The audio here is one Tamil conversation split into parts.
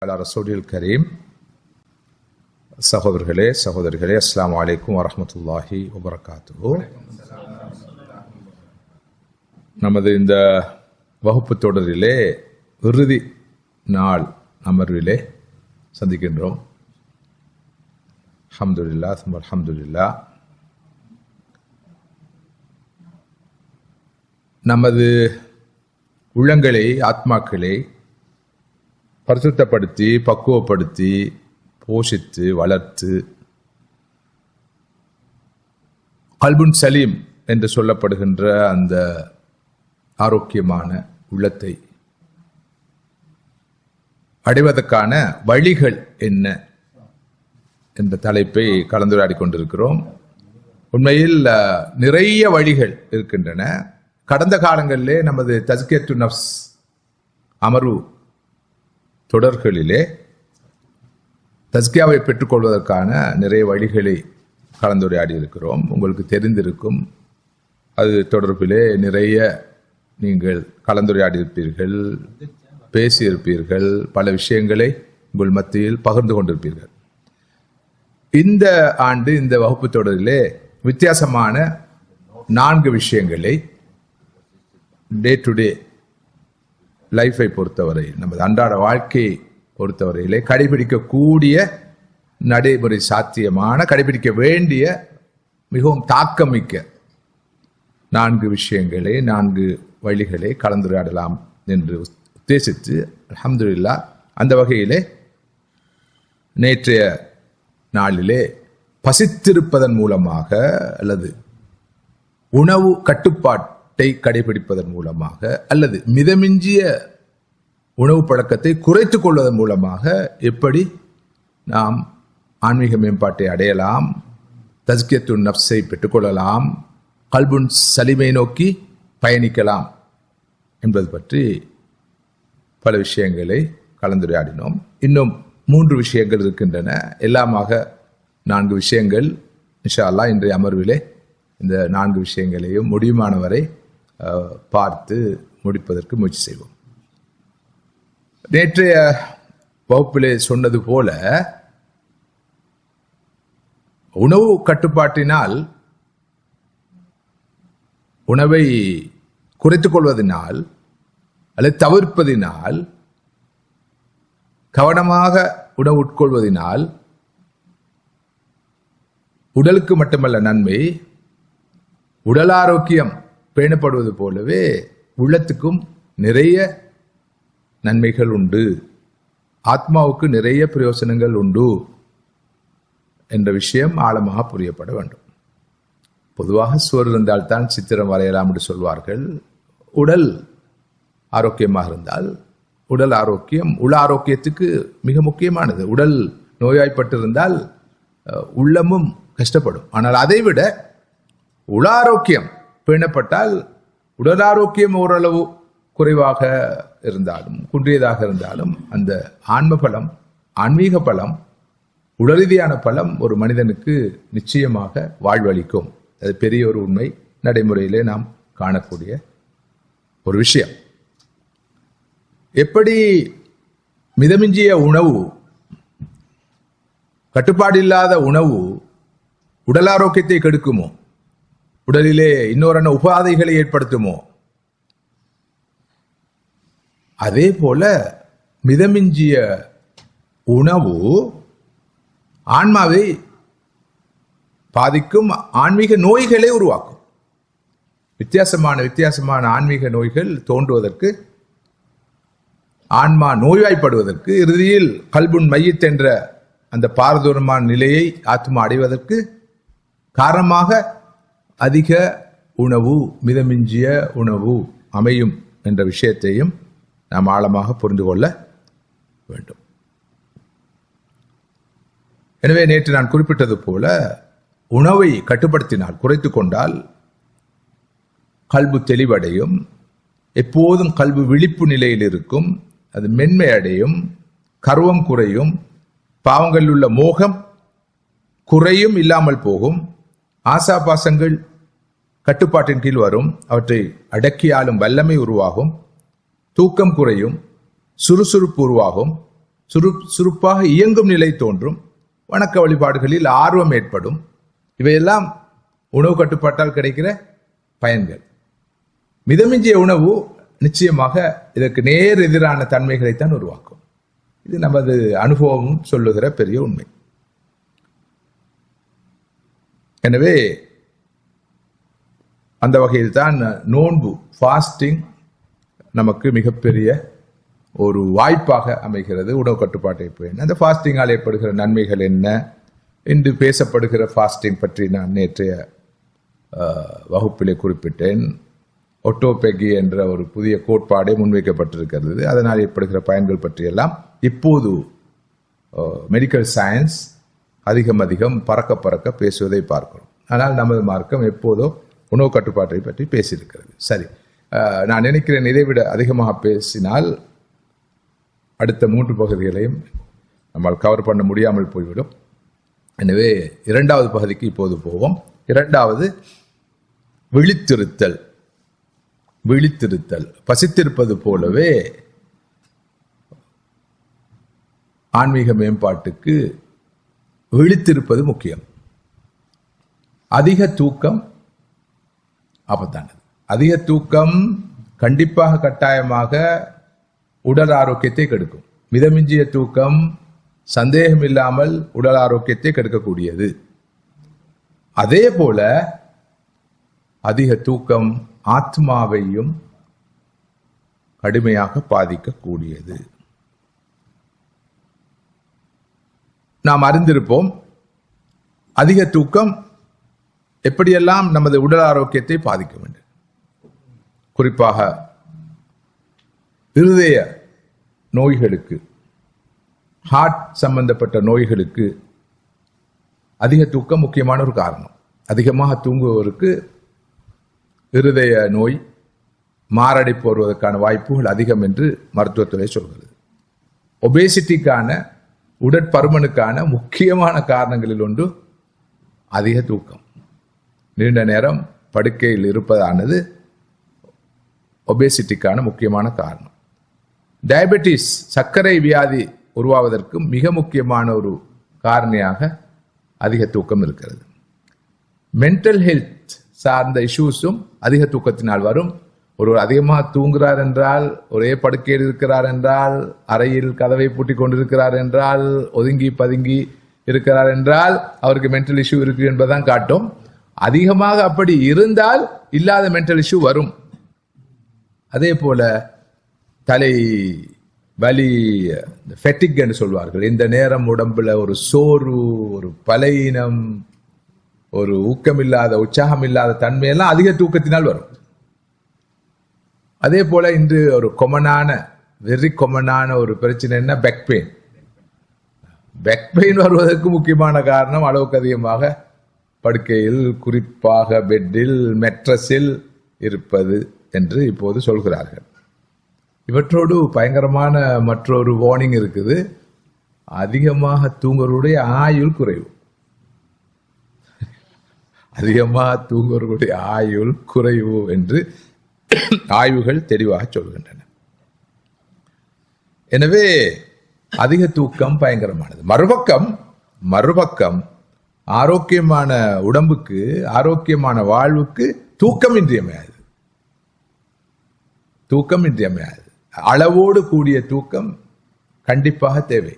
அலா ரசூலில் கரீம். சகோதரர்களே சகோதரிகளே, அஸ்ஸலாமு அலைக்கும் வரஹ்மத்துல்லாஹி வபரகாத்துஹு. நமது இந்த வகுப்பு தொடரிலே இறுதி நாள் அமர்விலே சந்திக்கின்றோம். அல்ஹம்துலில்லாஹ் சும்ம அல்ஹம்துலில்லாஹ். நமது உள்ளங்களை, ஆத்மாக்களை பரிசுத்தப்படுத்தி, பக்குவப்படுத்தி, போஷித்து, வளர்த்து கல்புன் சலீம் என்று சொல்லப்படுகின்ற அந்த ஆரோக்கியமான உள்ளத்தை அடைவதற்கான வழிகள் என்ன என்ற தலைப்பை கலந்துரையாடி கொண்டிருக்கிறோம். உண்மையில் நிறைய வழிகள் இருக்கின்றன. கடந்த காலங்களிலே நமது தஸ்கியத்து நஃப்ஸ் அமர்வு தொடர்களிலே தஸ்கியாவை பெற்றுக்கொள்வதற்கான நிறைய வழிகளை கலந்துரையாடி இருக்கிறோம். உங்களுக்கு தெரிந்திருக்கும். அது தொடர்பிலே நிறைய நீங்கள் கலந்துரையாடி இருப்பீர்கள், பேசியிருப்பீர்கள், பல விஷயங்களை உங்கள் மத்தியில் பகிர்ந்து கொண்டிருப்பீர்கள். இந்த ஆண்டு இந்த வகுப்பு தொடரிலே வித்தியாசமான 4 விஷயங்களை டே டு டே லைஃபை பொறுத்தவரை, நமது அன்றாட வாழ்க்கையை பொறுத்தவரையிலே கடைபிடிக்கக்கூடிய, நடைமுறை சாத்தியமான, கடைபிடிக்க வேண்டிய, மிகவும் தாக்கமிக்க 4 விஷயங்களை, 4 வழிகளை கலந்துரையாடலாம் என்று உத்தேசித்து, அல்ஹம்துலில்லாஹ், அந்த வகையிலே நேற்றைய நாளிலே பசித்திருப்பதன் மூலமாக அல்லது உணவு கட்டுப்பாட்டை கடைபிடிப்பதன் மூலமாக அல்லது மிதமிஞ்சிய உணவு பழக்கத்தை குறைத்துக் கொள்வதன் மூலமாக எப்படி நாம் ஆன்மீக மேம்பாட்டை அடையலாம், தஸ்கியத்துன் நஃப்ஸை பெற்றுக்கொள்ளலாம், கல்புன் சலீமை நோக்கி பயணிக்கலாம் என்பது பற்றி பல விஷயங்களை கலந்துரையாடினோம். இன்னும் 3 விஷயங்கள் இருக்கின்றன. எல்லாமாக 4 விஷயங்கள். இன்ஷா அல்லாஹ் இன்றைய அமர்விலே இந்த 4 விஷயங்களையும் முடியுமானவரை பார்த்து முடிப்பதற்கு முயற்சி செய்வோம். நேற்றைய வகுப்பிலே சொன்னது போல, உணவு கட்டுப்பாட்டினால், உணவை குறைத்துக் கொள்வதனால் அல்லது தவிர்ப்பதினால், கவனமாக உணவு உட்கொள்வதனால் உடலுக்கு மட்டுமல்ல நன்மை, உடல் ஆரோக்கியம் பேணப்படுவது போலவே உள்ளத்துக்கும் நிறைய நன்மைகள் உண்டு, ஆத்மாவுக்கு நிறைய பிரயோசனங்கள் உண்டு என்ற விஷயம் ஆழமாக புரியப்பட வேண்டும். பொதுவாக சுவர் இருந்தால்தான் சித்திரம் வரையலாம் என்று சொல்வார்கள். உடல் ஆரோக்கியமாக இருந்தால், உடல் ஆரோக்கியம் உள ஆரோக்கியத்துக்கு மிக முக்கியமானது. உடல் நோய்வாய்ப்பட்டிருந்தால் உள்ளமும் கஷ்டப்படும். ஆனால் அதைவிட உள ஆரோக்கியம் பேணப்பட்டால், உடல் ஆரோக்கியம் ஓரளவு குறைவாக இருந்தாலும், குன்றியதாக இருந்தாலும், அந்த ஆன்ம பலம், ஆன்மீக பலம், உடல்ரீதியான பலம் ஒரு மனிதனுக்கு நிச்சயமாக வாழ்வளிக்கும். அது பெரிய ஒரு உண்மை, நடைமுறையிலே நாம் காணக்கூடிய ஒரு விஷயம். எப்படி மிதமிஞ்சிய உணவு, கட்டுப்பாடில்லாத உணவு உடல் ஆரோக்கியத்தை கெடுக்குமோ, உடலிலே இன்னொரு உபாதைகளை ஏற்படுத்துமோ, அதே போல மிதமிஞ்சிய உணவு ஆன்மாவை பாதிக்கும், ஆன்மீக நோய்களை உருவாக்கும். வித்தியாசமான ஆன்மீக நோய்கள் தோன்றுவதற்கு, ஆன்மா நோய்வாய்ப்படுவதற்கு, இறுதியில் கல்புன் மையத் என்ற அந்த பாரதூரமான நிலையை ஆத்மா அடைவதற்கு காரணமாக அதிக உணவு, மிதமிஞ்சிய உணவு அமையும் என்ற விஷயத்தையும் நாம் ஆழமாக புரிந்து கொள்ள வேண்டும். எனவே நேற்று நான் குறிப்பிட்டது போல, உணவை கட்டுப்படுத்தினால், குறைத்து கொண்டால் கல்பு தெளிவடையும், எப்போதும் கல்பு விழிப்பு நிலையில் இருக்கும், அது மென்மை அடையும், கர்வம் குறையும், பாவங்களில் உள்ள மோகம் குறையும், இல்லாமல் போகும், ஆசாபாசங்கள் கட்டுப்பாட்டின் கீழ் வரும், அவற்றை அடக்கியாலும் வல்லமை உருவாகும், தூக்கம் குறையும், சுறுசுறுப்பு உருவாகும், சுறுசுறுப்பாக இயங்கும் நிலை தோன்றும், வணக்க வழிபாடுகளில் ஆர்வம் ஏற்படும். இவையெல்லாம் உணவு கட்டுப்பாட்டால் கிடைக்கிற பயன்கள். மிதமிஞ்சிய உணவு நிச்சயமாக இதற்கு நேர் எதிரான தன்மைகளைத்தான் உருவாக்கும். இது நமது அனுபவம் சொல்லுகிற பெரிய உண்மை. எனவே அந்த வகையில் தான் நோன்பு, ஃபாஸ்டிங் நமக்கு மிகப்பெரிய ஒரு வாய்ப்பாக அமைகிறது. உணவு கட்டுப்பாட்டை பேண அந்த ஃபாஸ்டிங்கால் ஏற்படுகிற நன்மைகள் என்ன, இன்று பேசப்படுகிற ஃபாஸ்டிங் பற்றி நான் நேற்றைய வகுப்பிலே குறிப்பிட்டேன். ஒட்டோபெகி என்ற ஒரு புதிய கோட்பாடே முன்வைக்கப்பட்டிருக்கிறது. அதனால் ஏற்படுகிற பயன்கள் பற்றியெல்லாம் இப்போது மெடிக்கல் சயின்ஸ் அதிகம் பறக்க பேசுவதை பார்க்கிறோம். ஆனால் நமது மார்க்கம் எப்போதோ உணவு கட்டுப்பாட்டை பற்றி பேசியிருக்கிறது. சரி, நான் நினைக்கிறேன் இதைவிட அதிகமாக பேசினால் அடுத்த 3 பகுதிகளையும் நம்மால் கவர் பண்ண முடியாமல் போய்விடும். எனவே 2வது பகுதிக்கு இப்போது போவோம். 2வது விழித்திருத்தல். பசித்திருப்பது போலவே ஆன்மீக மேம்பாட்டுக்கு விழித்திருப்பது முக்கியம். அதிக தூக்கம் ஆபத்தானது. அதிக தூக்கம் கண்டிப்பாக கட்டாயமாக உடல் ஆரோக்கியத்தை கெடுக்கும். மிதமிஞ்சிய தூக்கம் சந்தேகம் இல்லாமல் உடல் ஆரோக்கியத்தை கெடுக்கக்கூடியது. அதே போல அதிக தூக்கம் ஆத்மாவையும் கடுமையாக பாதிக்கக்கூடியது. நாம் அறிந்திருப்போம் அதிக தூக்கம் எப்படியெல்லாம் நமது உடல் ஆரோக்கியத்தை பாதிக்க வேண்டும். குறிப்பாக இருதய நோய்களுக்கு, ஹார்ட் சம்பந்தப்பட்ட நோய்களுக்கு அதிக தூக்கம் முக்கியமான ஒரு காரணம். அதிகமாக தூங்குபவருக்கு இருதய நோய், மாரடைப்பு வருவதற்கான வாய்ப்புகள் அதிகம் என்று மருத்துவத்துறை சொல்கிறது. ஒபேசிட்டிக்கான, உடற்பருமனுக்கான முக்கியமான காரணங்களில் ஒன்று அதிக தூக்கம். நீண்ட நேரம் படுக்கையில் இருப்பதானது ஒபேசிட்டிக்கான முக்கியமான காரணம். டயபெட்டிஸ், சர்க்கரை வியாதி உருவாவதற்கு மிக முக்கியமான ஒரு காரணியாக அதிக தூக்கம் இருக்கிறது. மென்டல் ஹெல்த் சார்ந்த இஷ்யூஸும் அதிக தூக்கத்தினால் வரும். ஒருவர் அதிகமாக தூங்குகிறார் என்றால், ஒரே படுக்கையில் இருக்கிறார் என்றால், அறையில் கதவை பூட்டிக் கொண்டிருக்கிறார் என்றால், ஒதுங்கி பதுங்கி இருக்கிறார் என்றால் அவருக்கு மென்டல் இஷ்யூ இருக்கு என்பதுதான் காட்டும். அதிகமாக அப்படி இருந்தால் இல்லாத மென்டல் இஷ்யூ வரும். அதே போல தலை வலி, ஃபெட்டிக் என்று சொல்வார்கள். இந்த நேரம் உடம்புல ஒரு சோர்வு, ஒரு பலவீனம், ஒரு ஊக்கமில்லாத, உற்சாகம் இல்லாத தன்மையெல்லாம் அதிக தூக்கத்தினால் வரும். அதே போல இன்று ஒரு வெரி கொமனான ஒரு பிரச்சனை என்ன, பேக் பெயின். பேக் பெயின் வருவதற்கு முக்கியமான காரணம் அளவுக்கு அதிகமாக படுக்கையில், குறிப்பாக பெட்டில், மெட்ரஸில் இருப்பது என்று இப்போது சொல்கிறார்கள். இவற்றோடு பயங்கரமான மற்றொரு வார்னிங் இருக்குது. அதிகமாக தூங்குவருடைய ஆயுள் குறைவு. அதிகமாக தூங்குவர்களுடைய ஆயுள் குறைவு என்று ஆய்வுகள் தெளிவாக சொல்கின்றன. எனவே அதிக தூக்கம் பயங்கரமானது. மறுபக்கம் ஆரோக்கியமான உடம்புக்கு, ஆரோக்கியமான வாழ்வுக்கு தூக்கம் இன்றியமையாது. அளவோடு கூடிய தூக்கம் கண்டிப்பாக தேவை.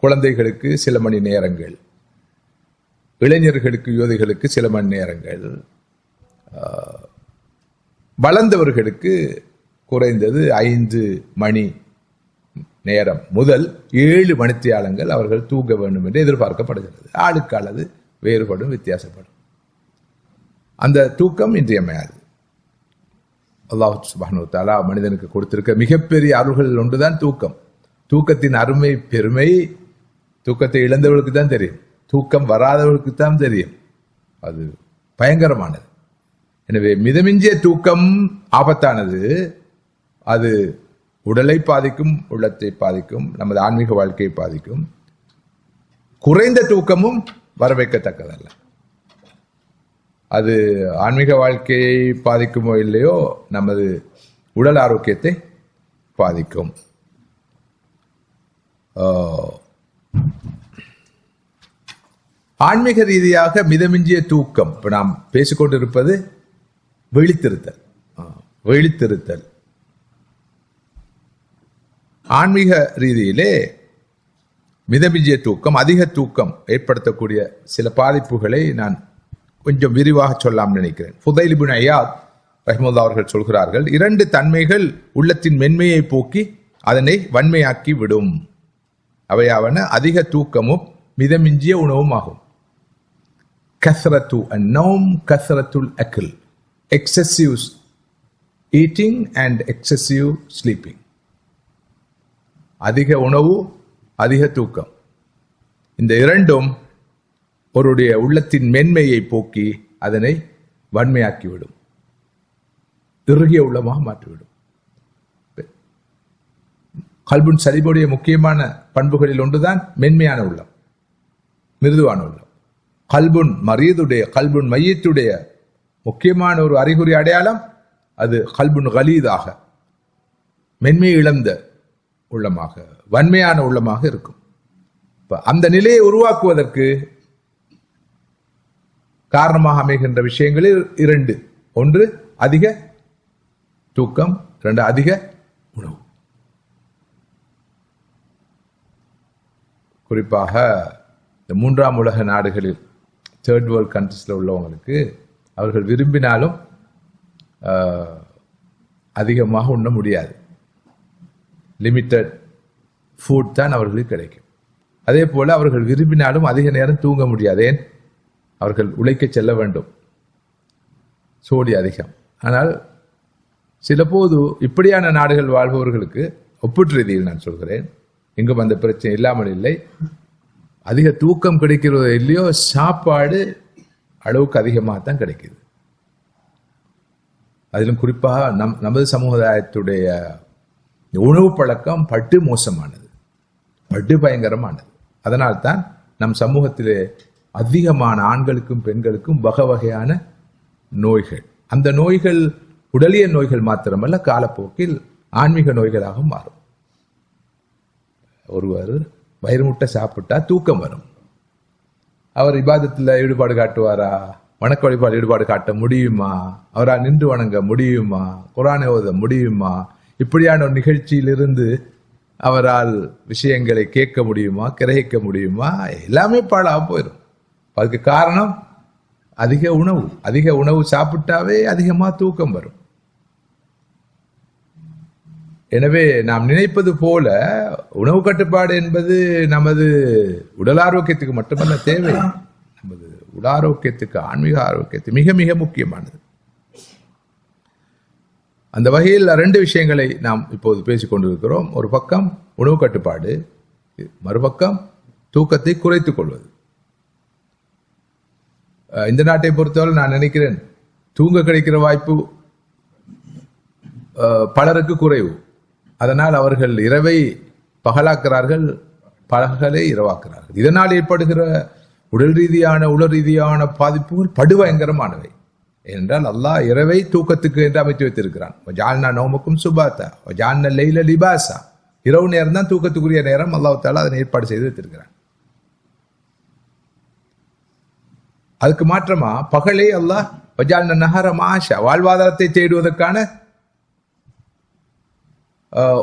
குழந்தைகளுக்கு சில மணி நேரங்கள், இளைஞர்களுக்கு, யுவதிகளுக்கு சில மணி நேரங்கள், வளர்ந்தவர்களுக்கு குறைந்தது 5 மணி நேரம் முதல் 7 மணித்தியாலங்கள் அவர்கள் தூங்க வேண்டும் என்று எதிர்பார்க்கப்படுகிறது. ஆளுக்கு அளவு வேறுபடும், வித்தியாசப்படும். அந்த தூக்கம் இன்றியமையாது. அல்லாஹ் சுப்ஹானஹு வ தஆலா மனிதனுக்கு கொடுத்திருக்க மிகப்பெரிய அருள்கள் ஒன்றுதான் தூக்கம். தூக்கத்தின் அருமை, பெருமை தூக்கத்தை இழந்தவர்களுக்கு தான் தெரியும், தூக்கம் வராதவர்களுக்கு தான் தெரியும். அது பயங்கரமானது. எனவே மிதமிஞ்சிய தூக்கம் ஆபத்தானது. அது உடலை பாதிக்கும், உள்ளத்தை பாதிக்கும், நமது ஆன்மீக வாழ்க்கையை பாதிக்கும். குறைந்த தூக்கமும் வரவைக்கத்தக்கதல்ல. அது ஆன்மீக வாழ்க்கையை பாதிக்குமோ இல்லையோ, நமது உடல் ஆரோக்கியத்தை பாதிக்கும். ஆன்மீக ரீதியாக மிதமிஞ்சிய தூக்கம். இப்ப நாம் பேசிக்கொண்டிருப்பது விழித்திருத்தல். விழித்திருத்தல் ஆன்மீக ரீதியிலே மிதமிஞ்சிய தூக்கம், அதிக தூக்கம் ஏற்படுத்தக்கூடிய சில பாதிப்புகளை நான் கொஞ்சம் விரிவாக சொல்லாம் நினைக்கிறேன். ஃபுதைல் இப்னு ஐயாத் ரஹ்மத்துல்லாஹி அவர்கள் சொல்கிறார்கள், 2 தன்மைகள் உள்ளத்தின் மென்மையை போக்கி அதனை வன்மையாக்கி விடும். அவையாவன அதிக தூக்கமும் மிதமிஞ்சிய உணவும் ஆகும். கஸ்ரத்து அன்னௌம் கஸ்ரத்துல் அக்ல், excessive eating and excessive sleeping. அதிக உணவு, அதிக தூக்கம், இந்த இரண்டும் ஒருடைய உள்ளத்தின் மென்மையை போக்கி அதனை வன்மையாக்கிவிடும், இறுகிய உள்ளமாக மாற்றிவிடும். கல்புன் சலிபுடைய முக்கியமான பண்புகளில் ஒன்றுதான் மென்மையான உள்ளம், மிருதுவான உள்ளம். கல்புன் மரீதுடைய, கல்புன் மையத்துடைய முக்கியமான ஒரு அறிகுறி அடையாளம் அது கல்புன் கலீதாக, மென்மை இழந்த உள்ளமாக, வன்மையான உள்ளமாக இருக்கும். அந்த நிலையை உருவாக்குவதற்கு காரணமாக அமைகின்ற விஷயங்களில் 2. ஒன்று அதிக தூக்கம், 2 அதிக உணவு. குறிப்பாக இந்த 3ஆம் உலக நாடுகளில், தேர்ட் வேர்ல்ட் கண்ட்ரீஸ்ல உள்ளவங்களுக்கு அவர்கள் விரும்பினாலும் அதிகமாக உண்ண முடியாது. லிமிட்டட் ஃபுட் தான் அவர்களுக்கு கிடைக்கும். அதே போல அவர்கள் விரும்பினாலும் அதிக நேரம் தூங்க முடியாது. ஏன்? அவர்கள் உழைக்க செல்ல வேண்டும், சோடி அதிகம். ஆனால் சில போது இப்படியான நாடுகள் வாழ்பவர்களுக்கு ஒப்பீட்டு ரீதியில் நான் சொல்கிறேன், இங்கும் அந்த பிரச்சனை இல்லாமல் இல்லை. அதிக தூக்கம் கிடைக்கிறதோ இல்லையோ, சாப்பாடு அளவுக்கு அதிகமாகத்தான் கிடைக்குது. அதிலும் குறிப்பாக நமது சமுதாயத்துடைய உணவு பழக்கம் பட்டு மோசமானது, பட்டு பயங்கரமானது. அதனால்தான் நம் சமூகத்திலே அதிகமான ஆண்களுக்கும் பெண்களுக்கும் வகை வகையான நோய்கள். அந்த நோய்கள் உடலிய நோய்கள் மாத்திரமல்ல, காலப்போக்கில் ஆன்மீக நோய்களாக மாறும். ஒருவர் வயிறு முட்டை சாப்பிட்டா தூக்கம் வரும். அவர் இபாதத்தில் ஈடுபாடு காட்டுவாரா? வணக்க வழிபாடு ஈடுபாடு காட்ட முடியுமா? அவரால் நின்று வணங்க முடியுமா? குர்ஆனை ஓத முடியுமா? இப்படியான ஒரு நிகழ்ச்சியிலிருந்து அவரால் விஷயங்களை கேட்க முடியுமா? கிரகிக்க முடியுமா? எல்லாமே பாழாக போயிடும். அதுக்கு காரணம் அதிக உணவு. அதிக உணவு சாப்பிட்டாவே அதிகமா தூக்கம் வரும். எனவே நாம் நினைப்பது போல உணவு கட்டுப்பாடு என்பது நமது உடல் ஆரோக்கியத்துக்கு மட்டுமல்ல தேவை, நமது உடல் ஆரோக்கியத்துக்கு, ஆன்மீக ஆரோக்கியத்துக்கு மிக மிக முக்கியமானது. அந்த வகையில் 2 விஷயங்களை நாம் இப்போது பேசிக் கொண்டிருக்கிறோம். ஒரு பக்கம் உணவு கட்டுப்பாடு, மறுபக்கம் தூக்கத்தை குறைத்துக் கொள்வது. இந்த நாட்டை பொறுத்தவரை நான் நினைக்கிறேன், தூங்க கிடைக்கிற வாய்ப்பு பலருக்கு குறைவு. அதனால் அவர்கள் இரவை பகலாக்குறார்கள், பகலை இரவாக்குறார்கள். இதனால் ஏற்படுகிற உடல் ரீதியான உள ரீதியான பாதிப்புகள் படுபயங்கரமானவை. ஏனென்றால் அல்லாஹ் இரவை தூக்கத்துக்கு என்று அமைத்து வைத்திருக்கிறான். வஜால்னா நௌமக்கும் சுபாத்தா வஜால்னா லைல லிபாசா. இரவு நேரம் தான் தூக்கத்துக்குரிய நேரம். அல்லாஹ் தஆலா அதனை ஏற்பாடு செய்து வைத்திருக்கிறான். அதுக்கு மாற்றமா பகலை அல்லாஹ் வஜால்னா நஹர மாஷா, வாழ்வாதாரத்தை தேடுவதற்கான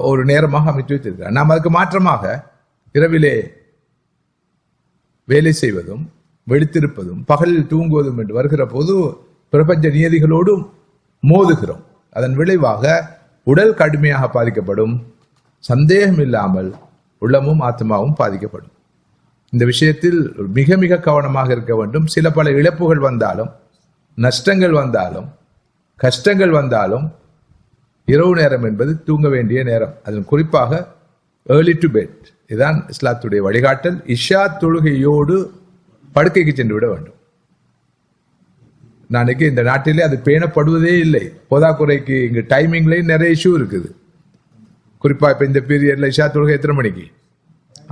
ஒரு நேரமாக அமைத்து வைத்திருக்கிறார். நாம் அதுக்கு மாற்றமாக இரவிலே வேலை செய்வதும் வெடித்திருப்பதும் பகலில் தூங்குவதும் என்று வருகிற போது பிரபஞ்ச நியதிகளோடு மோதுகிறோம். அதன் விளைவாக உடல் கடுமையாக பாதிக்கப்படும். சந்தேகம் இல்லாமல் உள்ளமும் ஆத்மாவும் பாதிக்கப்படும். இந்த விஷயத்தில் மிக மிக கவனமாக இருக்க வேண்டும். சில பல இழப்புகள் வந்தாலும், நஷ்டங்கள் வந்தாலும், கஷ்டங்கள் வந்தாலும் இரவு நேரம் என்பது தூங்க வேண்டிய நேரம். அதில் குறிப்பாக ஏர்லி டு பெட், இதுதான் இஸ்லாத்துடைய வழிகாட்டல். இஷா தொழுகையோடு படுக்கைக்கு சென்று விட வேண்டும். நாளைக்கு இந்த நாட்டிலே அது பேணப்படுவதே இல்லை. போதாக்குறைக்கு இங்கு டைமிங்லேயும் நிறைய இஷ்யூ இருக்குது. குறிப்பா இப்ப இந்த பீரியட்ல இஷா தொழுகை எத்தனை மணிக்கு,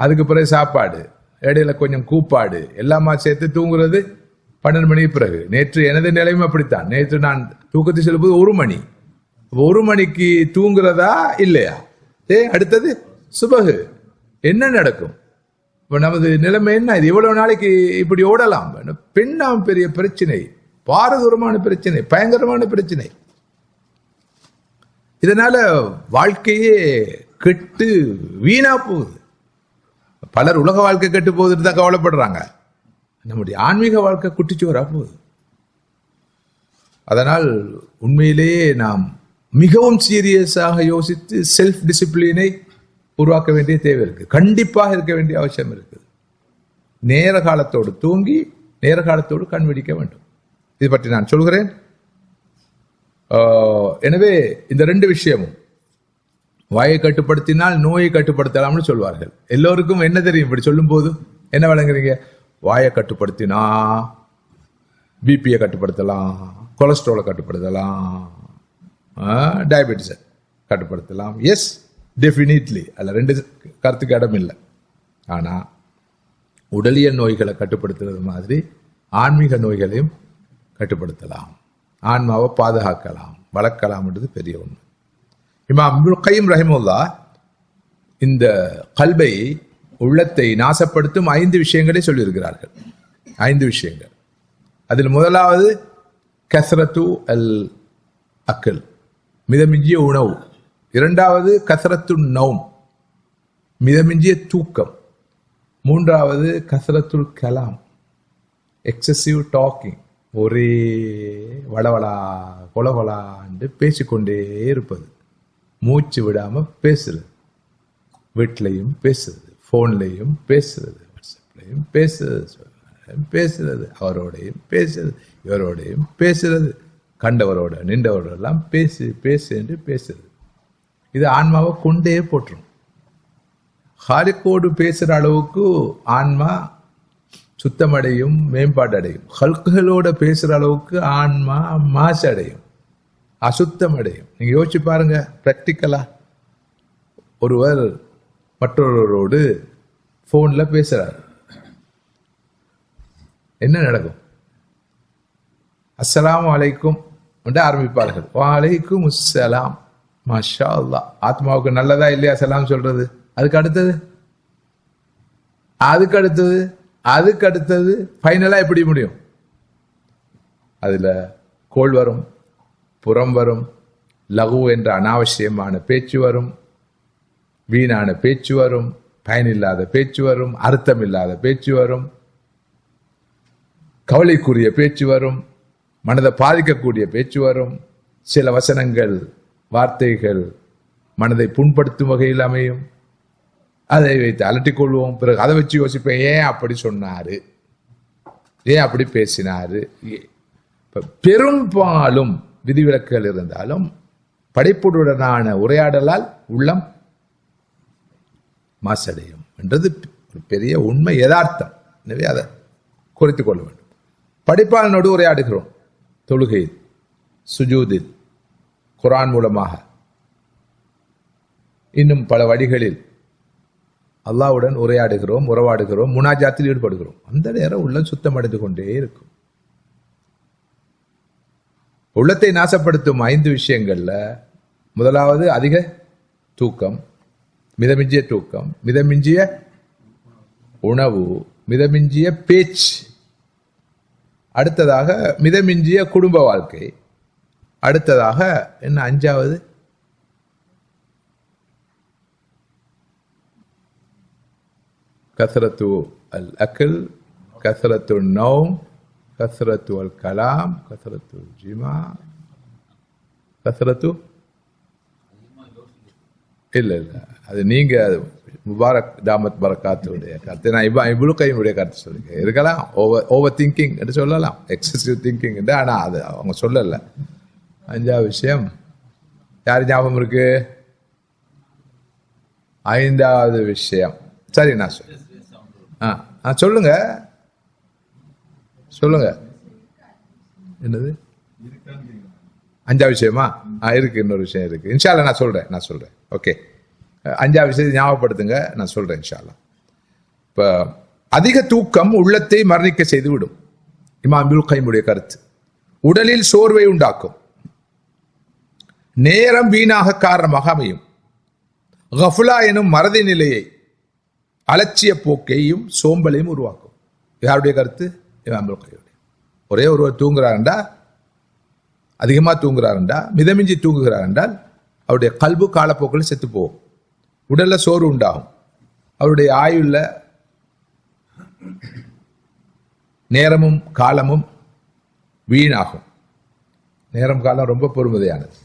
அதுக்கு பிறகு சாப்பாடு, இடையில கொஞ்சம் கூப்பாடு, எல்லாமா சேர்த்து தூங்குறது 12 மணிக்கு பிறகு. நேற்று எனது நிலையும் அப்படித்தான். நேற்று நான் தூக்கத்தை செல்லும்போது 1 மணி. 1 மணிக்கு தூங்குறதா இல்லையா? அடுத்தது சுபகு. என்ன நடக்கும்? இப்ப நமது நிலைமை என்ன? இது எவ்வளவு நாளைக்கு இப்படி ஓடலாம்? பெண்ணாம் பெரிய பிரச்சனை, பாரதூரமான பிரச்சனை, பயங்கரமான பிரச்சனை. இதனால வாழ்க்கையே கெட்டு வீணா போகுது. பலர் உலக வாழ்க்கை கெட்டு போகுதுன்னு தான் கவலைப்படுறாங்க. நம்முடைய ஆன்மீக வாழ்க்கை குட்டிச்சுவரா போகுது. அதனால் உண்மையிலேயே நாம் மிகவும் சீரியஸாக யோசித்து செல்ஃப் டிசிப்ளினை உருவாக்க வேண்டிய தேவை இருக்கு. கண்டிப்பாக இருக்க வேண்டிய அவசியம் இருக்குது. நேர காலத்தோடு தூங்கி நேர காலத்தோடு கண் விழிக்க வேண்டும். இது பற்றி நான் சொல்கிறேன். எனவே இந்த ரெண்டு விஷயமும், வாயை கட்டுப்படுத்தினால் நோயை கட்டுப்படுத்தலாம்னு சொல்வார்கள். எல்லோருக்கும் என்ன தெரியும்? இப்படி சொல்லும் போது என்ன வழங்குறீங்க? வாயை கட்டுப்படுத்தினா பிபியை கட்டுப்படுத்தலாம், கொலஸ்ட்ராலை கட்டுப்படுத்தலாம், டயபெட்டிஸை கட்டுப்படுத்தலாம். எஸ், டெஃபினிட்லி, அதில் ரெண்டு கருத்துக்கு இடம் இல்லை. ஆனால் உடலியல் நோய்களை கட்டுப்படுத்துறது மாதிரி ஆன்மீக நோய்களையும் கட்டுப்படுத்தலாம், ஆன்மாவை பாதுகாக்கலாம், வளர்க்கலாம்ன்றது பெரிய உண்மை. இமாம் இப்னுல் கய்யிம் ரஹிமஹுல்லாஹ் இந்த கல்பை, உள்ளத்தை நாசப்படுத்தும் 5 விஷயங்களை சொல்லியிருக்கிறார்கள். 5 விஷயங்கள். அதில் முதலாவது கஸ்ரத்து அல் அக்கல், மிதமிஞ்சிய உணவு. இரண்டாவது கஸ்ரத்து நௌம், மிதமிஞ்சிய தூக்கம். மூன்றாவது கஸ்ரத்துல் கலாம், எக்ஸசிவ் டாக்கிங், ஒரே வளவளா கொலகொலாண்டு பேசிக்கொண்டே இருப்பது, மூச்சு விடாம பேசுறது, வீட்டிலையும் பேசுறது, போன்லையும் பேசுறது, வாட்ஸ்அப்லையும் பேசுறது, அவரோடையும் பேசுறது, இவரோடையும் பேசுறது, கண்டவரோட நின்றவரோட எல்லாம் பேசு என்று பேசுறது. இது ஆன்மாவை கொண்டே போட்டுரும். ஹாலிக்கோடு பேசுற அளவுக்கு ஆன்மா சுத்தமடையும், மேம்பாடு அடையும். ஹல்குகளோட பேசுற அளவுக்கு ஆன்மா மாசு அடையும், அசுத்தம் அடையும். நீங்க யோசிச்சு பாருங்க. பிராக்டிக்கலா ஒருவர் மற்றொருவரோடு போன்ல பேசுறாரு, என்ன நடக்கும்? அஸ்ஸலாமு அலைக்கும் என்று ஆரம்பிப்பார்கள். வலைக்கும் அஸ்ஸலாம், மாஷா அல்லாஹ். ஆத்மாவுக்கு நல்லதா இல்லையா சலாம் சொல்றது? அதுக்கு அடுத்தது ஃபைனலா எப்படி முடியும்? அதுல கோள் வரும், புறம் வரும், லகு என்ற அனாவசியமான பேச்சு வரும், வீணான பேச்சு வரும், பயனில்லாத பேச்சு வரும், அர்த்தம் இல்லாத பேச்சு வரும், கவலைக்குரிய பேச்சு வரும், மனதை பாதிக்கக்கூடிய பேச்சு வரும். சில வசனங்கள், வார்த்தைகள் மனதை புண்படுத்தும் வகையில் அமையும். அதை வைத்து அலட்டிக்கொள்வோம். பிறகு அதை வச்சு யோசிப்பேன், ஏன் அப்படி சொன்னாரு, ஏன் அப்படி பேசினாரு. பெரும்பாலும் விதிவிலக்குகள் இருந்தாலும் படைப்புடனான உரையாடலால் உள்ளம் மாசடையும் என்றது ஒரு பெரிய உண்மை, யதார்த்தம். எனவே அதை குறித்துக் கொள்ள வேண்டும். படிப்பாளனோடு உரையாடுகிறோம், தொழுகையில், சுஜூதில், குர்ஆன் மூலமாக, இன்னும் பல வழிகளில் அல்லாஹ்வுடன் உறவாடுகிறோம், முனாஜாத்தில் ஈடுபடுகிறோம். அந்த நேரம் உள்ளம் சுத்தமடைந்து கொண்டே இருக்கும். உள்ளத்தை நாசப்படுத்தும் 5 விஷயங்கள்ல முதலாவது அதிக தூக்கம், மிதமிஞ்சிய தூக்கம், மிதமிஞ்சிய உணவு, மிதமிஞ்சிய பேச்சு, அடுத்ததாக மிதமிஞ்சிய குடும்ப வாழ்க்கை, அடுத்ததாக என்ன 5வது? கஸ்ரத்து அல் அக்கல், கஸ்ரத்து நௌம், கஸ்ரத்து அல் கலாம், கஸ்ரத்து ஜிமா, கஸ்ரத்து இல்ல அது நீங்க முபாரக் தாமத் பரக்காத்துடைய கருத்து. நான் இப்னு கய்யிமுடைய கருத்து சொல்லுங்க. இருக்கலாம் ஓவர் திங்கிங் என்று சொல்லலாம், எக்ஸசிவ் திங்கிங் என்று. ஆனா அது அவங்க சொல்லல. 5வது விஷயம் யார் ஞாபகம் இருக்கு? 5வது விஷயம் சரி, நான் சொல்ல சொல்லுங்க என்னது 5வது விஷயமா? இருக்கு, இன்னொரு விஷயம் இருக்கு. இன்ஷா அல்லாஹ் நான் சொல்றேன். ஓகே, 5வது விஷயத்தை ஞாபகப்படுத்துங்க, நான் சொல்றேன் இன்ஷா அல்லாஹ். இப்ப அதிக தூக்கம் உள்ளத்தை மரணிக்க செய்து விடும். இமாம் இப்னுல் கய்யிமுடைய கருத்து. உடலில் சோர்வை உண்டாக்கும், நேரம் வீணாக காரணமாக அமையும், கஃபுலா எனும் மறதி நிலையை அலட்சிய போக்கையும் சோம்பலையும் உருவாக்கும். யாருடைய கருத்து? இமாம் அல் கையுடைய. ஒரே ஒருவர் தூங்குறாருண்டா, அதிகமா தூங்குறாருண்டா, மிதமிஞ்சி தூங்குகிறார் என்றால் அவருடைய கல்பு காலப்போக்கில் செத்து போகும், உடல்ல சோறு உண்டாகும், அவருடைய ஆயுள்ள நேரமும் காலமும் வீணாகும். நேரம் காலம் ரொம்ப பொறுமதியானது.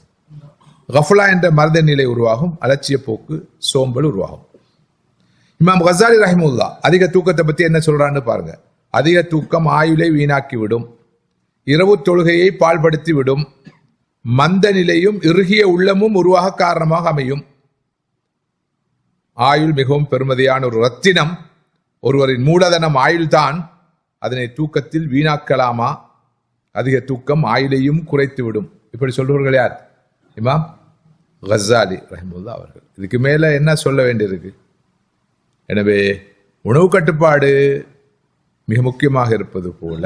கஃபுலா என்ற மறத நிலை உருவாகும், அலட்சிய போக்கு, சோம்பல் உருவாகும். இமாம் கசாலி ரஹிமுல்லா அதிக தூக்கத்தை பத்தி என்ன சொல்றான்னு பாருங்க. அதிக தூக்கம் ஆயுளை வீணாக்கி விடும், இரவு தொழுகையை பால்படுத்தி விடும், மந்த நிலையும் இறுகிய உள்ளமும் உருவாக காரணமாக அமையும். ஆயுள் மிகவும் பெருமதியான ஒரு ரத்தினம். ஒருவரின் மூலதனம் ஆயுள்தான். அதனை தூக்கத்தில் வீணாக்கலாமா? அதிக தூக்கம் ஆயுளையும் குறைத்து விடும். இப்படி சொல்றவர்கள் யார்? இமாம் கசாலி ரஹிமுல்லா அவர்கள். இதுக்கு மேல என்ன சொல்ல வேண்டியிருக்கு? எனவே உணவு கட்டுப்பாடு மிக முக்கியமாக இருப்பது போல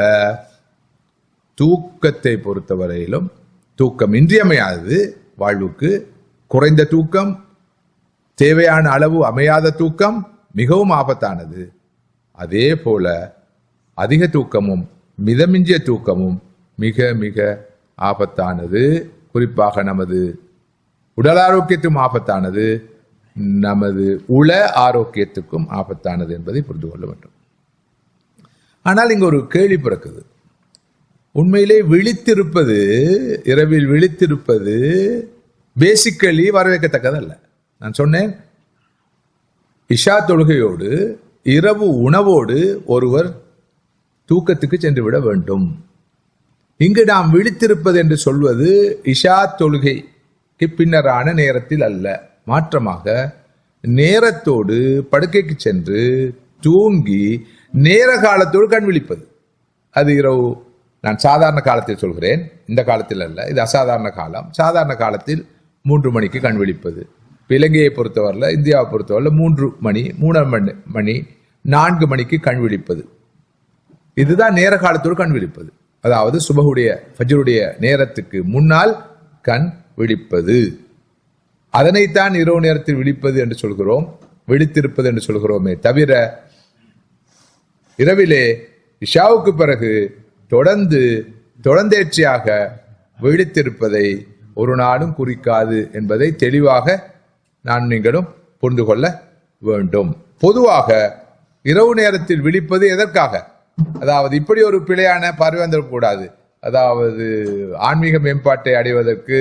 தூக்கத்தை பொறுத்தவரையிலும் தூக்கம் இன்றியமையாதது வாழ்வுக்கு. குறைந்த தூக்கம், தேவையான அளவு அமையாத தூக்கம் மிகவும் ஆபத்தானது. அதே போல அதிக தூக்கமும் மிதமிஞ்சிய தூக்கமும் மிக மிக ஆபத்தானது. குறிப்பாக நமது உடல் ஆரோக்கியத்துக்கும் ஆபத்தானது, நமது உள ஆரோக்கியத்துக்கும் ஆபத்தானது என்பதை புரிந்து கொள்ள வேண்டும். ஆனால் இங்கு ஒரு கேள்வி பிறக்குது. உண்மையிலே விழித்திருப்பது, இரவில் விழித்திருப்பது பேசிக்கலி வரவேற்கத்தக்கதல்ல. நான் சொன்னேன், இஷா தொழுகையோடு இரவு உணவோடு ஒருவர் தூக்கத்துக்கு சென்று விட வேண்டும். இங்கு நாம் விழித்திருப்பது என்று சொல்வது இஷா தொழுகைக்கு பின்னரான நேரத்தில் அல்ல, மாற்றமாக நேரத்தோடு படுக்கைக்கு சென்று தூங்கி நேர காலத்தோடு கண் விழிப்பது. அது இரவு, நான் சாதாரண காலத்தில் சொல்கிறேன், இந்த காலத்தில் அல்ல, இது அசாதாரண காலம். சாதாரண காலத்தில் 3 மணிக்கு கண் விழிப்பது. இலங்கையை பொறுத்தவரையில், இந்தியாவை பொறுத்தவரையில் 3 மணி, 3 மணி, 4 மணிக்கு கண் விழிப்பது. இதுதான் நேர காலத்தோடு கண் விழிப்பது. அதாவது சுபஹுடைய ஃபஜ்ருடைய நேரத்துக்கு முன்னால் கண் விழிப்பது. அதனைத்தான் இரவு நேரத்தில் விழிப்பது என்று சொல்கிறோம், விழித்திருப்பது என்று சொல்கிறோமே தவிர இரவிலே இஷாவுக்கு பிறகு தொடர்ந்தேர்ச்சியாக விழித்திருப்பதை ஒரு நாளும் குறிக்காது என்பதை தெளிவாக நான் நீங்களும் புரிந்து கொள்ள வேண்டும். பொதுவாக இரவு நேரத்தில் விழிப்பது எதற்காக? அதாவது இப்படி ஒரு பிழையான பார்வை வந்துடக்கூடாது. அதாவது ஆன்மீக மேம்பாட்டை அடைவதற்கு,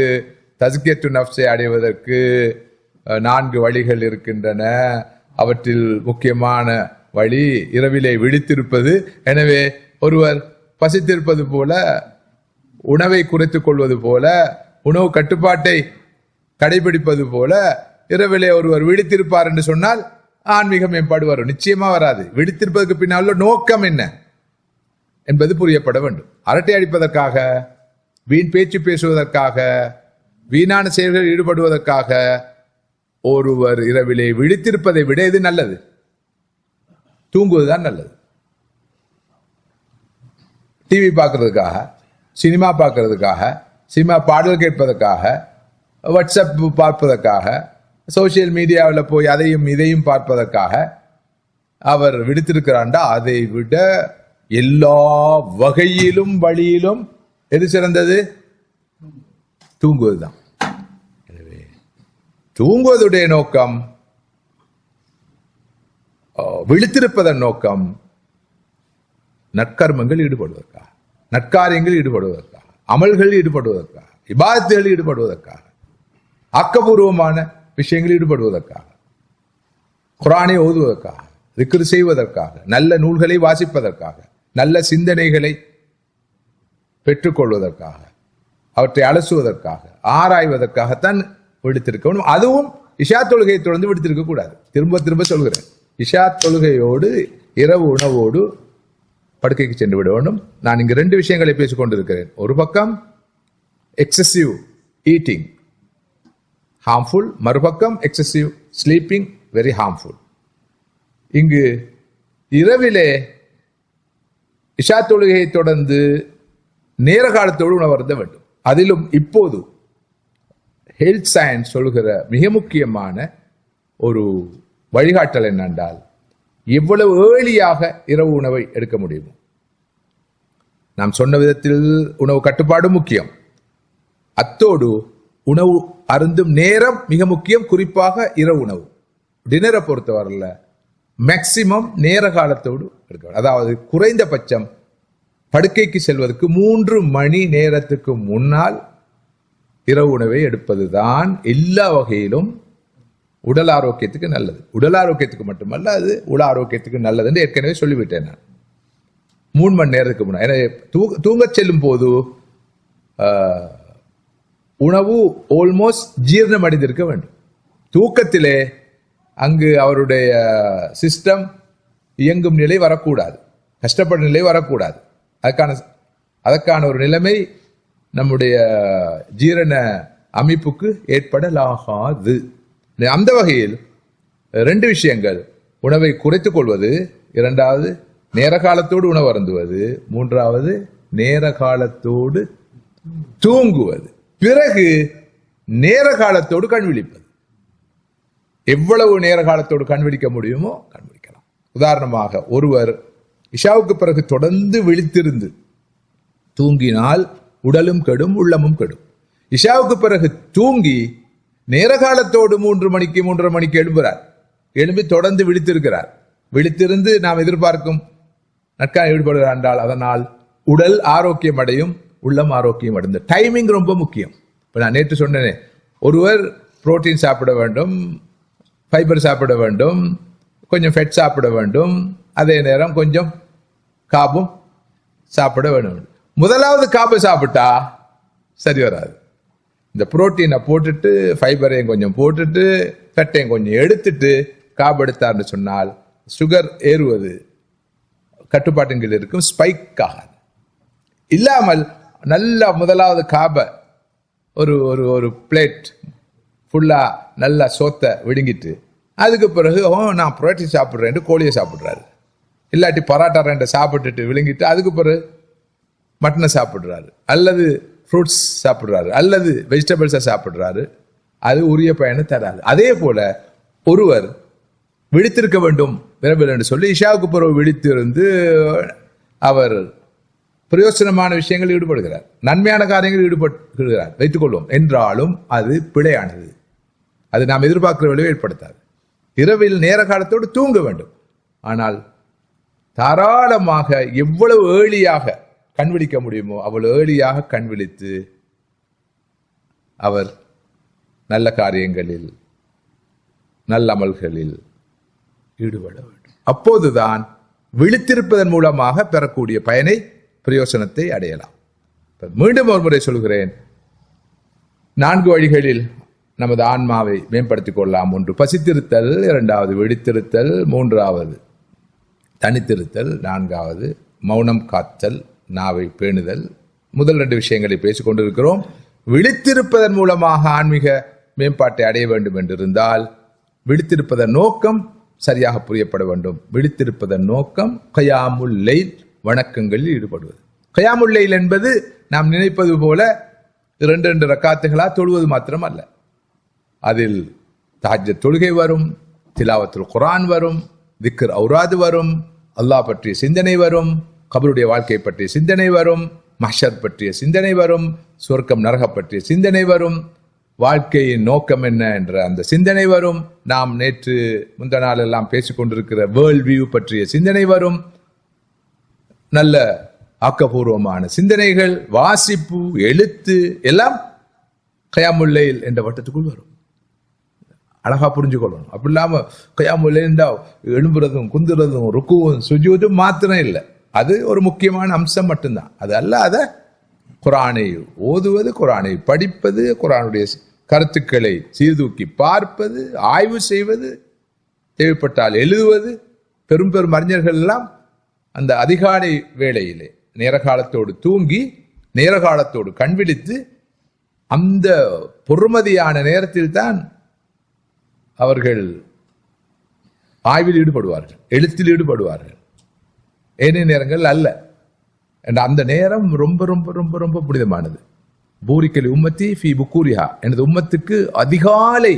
தஸ்கியத்து நஃப்ஸை அடைவதற்கு 4 வழிகள் இருக்கின்றன. அவற்றில் முக்கியமான வழி இரவிலே விழித்திருப்பது. எனவே ஒருவர் பசித்திருப்பது போல, உணவை குறைத்துக் கொள்வது போல, உணவு கட்டுப்பாட்டை கடைபிடிப்பது போல இரவிலே ஒருவர் விழித்திருப்பார் என்று சொன்னால் ஆன்மீக மேம்பாடு வரும்? நிச்சயமா வராது. விழித்திருப்பதற்கு பின்னால் நோக்கம் என்ன என்பது புரியப்பட வேண்டும். அரட்டை அடிப்பதற்காக, வீண் பேச்சு பேசுவதற்காக, வீணான செயல்களில் ஈடுபடுவதற்காக ஒருவர் இரவிலே விழித்திருப்பதை விட எது நல்லது? தூங்குவதுதான் நல்லது. டிவி பார்க்கறதுக்காக, சினிமா பார்க்கறதுக்காக, சினிமா பாடல் கேட்பதற்காக, வாட்ஸ்அப் பார்ப்பதற்காக, சோசியல் மீடியாவில் போய் அதையும் இதையும் பார்ப்பதற்காக அவர் விடுத்திருக்கிறாண்டா, அதை விட எல்லா வகையிலும் வழியிலும் எது சிறந்தது? தூங்குவதுதான். எனவே தூங்குவதுடைய நோக்கம், விழித்திருப்பதன் நோக்கம் நற்கர்மங்கள் ஈடுபடுவதற்காக, நற்காரியங்கள் ஈடுபடுவதற்காக, அமல்கள் ஈடுபடுவதற்காக, இபாதத்துகள் ஈடுபடுவதற்காக, ஆக்கப்பூர்வமான விஷயங்கள் ஈடுபடுவதற்காக, குர்ஆனை ஓதுவதற்காக, திக்ர் செய்வதற்காக, நல்ல நூல்களை வாசிப்பதற்காக, நல்ல சிந்தனைகளை பெற்றுக்கொள்வதற்காக, அவற்றை அலசுவதற்காக, ஆராய்வதற்காகத்தான் விடுத்திருக்க வேண்டும். அதுவும் இஷா தொழுகையை தொடர்ந்து விடுத்திருக்க கூடாது. திரும்ப திரும்ப சொல்கிறேன், இஷா தொழுகையோடு இரவு உணவோடு படுக்கைக்கு சென்று விட வேண்டும். நான் இங்கு 2 விஷயங்களை பேசிக் கொண்டிருக்கிறேன். ஒரு பக்கம் எக்ஸசிவ் ஈட்டிங் ஹார்ம்ஃபுல், மறுபக்கம் எக்ஸசிவ் ஸ்லீப்பிங் வெரி ஹார்ம்ஃபுல். இங்கு இரவிலே இஷா தொழுகையை தொடர்ந்து நேர காலத்தோடு உணவருந்த வேண்டும். அதிலும் இப்போது ஹெல்த் சயின்ஸ் சொல்கிற மிக முக்கியமான ஒரு வழிகாட்டல் என்னென்றால், எவ்வளவு ஏர்லியாக இரவு உணவை எடுக்க முடியுமோ. நாம் சொன்ன விதத்தில் உணவு கட்டுப்பாடு முக்கியம். அத்தோடு உணவு அருந்தும் நேரம் மிக முக்கியம். குறிப்பாக இரவு உணவு டின்னரை பொறுத்தவரையில் மேக்சிமம் நேர காலத்தோடு எடுக்க வேண்டும். அதாவது குறைந்தபட்சம் படுக்கைக்கு செல்வதற்கு 3 மணி நேரத்துக்கு முன்னால் இரவு உணவை எடுப்பதுதான் எல்லா வகையிலும் உடல் ஆரோக்கியத்துக்கு நல்லது. உடல் ஆரோக்கியத்துக்கு மட்டுமல்ல, அது உள ஆரோக்கியத்துக்கு நல்லது என்று ஏற்கனவே சொல்லிவிட்டேன் நான். 3 மணி நேரத்துக்கு முன்னாடி. எனவே தூங்கச் செல்லும் போது உணவு ஆல்மோஸ்ட் ஜீரணம் அடைந்திருக்க வேண்டும். தூக்கத்திலே அங்கு அவருடைய சிஸ்டம் இயங்கும் நிலை வரக்கூடாது, கஷ்டப்படும் நிலை வரக்கூடாது. அதற்கான ஒரு நிலைமை நம்முடைய ஜீரண அமைப்புக்கு ஏற்படலாகாது. அந்த வகையில் 2 விஷயங்கள்: உணவை குறைத்துக் கொள்வது, 2வது நேர காலத்தோடு உணவு அருந்துவது, 3வது நேர காலத்தோடு தூங்குவது, பிறகு நேர காலத்தோடு கண் விழிப்பது. எவ்வளவு நேர காலத்தோடு கண் விழிக்க முடியுமோ கண் விழிக்கலாம். உதாரணமாக, ஒருவர் இஷாவுக்கு பிறகு தொடர்ந்து விழித்திருந்து தூங்கினால் உடலும் கெடும், உள்ளமும் கெடும். இஷாவுக்கு பிறகு தூங்கி நேர காலத்தோடு 3 மணிக்கு 3:30 மணிக்கு எழும்புகிறார், எழும்பி தொடர்ந்து விழித்திருக்கிறார், விழித்திருந்து நாம் எதிர்பார்க்கும் நற்கான ஈடுபடுகிறார் என்றால் அதனால் உடல் ஆரோக்கியம் அடையும், உள்ளம் ஆரோக்கியம் அடைந்து. டைமிங் ரொம்ப முக்கியம். இப்போ நான் நேற்று சொன்னேனே, ஒருவர் புரோட்டீன் சாப்பிட வேண்டும், ஃபைபர் சாப்பிட வேண்டும், கொஞ்சம் ஃபெட் சாப்பிட வேண்டும், அதே நேரம் கொஞ்சம் காபும் சாப்பிட வேண்டும். முதலாவது காபை சாப்பிட்டா சரி வராது. இந்த புரோட்டீனை போட்டுட்டு ஃபைபரையும் கொஞ்சம் போட்டுட்டு ஃபெட்டையும் கொஞ்சம் எடுத்துட்டு காபு எடுத்தார்னு சொன்னால் சுகர் ஏறுவது கட்டுப்பாட்டின் கீழ் இருக்கும், ஸ்பைக் ஆகாது. இல்லாமல் நல்லா முதலாவது காபை ஒரு ஒரு ஒரு பிளேட் ஃபுல்லா நல்லா சோத்தை விழுங்கிட்டு அதுக்கு பிறகு நான் புரோட்டீன் சாப்பிட்றேன் கோழியை சாப்பிட்றாரு, இல்லாட்டி பரோட்டா 2 சாப்பிட்டுட்டு விழுங்கிட்டு அதுக்கு பிறகு மட்டனை சாப்பிட்றாரு, அல்லது ஃப்ரூட்ஸ் சாப்பிட்றாரு, அல்லது வெஜிடபிள்ஸை சாப்பிட்றாரு. அது உரிய பயனை தராது. அதே போல ஒருவர் விழித்திருக்க வேண்டும் விரும்பல என்று சொல்லி இஷாவுக்கு பிறகு விழித்திருந்து அவர் பிரயோசனமான விஷயங்களில் ஈடுபடுகிறார், நன்மையான காரியங்களில் ஈடுபடுகிறார் வைத்துக் கொள்வோம் என்றாலும் அது பிழையானது. அது நாம் எதிர்பார்க்கிற விளைவை ஏற்படுத்தாது. இரவில் நேர காலத்தோடு தூங்க வேண்டும். ஆனால் தாராளமாக எவ்வளவு ஏர்லியாக கண் விழிக்க முடியுமோ அவ்வளவு ஏர்லியாக கண் விழித்து அவர் நல்ல காரியங்களில் நல்ல அமல்களில் ஈடுபட வேண்டும். அப்போதுதான் விழித்திருப்பதன் மூலமாக பெறக்கூடிய பயனை பிரயோசனத்தை அடையலாம். மீண்டும் ஒரு முறை சொல்கிறேன், 4 வழிகளில் நமது ஆன்மாவை மேம்படுத்திக் கொள்ளலாம். 1 பசித்திருத்தல், 2வது விழித்திருத்தல், 3வது தனித்திருத்தல், 4வது மௌனம் காத்தல், நாவை பேணுதல். முதல் 2 விஷயங்களை பேசிக் கொண்டிருக்கிறோம். விழித்திருப்பதன் மூலமாக ஆன்மீக மேம்பாட்டை அடைய வேண்டும் என்றிருந்தால் விழித்திருப்பதன் நோக்கம் சரியாக புரியப்பட வேண்டும். விழித்திருப்பதன் நோக்கம் கயாமுல் லைல், வணக்கங்களில் ஈடுபடுவது. கயாமுல் லைல் என்பது நாம் நினைப்பது போல 2 ரக்காத்துகளா தொழுவது மாத்திரம் அல்ல. அதில் தஹஜ்ஜத் தொழுகை வரும், திலாவத்துல் குர்ஆன் வரும், திக்ர் ஔராது வரும், அல்லாஹ் பற்றிய சிந்தனை வரும், கபருடைய வாழ்க்கை பற்றிய சிந்தனை வரும், மஹ்ஷர் பற்றிய சிந்தனை வரும், சொர்க்கம் நரக பற்றிய சிந்தனை வரும், வாழ்க்கையின் நோக்கம் என்ன என்ற அந்த சிந்தனை வரும், நாம் நேற்று முந்த நாள் எல்லாம் பேசிக்கொண்டிருக்கிற வேர்ல்ட் வியூ பற்றிய சிந்தனை வரும், நல்ல ஆக்கப்பூர்வமான சிந்தனைகள், வாசிப்பு, எழுத்து எல்லாம் கயாமுல் லைல் என்ற வட்டத்துக்குள் வரும். அழகா புரிஞ்சுக்கொள்ளணும். அப்படி இல்லாம கயாமுல் லைல் எழும்புறதும் குந்துறதும் ருக்குவும் சுஜூதும் மாத்திரம் இல்லை, அது ஒரு முக்கியமான அம்சம் மட்டும்தான். அது அல்லாத குர்ஆனை ஓதுவது, குர்ஆனை படிப்பது, குர்ஆனுடைய கருத்துக்களை சீர்தூக்கி பார்ப்பது, ஆய்வு செய்வது, தேவைப்பட்டால் எழுதுவது. பெரும் பெரும் அறிஞர்கள் எல்லாம் அந்த அதிகாலை வேளையிலே நேர காலத்தோடு தூங்கி நேர காலத்தோடு கண் விழித்து அந்த பொறுமதியான நேரத்தில் தான் அவர்கள் ஆய்வில் ஈடுபடுவார்கள், எழுத்தில் ஈடுபடுவார்கள். ஏனைய நேரங்கள் அல்ல. அந்த நேரம் ரொம்ப ரொம்ப ரொம்ப ரொம்ப புனிதமானது. பூரிக்கலி உம்மத்தி ஃபி புக்கூரிஹா, எனது உம்மத்துக்கு அதிகாலை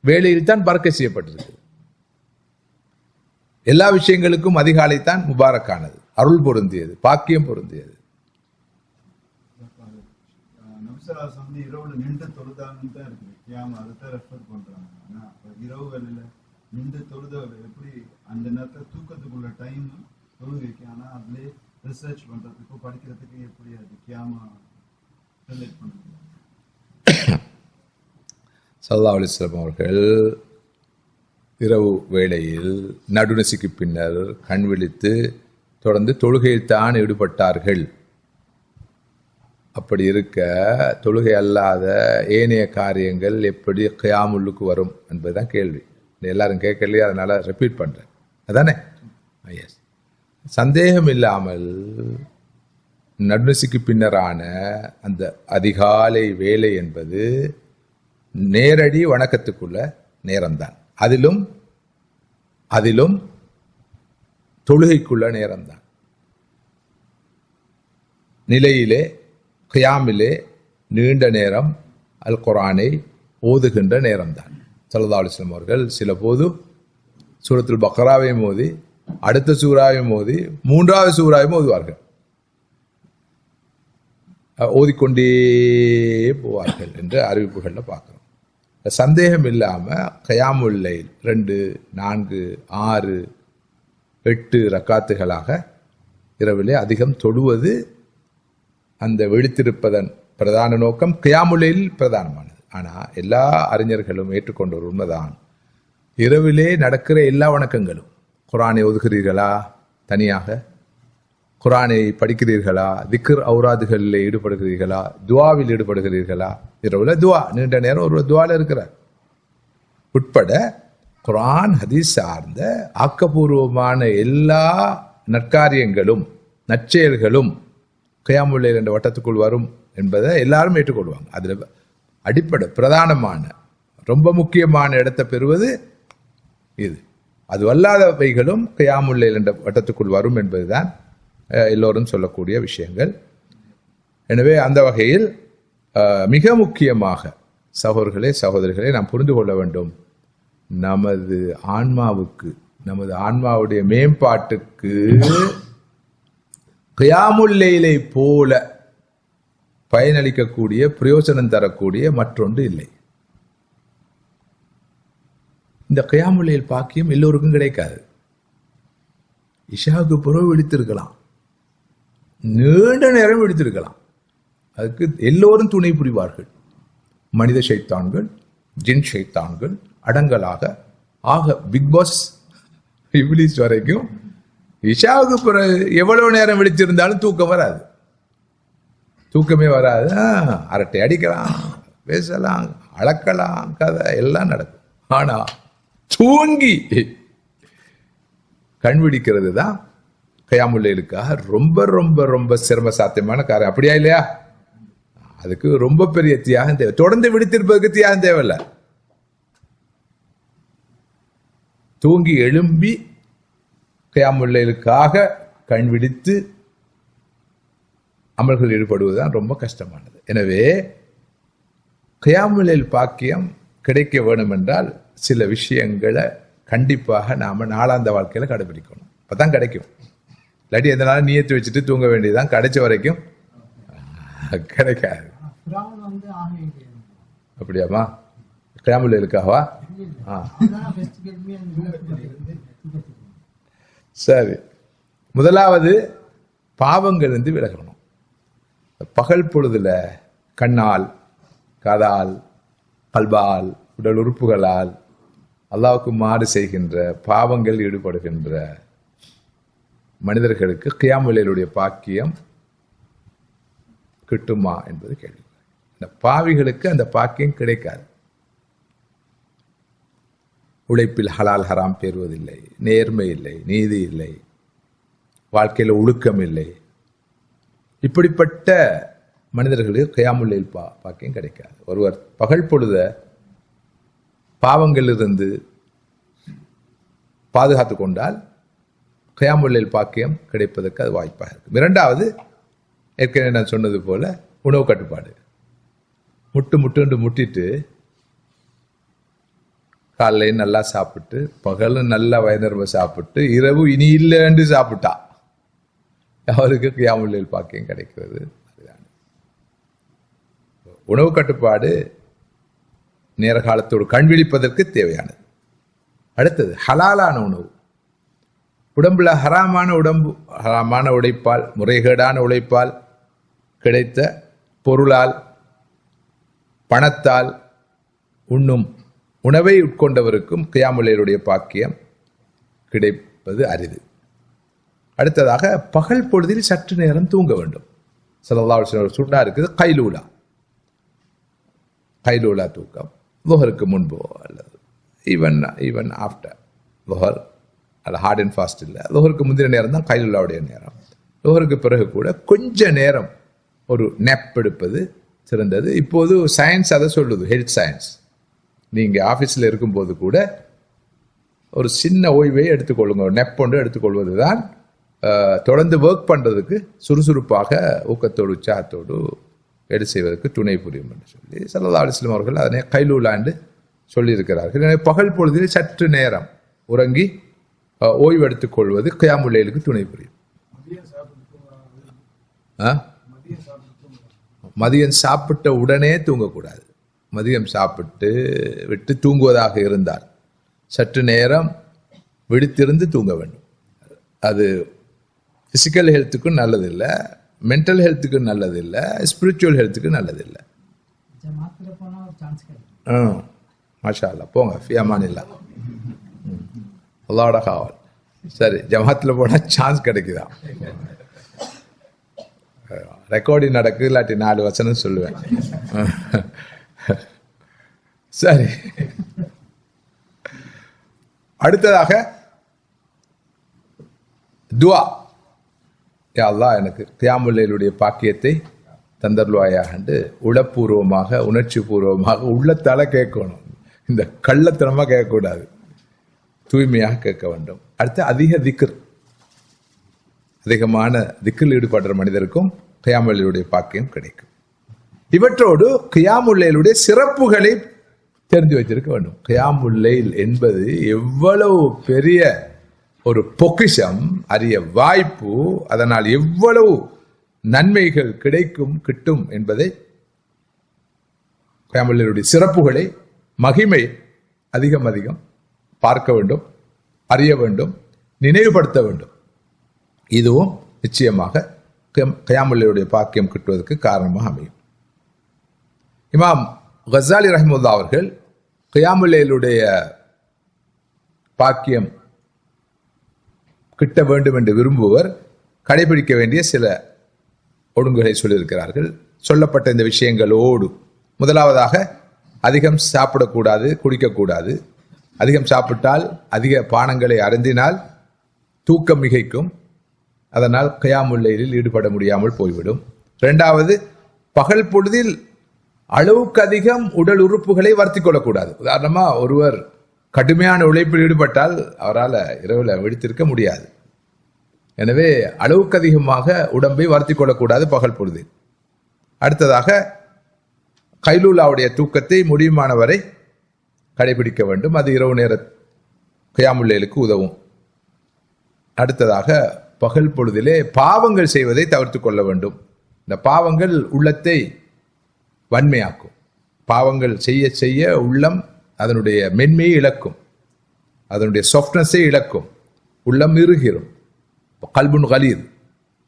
வேளையில் தான் பறக்கை செய்யப்பட்டிருக்கு. எல்லா விஷயங்களுக்கும் அதிகாலை தான் முபாரக்கானது, அருள் பொருந்தியது, பாக்கியம் பொருந்தியது. இரவுல நின்று தொழுதான்னு தான் இருக்குது, கியாம அதுதான் ரெஃபர் பண்றாங்க. ஆனா இரவுகளில் நின்று தொழுத எப்படி அந்த நேரத்தில் தூக்கத்துக்குள்ள டைம் தொழுகைக்கு, ஆனா அதுலேயே ரிசர்ச் பண்றதுக்கு படிக்கிறதுக்கு எப்படி அது கியாமா ரிலேட் பண்ணுது? ஸல்லல்லாஹு அலைஹி வஸல்லம் அவர்கள் இரவு வேளையில் நடுநிசிக்கு பின்னர் கண் விழித்து தொடர்ந்து தொழுகையில் தான் ஈடுபட்டார்கள். அப்படி இருக்க தொழுகை அல்லாத ஏனைய காரியங்கள் எப்படி கியாமுல்லுக்கு வரும் என்பதுதான் கேள்வி. எல்லாரும் கேட்கலையே, அதனால ரிப்பீட் பண்றேன். அதானே? எஸ். சந்தேகம் இல்லாமல் நடுநிசிக்கு பின்னரான அந்த அதிகாலை வேலை என்பது நேரடி வணக்கத்துக்குள்ள நேரம்தான். அதிலும் தொழுகைக்குள்ள நேரம்தான். நிலையிலே கியாமிலே நீண்ட நேரம் அல் குர்ஆனை ஓதுகின்ற நேரம்தான். ஸல்லல்லாஹு அலைஹி வஸல்லம் அவர்கள் சில போது சூரத்துல் பக்ராவை மோதி, அடுத்த சூறாவை மோதி, மூன்றாவது சூறாவை ஓதுவார்கள், ஓதிக்கொண்டே போவார்கள் என்று அறிவிப்புகளில் பார்க்கிறோம். சந்தேகம் இல்லாம கயாமுல் லைல் 2, 4, 6, 8 ரக்காத்துகளாக இரவிலே அதிகம் தொடுவது அந்த விழித்திருப்பதன் பிரதான நோக்கம் கியாமுல் லைல் பிரதானமானது. ஆனா எல்லா அறிஞர்களும் ஏற்றுக்கொண்ட ஒரு உண்மைதான், இரவிலே நடக்கிற எல்லா வணக்கங்களும், குர்ஆனை ஓதுகிறீர்களா, தனியாக குர்ஆனை படிக்கிறீர்களா, திக்ர் ஔராதுகளில் ஈடுபடுகிறீர்களா, துவாவில் ஈடுபடுகிறீர்களா, இரவுல துவா, நீண்ட நேரம் ஒரு துவால இருக்கிறார் உட்பட குர்ஆன் ஹதீஸ் சார்ந்த ஆக்கப்பூர்வமான எல்லா நற்காரியங்களும் நற்செயல்களும் கியாமுல் லைல் என்ற வட்டத்துக்குள் வரும் என்பதை எல்லாரும் ஏற்றுக்கொள்வாங்க. அதுல அடிப்படை பிரதானமான ரொம்ப முக்கியமான இடத்தை பெறுவது இது. அது அல்லாதவைகளும் கியாமுல் லைல் என்ற வட்டத்துக்குள் வரும் என்பதுதான் எல்லோரும் சொல்லக்கூடிய விஷயங்கள். எனவே அந்த வகையில் மிக முக்கியமாக சகோதரர்களே சகோதரிகளே நாம் புரிந்து கொள்ள வேண்டும், நமது ஆன்மாவுக்கு, நமது ஆன்மாவுடைய மேம்பாட்டுக்கு கியாமுல் லைலை போல பயனளிக்கக்கூடிய, பிரயோஜனம் தரக்கூடிய மற்றொன்று இல்லை. இந்த கியாமுல் லைல் பாக்கியம் எல்லோருக்கும் கிடைக்காது. இஷாவுக்கு புறவு விழித்திருக்கலாம், நீண்ட நேரம் விழித்திருக்கலாம், அதுக்கு எல்லோரும் துணை புரிவார்கள். மனித ஷைத்தான்கள், ஜின் ஷைத்தான்கள் அடங்கலாக, ஆக பிக் பாஸ் இப்லீஸ் வரைக்கும் இஷாவுக்கு பிறகு எவ்வளவு நேரம் விழித்திருந்தாலும் தூக்கம் வராது, தூக்கமே வராது. அரட்டை அடிக்கலாம், பேசலாம், அளக்கலாம், கதை எல்லாம் நடக்கும். ஆனா தூங்கி கண் விழிக்கிறது தான் கியாமுல் லைலுக்காக ரொம்ப ரொம்ப ரொம்ப சிரம சாத்தியமான காரியம். அப்படியா இல்லையா? அதுக்கு ரொம்ப பெரிய தியாகம் தேவை. தொடர்ந்து விழித்திருப்பதற்கு தியாகம் தேவையில்லை. தூங்கி எழும்பி கியாமுல் லைலுக்காக கண் விழித்து அமல்கள் ஈடுபடுவதுதான் ரொம்ப கஷ்டமானது. எனவே கியாமுல் லைல் பாக்கியம் கிடைக்க வேணும் என்றால் சில விஷயங்களை கண்டிப்பாக நாம நாளாந்த வாழ்க்கையில கடைபிடிக்கணும். அப்பதான் கிடைக்கும். இல்லாட்டி எந்த நாளும் நியத்து வச்சுட்டு தூங்க வேண்டியதுதான், கிடைச்ச வரைக்கும் கிடைக்காது. அப்படியாமா? கியாமுல் லைலுக்காகவா? சரி, முதலாவது பாவங்கள் இருந்து விலகணும். பகல் பொழுதுல கண்ணால், காதால், கல்பால், உடல் உறுப்புகளால் அல்லாஹ்வுக்கு மாறு செய்கின்ற பாவங்கள் ஈடுபடுகின்ற மனிதர்களுக்கு கியாமுல் லைலுடைய பாக்கியம் கிட்டுமா என்பது கேள்வி. இந்த பாவிகளுக்கு அந்த பாக்கியம் கிடைக்காது. உழைப்பில் ஹலால் ஹராம் பெறுவதில்லை, நேர்மை இல்லை, நீதி இல்லை, வாழ்க்கையில் ஒழுக்கம் இல்லை, இப்படிப்பட்ட மனிதர்களுக்கு கியாமுல் லைல் பாக்கியம் கிடைக்காது. ஒருவர் பகல் பொழுத பாவங்களிலிருந்து பாதுகாத்து கொண்டால் கியாமுல் லைல் பாக்கியம் கிடைப்பதற்கு அது வாய்ப்பாக இருக்கும். இரண்டாவது, ஏற்கனவே நான் சொன்னது போல உணவு கட்டுப்பாடு. முட்டு முட்டுண்டு முட்டிட்டு காலையில் நல்லா சாப்பிட்டு பகலும் நல்லா வயநிறவை சாப்பிட்டு இரவு இனி இல்லைன்னு சாப்பிட்டா அவருக்கு கியாமுல் லைல் பாக்கியம் கிடைக்கிறது. உணவு கட்டுப்பாடு நேர காலத்தோடு கண் விழிப்பதற்கு தேவையானது. அடுத்தது ஹலாலான உணவு. உடம்புல ஹராமான உழைப்பால், முறைகேடான உழைப்பால் கிடைத்த பொருளால், பணத்தால் உண்ணும் உணவை உட்கொண்டவருக்கும் கியாமுல் லைலுடைய பாக்கியம் கிடைப்பது அரிது. அடுத்ததாக பகல் பொழுதில் சற்று நேரம் தூங்க வேண்டும். ஸல்லல்லாஹு அலைஹி வஸல்லம் சுன்னா இருக்குது கைலூலா தூக்கம். லுஹருக்கு முன்போ அல்லது ஈவன் ஆஃப்டர் லுஹர், அது ஹார்ட் அண்ட் ஃபாஸ்ட் இல்லை, லுஹருக்கு முந்தின நேரம் தான் கைலூலாவுடைய நேரம். லுஹருக்கு பிறகு கூட கொஞ்ச நேரம் ஒரு நெப் எடுப்பது சிறந்தது. இப்போது சயின்ஸ் அதை சொல்லுது, ஹெல்த் சயின்ஸ். நீங்கள் ஆஃபீஸில் இருக்கும்போது கூட ஒரு சின்ன ஓய்வை எடுத்துக்கொள்ளுங்க, ஒரு நெப் ஒன்று எடுத்துக்கொள்வது தான் தொடர்ந்து ஒர்க் பண்ணுறதுக்கு சுறுசுறுப்பாக ஊக்கத்தோடு உற்சாகத்தோடு எடு செய்வதற்கு துணை புரியும் என்று சொல்லி ஸல்லல்லாஹு அலைஹி வஸல்லம் அவர்கள் அதனை கைலூலா என்று சொல்லியிருக்கிறார்கள். எனவே பகல் பொழுதில் சற்று நேரம் உறங்கி ஓய்வு எடுத்துக்கொள்வது கியாமுல் லைலுக்கு துணை புரியும். மதியம் சாப்பிட்ட உடனே தூங்கக்கூடாது. மதியம் சாப்பிட்டு விட்டு தூங்குவதாக இருந்தால் சற்று நேரம் விழித்திருந்து தூங்க வேண்டும். அது ஃபிசிக்கல் ஹெல்த்துக்கும் நல்லதில்லை, மென்டல் ஹெல்த்துக்கும் நல்லதில்லை, ஸ்பிரிச்சுவல் ஹெல்த்துக்கும் நல்லதில்லை. மாஷா அல்லா, போங்க ஃபியாமானில்லா, அல்லாஹ்வோட காவல். சரி, ஜமாத்தில் போனால் சான்ஸ் கிடைக்குதா? ரெக்கார்டிங் நடக்குது, இல்லாட்டி 4 வசனம் சொல்லுவேன். சரி, அடுத்ததாக துவா. யா அல்லாஹ், எனக்கு கியாமுல் லைலுடைய பாக்கியத்தை தந்தருள்வாயாக என்று உளப்பூர்வமாக, உணர்ச்சி பூர்வமாக, உள்ளத்தால கேட்கணும். இந்த கள்ளத்தனமாக கேட்கக்கூடாது, தூய்மையாக கேட்க வேண்டும். அடுத்து அதிக திக்ர், அதிகமான திக்ரில் ஈடுபடுற மனிதருக்கும் கியாமுல் லைலுடைய பாக்கியம் கிடைக்கும். இவற்றோடு கியாமுல் லைலுடைய சிறப்புகளை தெரிந்து வைத்திருக்க வேண்டும். கியாமுல் லைல் என்பது எவ்வளவு பெரிய ஒரு பொக்கிஷம், அரிய வாய்ப்பு, அதனால் எவ்வளவு நன்மைகள் கிட்டும் என்பதை, கியாமுல் லைலுடைய சிறப்புகளை, மகிமை அதிகம் பார்க்க வேண்டும், அறிய வேண்டும், நினைவுபடுத்த வேண்டும். இதுவும் நிச்சயமாக கியாமுல் லைலுடைய பாக்கியம் கிட்டுவதற்கு காரணமாக அமையும். இமாம் கஸாலி ரஹ்மத்துல்லாஹி அவர்கள் கியாமுல் லைலுடைய பாக்கியம் கிட்ட வேண்டும் என்று விரும்புவர் கடைபிடிக்க வேண்டிய சில ஒழுங்குகளை சொல்லியிருக்கிறார்கள். சொல்லப்பட்ட இந்த விஷயங்களோடு முதலாவதாக அதிகம் சாப்பிடக்கூடாது, குடிக்கக்கூடாது. அதிகம் சாப்பிட்டால், அதிக பானங்களை அருந்தினால் தூக்கம் மிகைக்கும், அதனால் கியாமுல் லைலில் ஈடுபட முடியாமல் போய்விடும். இரண்டாவது, பகல் பொழுதில் அளவுக்கு அதிகம் உடல் உறுப்புகளை வருத்திக் கொள்ளக்கூடாது. உதாரணமா, ஒருவர் கடுமையான உழைப்பில் ஈடுபட்டால் அவரால் இரவில் விழித்திருக்க முடியாது. எனவே அளவுக்கு அதிகமாக உடம்பை வருத்திக் கொள்ளக்கூடாது பகல் பொழுதில். அடுத்ததாக, கைலூலாவுடைய தூக்கத்தை முடியுமானவரை கடைபிடிக்க வேண்டும். அது இரவு நேர கியாமுல் லைலுக்கு உதவும். அடுத்ததாக, பகல் பொழுதிலே பாவங்கள் செய்வதை தவிர்த்து கொள்ள வேண்டும். இந்த பாவங்கள் உள்ளத்தை வன்மையாக்கும். பாவங்கள் செய்ய செய்ய உள்ளம் அதனுடைய மென்மையை இழக்கும், அதனுடைய சாஃப்ட்னஸை இழக்கும், உள்ளம் இறுகிரும். கல்புன் கலீர்,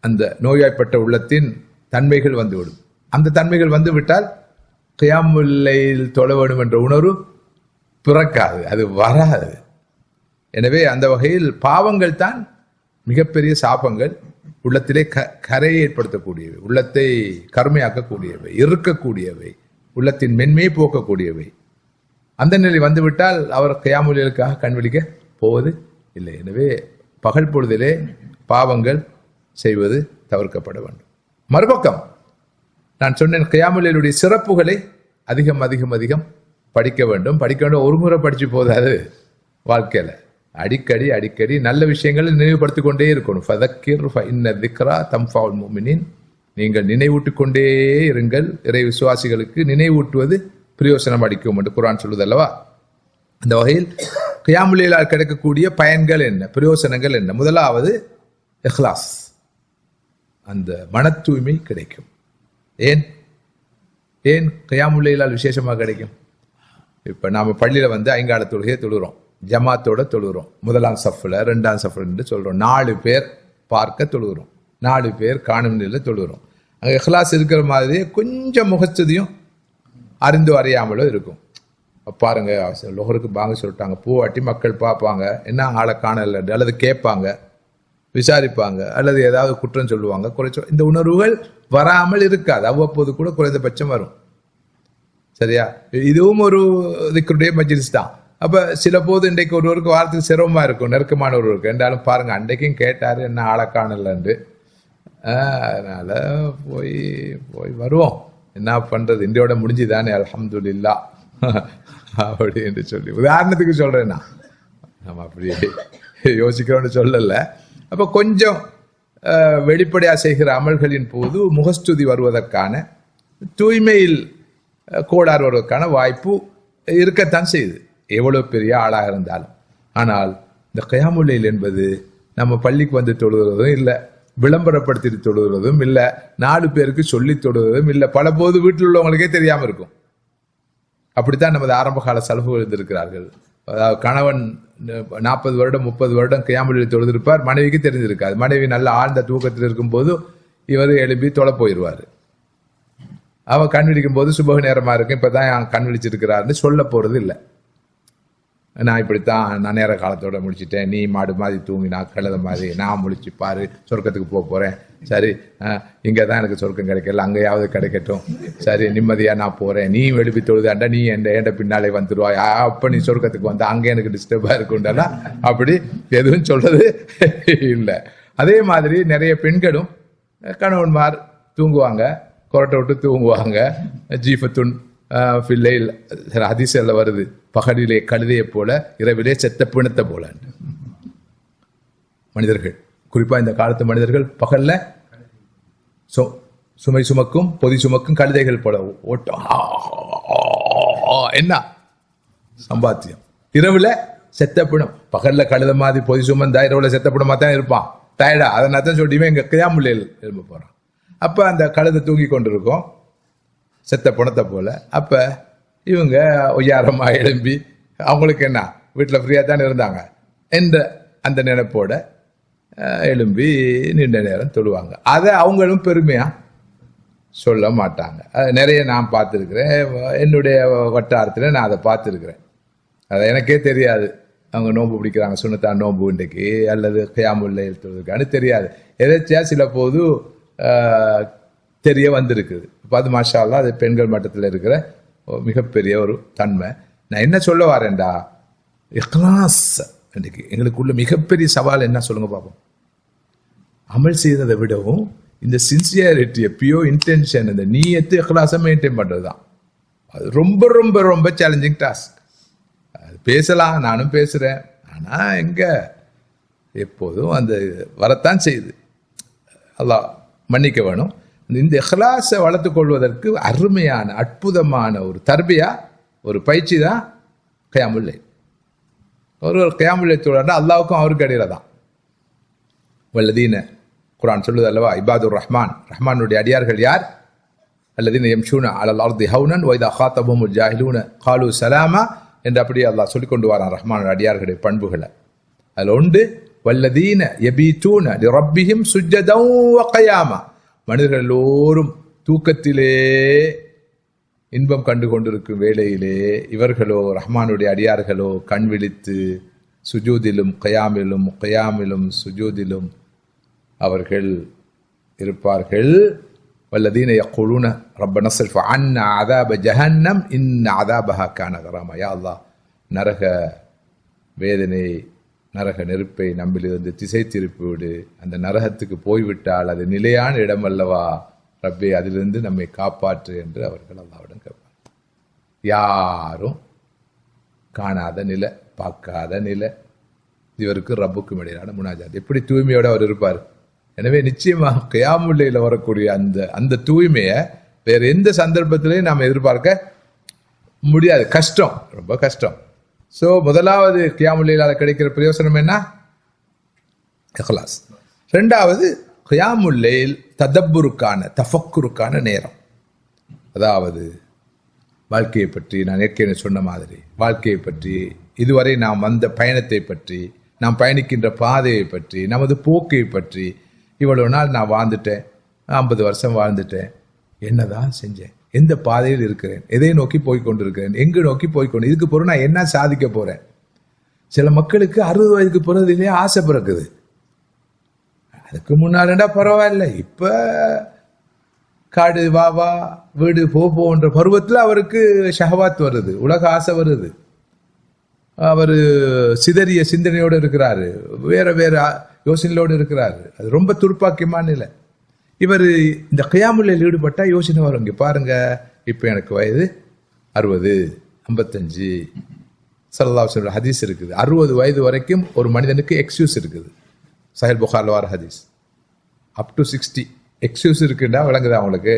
அந்த நோய்வாய்ப்பட்ட உள்ளத்தின் தன்மைகள் வந்துவிடும். அந்த தன்மைகள் வந்துவிட்டால் கியாமுல் லைல் தொழ வேண்டும் என்ற உணர்வு பிறக்காது, அது வராது. எனவே அந்த வகையில் பாவங்கள் தான் மிகப்பெரிய சாபங்கள், உள்ளத்திலே கரையை ஏற்படுத்தக்கூடியவை, உள்ளத்தை கருமையாக்கக்கூடியவை, இருக்கக்கூடியவை, உள்ளத்தின் மென்மையை போக்கக்கூடியவை. அந்த நிலை வந்துவிட்டால் அவர் கியாமுல் லைலுக்காக கண்விழிக்க போவது இல்லை. எனவே பகல் பொழுதிலே பாவங்கள் செய்வது தவிர்க்கப்பட வேண்டும். மறுபக்கம், நான் சொன்னேன், கியாமுல் லைலுடைய சிறப்புகளை அதிகம் படிக்க வேண்டும். ஒரு முறை படிச்சு போதாது, வாழ்க்கையில அடிக்கடி நல்ல விஷயங்களை நினைவுபடுத்திக் கொண்டே இருக்கணும். ஃபதக்கிர் ஃபஇன்ன திக்ரா தன்ஃபஉல் முஃமினீன், நீங்கள் நினைவூட்டிக் கொண்டே இருங்கள். இறை விசுவாசிகளுக்கு நினைவூட்டுவது பிரயோசனம் அளிக்கும் என்று குர்ஆன் சொல்லுது அல்லவா? அந்த வகையில் கியாமுல்லைலால் கிடைக்கக்கூடிய பயன்கள் என்ன, பிரயோசனங்கள் என்ன? முதலாவது இஹ்லாஸ், அந்த மன தூய்மை கிடைக்கும். ஏன் ஏன் கியாமுல்லைலால் விசேஷமாக கிடைக்கும்? இப்போ நாம் பள்ளியில் வந்து ஐங்கால தொழுகையை தொழுகிறோம், ஜமாத்தோட தொழுகிறோம், முதலாம் சஃபில் 2ஆம் சஃபில் சொல்கிறோம், 4 பேர் பார்க்க தொழுகிறோம், 4 பேர் காணும் நிலையில் தொழுகிறோம். அங்கே இஹ்லாஸ் இருக்கிற மாதிரியே கொஞ்சம் முகஸ்துதியும் அறிந்தோ அறியாமலோ இருக்கும். பாருங்க, லொஹருக்கு பாங்க சொல்லிட்டாங்க, பூவாட்டி மக்கள் பார்ப்பாங்க, என்ன ஆளை காணல, அல்லது கேட்பாங்க, விசாரிப்பாங்க, அல்லது ஏதாவது குற்றம் சொல்லுவாங்க, இந்த உணர்வுகள் வராமல் இருக்காது. அவ்வப்போது கூட குறைந்தபட்சம் வரும். சரியா? இதுவும் ஒரு திக்ருடைய மஜ்லிஸ் தான். அப்ப சில போது இன்றைக்கு ஒருவருக்கு வாரத்துக்கு சிரமமா இருக்கும், நெருக்கமான ஒருவருக்கு. என்றாலும் பாருங்க, அன்றைக்கும் கேட்டாரு, என்ன ஆளை காணலன்று. அதனால போய் போய் வருவோம், என்ன பண்றது, இந்தியோட முடிஞ்சுதானே, அல்ஹம்துலில்லாஹ் அப்படி என்று சொல்லி உதாரணத்துக்கு சொல்றேன்னா, நம்ம அப்படி யோசிக்கிறோன்னு சொல்லல. அப்ப கொஞ்சம் வெளிப்படையா செய்கிற அமல்களின் போது முகஸ்துதி வருவதற்கான, தூய்மையில் கோளாறு வருவதற்கான வாய்ப்பு இருக்கத்தான் செய்யுது, எவ்வளவு பெரிய ஆளாக இருந்தாலும். ஆனால் இந்த கியாமுல் லைல் என்பது நம்ம பள்ளிக்கு வந்து தொழுகிறதும் இல்லை, விளம்பரப்படுத்தி தொழுகிறதும் இல்லை, 4 பேருக்கு சொல்லி தொழுகிறதும் இல்லை, பல போது வீட்டில் உள்ளவங்களுக்கே தெரியாம இருக்கும். அப்படித்தான் நமது ஆரம்ப கால சலஃபுகள் இருந்திருக்கிறார்கள். அதாவது கணவன் 40 வருடம் 30 வருடம் கியாமுல் லைல் தொழுதிருப்பார், மனைவிக்கு தெரிஞ்சிருக்காது. மனைவி நல்ல ஆழ்ந்த தூக்கத்தில் இருக்கும்போது இவர் எழுப்பி தொலை போயிடுவார். அவன் கண் விழிக்கும் போது சுபக நேரமா இருக்கும், இப்பதான் கண் விழிச்சிருக்கிறாருன்னு சொல்ல போறது இல்லை. நான் இப்படித்தான், நான் நேர காலத்தோட முடிச்சுட்டேன், நீ மாடு மாதிரி தூங்கினா கழுத மாதிரி, நான் முழிச்சு பாரு, சொர்க்கத்துக்கு போறேன். சரி, இங்கதான் எனக்கு சொர்க்கம் கிடைக்கல, அங்கேயாவது கிடைக்கட்டும், சரி நிம்மதியா நான் போறேன், நீ எழுப்பி தொழுதாண்டா, நீ எந்த பின்னாலே வந்துடுவாய், அப்ப நீ சொர்க்கத்துக்கு வந்தா அங்கே எனக்கு டிஸ்டர்பா இருக்குண்டா, அப்படி எதுவும் சொல்றது இல்லை. அதே மாதிரி நிறைய பெண்களும் கணவன்மார் தூங்குவாங்க, கொரட்டை விட்டு தூங்குவாங்க. ஜீஃபத்துன் ஃபில்லைல் ஹதீஸ்ல வருது, பகலிலே கழுதையை போல, இரவிலே செத்த பிணத்தை போல. மனிதர்கள், குறிப்பா இந்த காலத்து மனிதர்கள், பகல்ல சுமை சுமக்கும் பொதி சுமக்கும் கழுதைகள் போல ஓட்டம், என்ன சம்பாத்தியம். இரவுல செத்த பிணம், பகல்ல கழுத மாதிரி பொதி சுமந்தா இரவுல செத்த பிணமா தான் இருப்பான், டயர்டா. அதனால தான் சொல்லியுமே இங்க கியாமுல் லைல் எழும்ப போறான். அப்ப அந்த கழுதை தூங்கி கொண்டிருக்கும் செத்த பணத்தை போல. அப்ப இவங்க ஒய்யாரமா எழும்பி, அவங்களுக்கு என்ன, வீட்டில் ஃப்ரீயா தானே இருந்தாங்க என்ற அந்த நினைப்போட எழும்பி நீண்ட நேரம் தொழுவாங்க. அதை அவங்களும் பெருமையா சொல்ல மாட்டாங்க. அது நிறைய நான் பார்த்துருக்கிறேன், என்னுடைய வட்டாரத்தில் நான் அதை பார்த்துருக்கிறேன். அதை எனக்கே தெரியாது, அவங்க நோன்பு பிடிக்கிறாங்க, சுன்னத்தான் நோன்பு இன்றைக்கு, அல்லது கியாமுல் லைல் தொழுதுக்கான்னு தெரியாது. எதாச்சியா சில போது தெரிய வந்திருக்குது. இப்போ அது மாஷா அல்லாஹ், அது பெண்கள் மட்டத்தில் இருக்கிற மிகப்பெரிய ஒரு தன்மை. நான் என்ன சொல்ல வரேன்டா, இக்லாஸ். இன்றைக்கு எங்களுக்குள்ள மிகப்பெரிய சவால் என்ன சொல்லுங்க பார்ப்போம். அமல் செய்ததை விடவும் இந்த சின்சியாரிட்டியை, பியூர் இன்டென்ஷன், இந்த நீயத்து இக்லாஸை மெயின்டைன் பண்றது தான் அது ரொம்ப ரொம்ப ரொம்ப சேலஞ்சிங் டாஸ்க். அது பேசலாம், நானும் பேசுறேன், ஆனா எங்க எப்போதும் அந்த வரத்தான் செய்யுது. அல்லாஹ் மன்னிக்க வேணும். இந்த இஹ்லாஸை வளர்த்துக் கொள்வதற்கு அருமையான அற்புதமான ஒரு தர்பியா, ஒரு பயிற்சி தான் கியாமுல் லைல். ஒருவர் கியாமுல் லைல் தொழுறாருன்னா அல்லாஹ்வுக்கும் அவருக்கு இடையில தான். வல்லதீன, குர்ஆன் சொல்லுது அல்லவா, இபாதுர் ரஹ்மான், ரஹ்மானுடைய அடியார்கள் யார்? அல்லதீன யம்ஷூன அலல் அர்தி ஹௌனன் வ இதா காதபஹுமுல் ஜாஹிலூன காலு சலாமா என்று அப்படியே அல்லாஹ் சொல்லிக் கொண்டு வரான் ரஹ்மானுடைய அடியார்களுடைய பண்புகளை. அதில் உண்டு, வல்லதீன யபீதூன லிரப்பிஹிம் சுஜ்ஜதன் வ கியாமா. மனிதர்கள் எல்லோரும் தூக்கத்திலே இன்பம் கண்டு கொண்டிருக்கும் வேளையிலே இவர்களோ, ரஹ்மானுடைய அடியார்களோ, கண் விழித்து சுஜூதிலும் கயாமிலும் சுஜூதிலும் அவர்கள் இருப்பார்கள். வல்லதீன யக்கூலுன ரப்பனா ஸரிஃப் அன்னா அஸாப ஜஹன்னம் இன்ன அஸாபஹா கான கராமா. யா அல்லாஹ், நரக வேதனை, நரக நெருப்பை நம்மிலிருந்து திசை திருப்பி விடு, அந்த நரகத்துக்கு போய்விட்டால் அது நிலையான இடம் அல்லவா ரப்பே, அதிலிருந்து நம்மை காப்பாற்று என்று அவர்கள் அல்லாஹ்விடம் கேட்பார். யாரும் காணாத நிலை, பார்க்காத நிலை, இவருக்கு ரப்புக்கும் இடையிலான முனாஜாத். எப்படி தூய்மையோட அவர் இருப்பார். எனவே நிச்சயமாக கியாமுல் லைல்ல வரக்கூடிய அந்த தூய்மையை வேற எந்த சந்தர்ப்பத்திலையும் நாம் எதிர்பார்க்க முடியாது. கஷ்டம், ரொம்ப கஷ்டம். ஸோ முதலாவது கியாமுல் லைலால கிடைக்கிற பிரயோசனம் என்ன? இஹ்லாஸ். ரெண்டாவது கியாமுல் லைல் ததப்புருக்கான தஃபக்குருக்கான நேரம். அதாவது வாழ்க்கையை பற்றி நான் ஏற்கனவே சொன்ன மாதிரி வாழ்க்கையை பற்றி, இதுவரை நாம் வந்த பயணத்தை பற்றி, நாம் பயணிக்கின்ற பாதையை பற்றி, நமது போக்கை பற்றி, இவ்வளவு நாள் நான் வாழ்ந்துட்டேன், 50 வருஷம் வாழ்ந்துட்டேன், என்னதான் செஞ்சேன், எந்த பாதையில் இருக்கிறேன், எதை நோக்கி போய்கொண்டிருக்கிறேன், எங்கு நோக்கி போய்கொண்டு, இதுக்கு பிறகு நான் என்ன சாதிக்க போறேன். சில மக்களுக்கு 60 வயதுக்கு பிறகுலேயே ஆசை பிறக்குது. அதுக்கு முன்னாடிண்டா பரவாயில்ல, இப்ப காடு வா வீடு போன்ற பருவத்தில் அவருக்கு ஷஹவாத் வருது, உலக ஆசை வருது. அவர் சிதறிய சிந்தனையோடு இருக்கிறாரு, வேற வேற யோசனையோடு இருக்கிறாரு. அது ரொம்ப துர்ப்பாக்கியமான நிலை. இவர் இந்த கியாமுல் லைல் ஈடுபட்டா யோசனை வரும். இங்க பாருங்க, இப்ப எனக்கு வயது 60, 55. ஸல்லல்லாஹு அலைஹி வஸல்லம் ஹதீஸ் இருக்குது, 60 வயது வரைக்கும் ஒரு மனிதனுக்கு எக்ஸ்கியூஸ் இருக்குது. சஹீஹ் புகாரில வர ஹதீஸ். அப் டு 60 எக்ஸ்கியூஸ் இருக்குன்னா விளங்குது அவங்களுக்கு,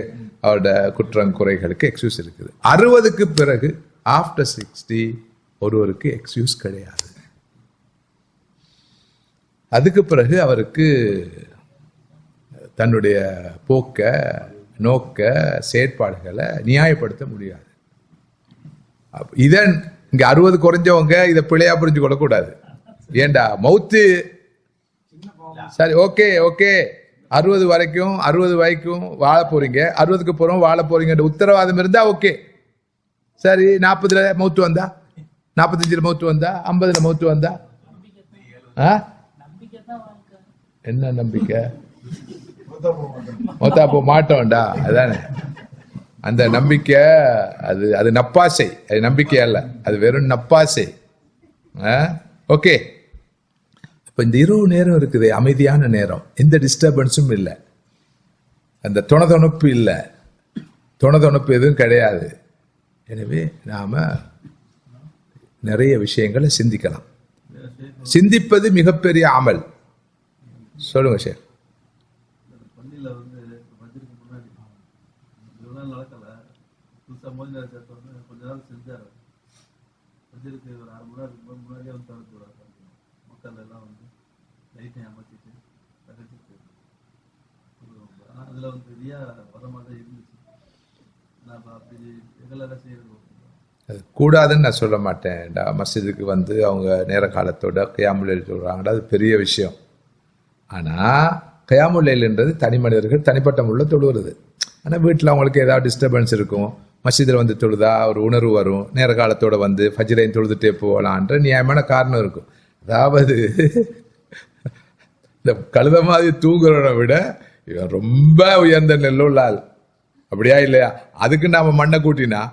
அவரோட குற்றம் குறைகளுக்கு எக்ஸ்கியூஸ் இருக்குது. 60க்கு பிறகு ஆஃப்டர் 60 ஒருவருக்கு எக்ஸ்கியூஸ் கிடையாது. அதுக்கு பிறகு அவருக்கு தன்னுடைய போக்க நோக்க செயற்பாடுகளை நியாயப்படுத்த முடியாது. இதன் இங்க 60 குறைஞ்சவங்க இதை பிழையா புரிஞ்சு கொள்ளக்கூடாது. ஏண்டா மவுத்து சரி, ஓகே 60 வரைக்கும் வாழ போறீங்க, 60க்கு போறோம் வாழ போறீங்க உத்தரவாதம் இருந்தா ஓகே. சரி, 40ல மவுத்து வந்தா, 45ல மவுத்து வந்தா, 50ல மவுத்து வந்தா, என்ன நம்பிக்கை? மொத்தா போ மாட்டோம்டா. அதானே அந்த நம்பிக்கை. அது நப்பாசை, அது நம்பிக்கை அல்ல, அது வெறும் நப்பாசை. ஓகே, இப்ப இந்த இரவு நேரம் இருக்குது, அமைதியான நேரம், எந்த டிஸ்டர்பன்ஸும் இல்லை, அந்த தொணதொணப்பு இல்லை, தொணதொணப்பு எதுவும் கிடையாது. எனவே நாம நிறைய விஷயங்களை சிந்திக்கலாம். சிந்திப்பது மிகப்பெரிய அமல். சொல்லுங்க சார். பள்ளியில் வந்து பஜ்ருக்கு முன்னாடி இவ்வளோ நாள் நடக்கலை, புதுசாக மோதி கொஞ்ச நாள் செஞ்சார். பஜ்ருக்கு ஒரு 1/2 மணி நேரம் முன்னாடியே வந்து தவிர்த்து விடாது. மக்கள் எல்லாம் வந்து லைட்டை அமைச்சிட்டு தகச்சிட்டு, ஆனால் அதில் வந்து பெரிய பதமாக தான் இருந்துச்சு. நான் அப்படி ரெகுலராக செய்யறது அது கூடாதுன்னு நான் சொல்ல மாட்டேன். மஸ்ஜிதுக்கு வந்து அவங்க நேர காலத்தோட கியாமுல் லைல் சொல்றாங்க, அது பெரிய விஷயம். ஆனால் கியாமுல் லைல்ன்றது தனி மனிதர்கள் தனிப்பட்ட முறையில் தொழுகிறது. ஆனால் வீட்டில் அவங்களுக்கு ஏதாவது டிஸ்டர்பன்ஸ் இருக்கும், மஸ்ஜிதில் வந்து தொழுதா ஒரு உணர்வு வரும், நேர காலத்தோட வந்து ஃபஜ்ரையும் தொழுதுட்டே போகலான்ற நியாயமான காரணம் இருக்கும். அதாவது இந்த கழுத மாதிரி தூங்குறவனை விட இவன் ரொம்ப உயர்ந்த நெல்லுள்ள ஆள், அப்படியா இல்லையா? அதுக்கு நாம மண்ணை கூட்டினா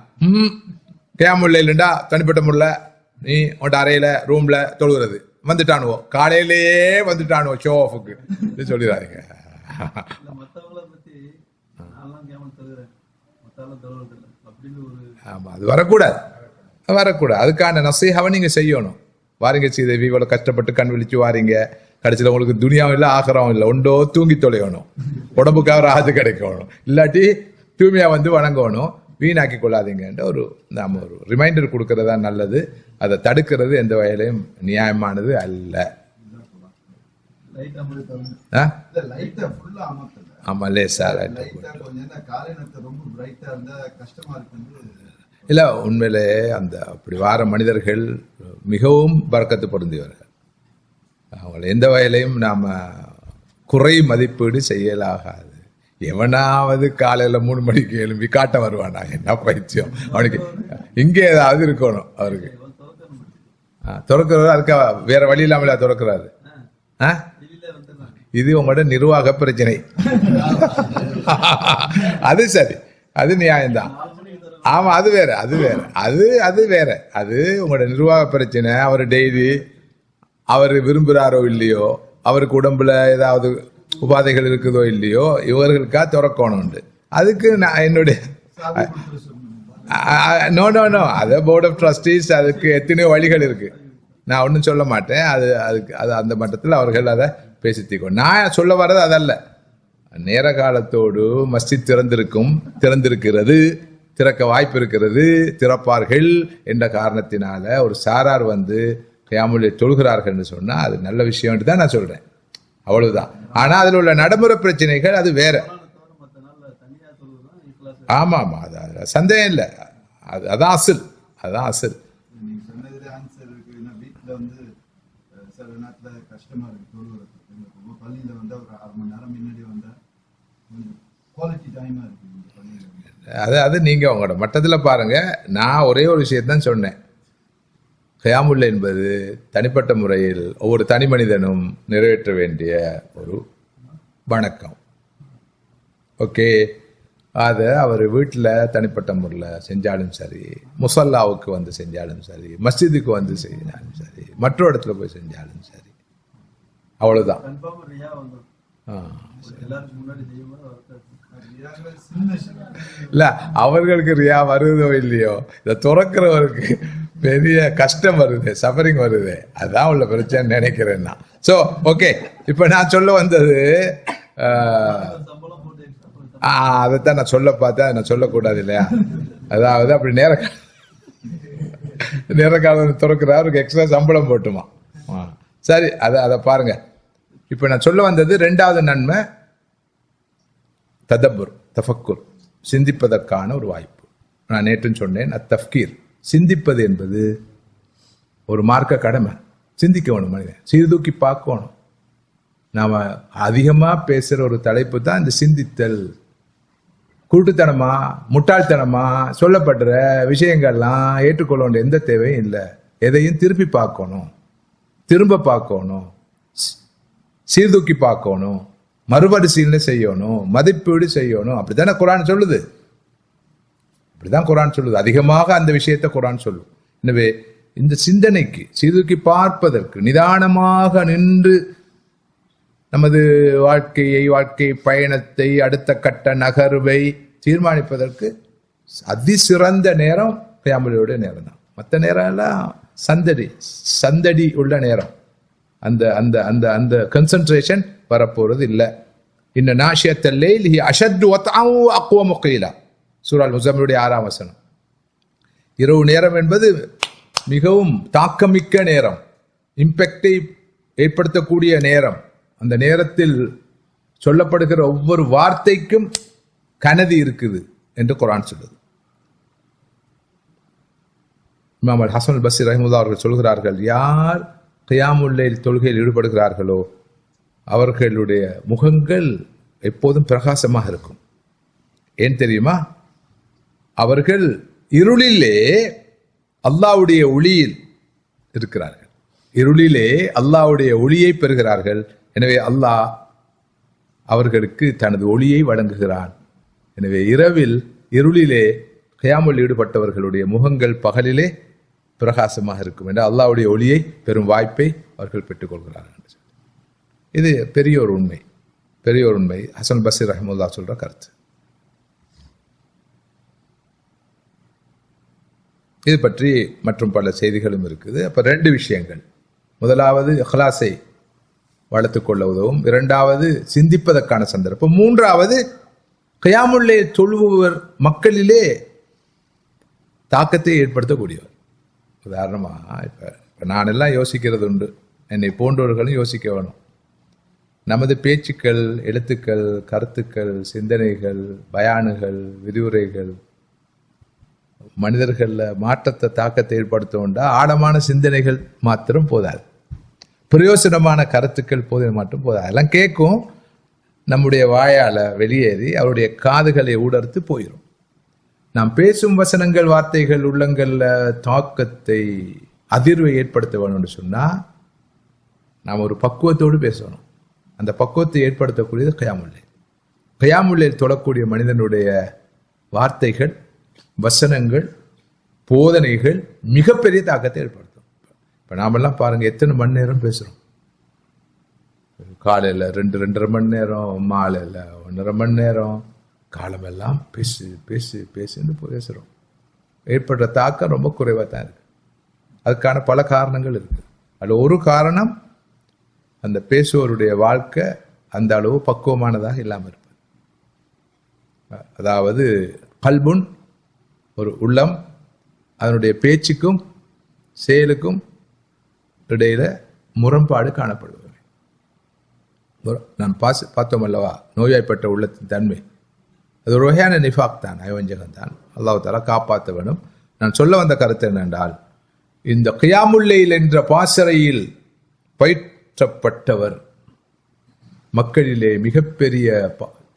கியாமுல் லைல்ண்டா தனிப்பட்ட முறையில் நீ உன்ட அறையில ரூம்ல தொழுகிறது வந்துட்டானுவோ, காலையிலேயே வந்துட்டானுவோ ஷோ ஆஃபுக்கு சொல்லிடாதீங்க. மற்றவங்களை பற்றி நான்லாம் கேமல் தருகிறேன், மற்றவங்க தருவதில்லை அப்படின்னு ஒரு ஆமா, அது வரக்கூடாது. அதுக்கான நசீஹாவை நீங்க செய்யணும். வாரிங்க சீதேவி, இவ்வளவு கஷ்டப்பட்டு கண் விழிச்சு வாரீங்க, கடைசியில் உங்களுக்கு துனியாவும் இல்லை ஆகரம் இல்லை, ஒன்றோ தூங்கி தொலையணும், உடம்புக்காக ராது கிடைக்கணும், இல்லாட்டி தூய்மையா வந்து வணங்கணும், வீணாக்கி கொள்ளாதீங்கன்ற நாம ஒரு ரிமைண்டர் கொடுக்கறதா நல்லது. அதை தடுக்கிறது எந்த வகையிலையும் நியாயமானது அல்ல. ஆமா, லேசா இல்ல, உண்மையிலே அந்த அப்படி வார மனிதர்கள் மிகவும் பரக்கத்து பொருந்தியவர்கள். அவங்களை எந்த வகையிலையும் நாம குறை மதிப்பீடு செய்யலாகாது. எவனாவது காலையில 3 மணிக்கு எழும்பி காட்ட வருவானா, என்ன பைத்தியம் அவனுக்கு, இங்கே ஏதாவது இருக்கணும் அவருக்கு. திறக்கிறது அதுக்கு வேற வழி இல்லாமல திறக்கிறாரு. இது உங்களோட நிர்வாக பிரச்சனை. அது சரி, அது நியாயம்தான். ஆமா, அது வேற அது உங்களோட நிர்வாக பிரச்சனை. அவர் டெய்லி அவர் விரும்புறாரோ இல்லையோ, அவருக்கு உடம்புல ஏதாவது உபாதைகள் இருக்குதோ இல்லையோ, இவர்களுக்கா திறக்கணும். அதுக்கு நான் என்னுடைய நோ அது போர்ட் ஆஃப் ட்ரஸ்டீஸ், அதுக்கு எத்தனையோ வழிகள் இருக்கு, நான் ஒன்றும் சொல்ல மாட்டேன். அதுக்கு அந்த மட்டத்தில் அவர்கள் அதை பேசித்திக்கணும். நான் சொல்ல வர்றது அதல்ல. நேர காலத்தோடு மஸ்ஜித் திறந்திருக்கிறது, திறக்க வாய்ப்பு இருக்கிறது, திறப்பார்கள் என்ற காரணத்தினால ஒரு சாரார் வந்து கியாமுல் லைல் தொழுகிறார்கள் சொன்னா அது நல்ல விஷயம் தான் நான் சொல்றேன், அவ்வளவுதான். ஆனா அதுல உள்ள நடைமுறை பிரச்சனைகள் அது வேற. மற்ற நாள்ல தனியா சொல்லுதான் இக்லாஸ். ஆமா ஆமா, அது சந்தேகம் இல்லை, அதான் அசல், அதான் அசல். நீங்க சொன்னதுல ஆன்சர் இருக்கு. ஏன்னா வீட்டுல வந்து சில நேரத்துல கஷ்டமா இருக்கு தொழுவுறதுக்கு. பள்ளியில வந்து ஒரு 1/2 மணி நேரம் முன்னாடி வந்தா கொஞ்சம் குவாலிட்டி டைமா இருக்கு இந்த பள்ளியில. அது நீங்க உங்களோட மட்டத்துல பாருங்க. நான் ஒரே ஒரு விஷயத்தான் சொன்னேன், கியாமுல் லைல் என்பது தனிப்பட்ட முறையில் ஒவ்வொரு தனி மனிதனும் நிறைவேற்ற வேண்டிய ஒரு வணக்கம். ஓகே, அதை அவர் வீட்டில் தனிப்பட்ட முறையில் செஞ்சாலும் சரி, முசல்லாவுக்கு வந்து செஞ்சாலும் சரி, மஸ்ஜிதுக்கு வந்து செஞ்சாலும் சரி, மற்ற இடத்துல போய் செஞ்சாலும் சரி, அவ்வளவுதான். கன்ஃபார்ம் ரியா வந்துடும். எல்லாருக்கும் முன்னாடி செய்யும்போது அவருக்கு இல்ல, அவர்களுக்கு ரியா வருதோ இல்லையோ, இதை துறக்கிறவருக்கு பெரிய கஷ்டம் வருது, சஃபரிங் வருது, அதான் உள்ள பிரச்சனை நினைக்கிறேன் நான். ஸோ ஓகே, இப்போ நான் சொல்ல வந்தது சம்பளம் போட்டு அதைத்தான் நான் சொல்ல பார்த்தேன், நான் சொல்லக்கூடாது இல்லையா. அதாவது அப்படி நேர காலம் துறக்கிற அவருக்கு எக்ஸ்ட்ரா சம்பளம் போட்டுமா. சரி, அதை பாருங்க. இப்போ நான் சொல்ல வந்தது 2வது நன்மை ததப்புர், தஃபக்குர், சிந்திப்பதற்கான ஒரு வாய்ப்பு. நான் நேற்று சொன்னேன், அத்தஃப்கீர், சிந்திப்பது என்பது ஒரு மார்க்க கடமை. சிந்திக்கணும், மனிதன் சீர்தூக்கி பார்க்கணும். நாம அதிகமா பேசுற ஒரு தலைப்பு தான் இந்த சிந்தித்தல். குருட்டுத்தனமா முட்டாள்தனமா சொல்லப்படுற விஷயங்கள்லாம் ஏற்றுக்கொள்ள வேண்டிய எந்த தேவையும் இல்லை. எதையும் திருப்பி பார்க்கணும், திரும்ப பார்க்கணும், சீர்தூக்கி பார்க்கணும், மறுபரிசீலனை செய்யணும், மதிப்பீடு செய்யணும். அப்படித்தானே குர்ஆன் சொல்லுது, அப்படிதான் குர்ஆன் சொல்லுது. அதிகமாக அந்த விஷயத்தை குர்ஆன் சொல்லும். எனவே இந்த சிந்தனைக்கு, சீர்தூக்கி பார்ப்பதற்கு, நிதானமாக நின்று நமது வாழ்க்கை பயணத்தை, அடுத்த கட்ட நகர்வை தீர்மானிப்பதற்கு அதிசிறந்த நேரம் கியாமுல் லைலுடைய நேரம் தான். மற்ற நேரம் எல்லாம் சந்தடி உள்ள நேரம். அந்த அந்த அந்த அந்த கன்சன்ட்ரேஷன் வரப்போறது இல்லை. இன்ன நாஷியத்தல் லைல் ஹிய அஷத்து வத்அன் வ அக்வமு கீலா, சூரா அல்-முஸம்மிலுடைய 6ஆம் வசனம். இரவு நேரம் என்பது மிகவும் தாக்கமிக்க நேரம், இம்பேக்டை ஏற்படுத்தக்கூடிய நேரம். அந்த நேரத்தில் சொல்லப்படுகிற ஒவ்வொரு வார்த்தைக்கும் கனதி இருக்குது என்று குர்ஆன் சொல்லுது. இமாம் அல் ஹஸன் அல் பஸ்ரி ரஹிமஹுல்லாஹ் அவர்கள் சொல்கிறார்கள், யார் கியாமுல் லைல் தொழுகையில் ஈடுபடுகிறார்களோ அவர்களுடைய முகங்கள் எப்போதும் பிரகாசமாக இருக்கும். ஏன் தெரியுமா? அவர்கள் இருளிலே அல்லாஹ்வுடைய ஒளியில் இருக்கிறார்கள், இருளிலே அல்லாஹ்வுடைய ஒளியை பெறுகிறார்கள். எனவே அல்லாஹ் அவர்களுக்கு தனது ஒளியை வழங்குகிறான். எனவே இரவில் இருளிலே கியாமுல் ஈடுபட்டவர்களுடைய முகங்கள் பகலிலே பிரகாசமாக இருக்கும் என்று அல்லாஹ்வுடைய ஒளியை பெறும் வாய்ப்பை அவர்கள் பெற்றுக்கொள்கிறார்கள். இது பெரிய ஒரு உண்மை, பெரிய ஒரு உண்மை. ஹஸன் பஸ்ரி ரஹிமஹுல்லாஹ் சொல்ற கருத்து. இது பற்றி மற்றும் பல செய்திகளும் இருக்குது. அப்ப 2 விஷயங்கள். முதலாவது இஹ்லாஸை வளர்த்துக் கொள்ள உதவும், 2வது சிந்திப்பதற்கான சந்தர்ப்பம், 3வது கியாமுல் லைல் தொழுபவர் மக்களிலே தாக்கத்தை ஏற்படுத்தக்கூடியவர். உதாரணமா இப்ப நான் எல்லாம் யோசிக்கிறது உண்டு, என்னை போன்றவர்களும் யோசிக்க வேணும். நமது பேச்சுக்கள், எழுத்துக்கள், கருத்துக்கள், சிந்தனைகள், பயானுகள், விரிவுரைகள் மனிதர்கள்ல மாற்றத்தை, தாக்கத்தை ஏற்படுத்த ஆழமான சிந்தனைகள் மாத்திரம் போதாது, பிரயோசனமான கருத்துக்கள் போதும் மட்டும் போதாது. அதெல்லாம் கேட்கும், நம்முடைய வாயால வெளியேறி அவருடைய காதுகளை ஊடறுத்து போயிடும். நாம் பேசும் வசனங்கள், வார்த்தைகள் உள்ளங்கள்ல தாக்கத்தை, அதிர்வை ஏற்படுத்த வேணும்னு சொன்னா நாம் ஒரு பக்குவத்தோடு பேசணும். அந்த பக்குவத்தை ஏற்படுத்தக்கூடியது கியாமுல் லைல். கியாமுல் லைல் தொழக்கூடிய மனிதனுடைய வார்த்தைகள், வசனங்கள், போதனைகள் மிகப்பெரிய தாக்கத்தை ஏற்படுத்தும். இப்ப நாமெல்லாம் பாருங்க, எத்தனை மணி நேரம் பேசுறோம். காலையில 2-2.5 மணி நேரம், மாலையில 1.5 மணி நேரம், காலமெல்லாம் பேசு பேசு பேசுன்னு பேசுறோம். ஏற்படுற தாக்கம் ரொம்ப குறைவா தான் இருக்கு. அதுக்கான பல காரணங்கள் இருக்கு. அதுல ஒரு காரணம், அந்த பேசுவோருடைய வாழ்க்கை அந்த அளவு பக்குவமானதாக இல்லாமல் இருப்பது. அதாவது கல்புன் ஒரு உள்ளம் அதனுடைய பேச்சுக்கும் செயலுக்கும் இடையில முரண்பாடு காணப்படுவது. நான் பார்த்தோம் அல்லவா, நோய்வாய்ப்பட்ட உள்ளத்தின் தன்மை அது ஒரு வகையான நிஃபாக் தான், நயவஞ்சகம் தான். அல்லாஹ் தஆலா காப்பாற்ற வேணும். நான் சொல்ல வந்த கருத்து என்னென்றால், இந்த கியாமுல் லைல் என்ற பாசறையில் பயிற்றப்பட்டவர் மக்களிலே மிகப்பெரிய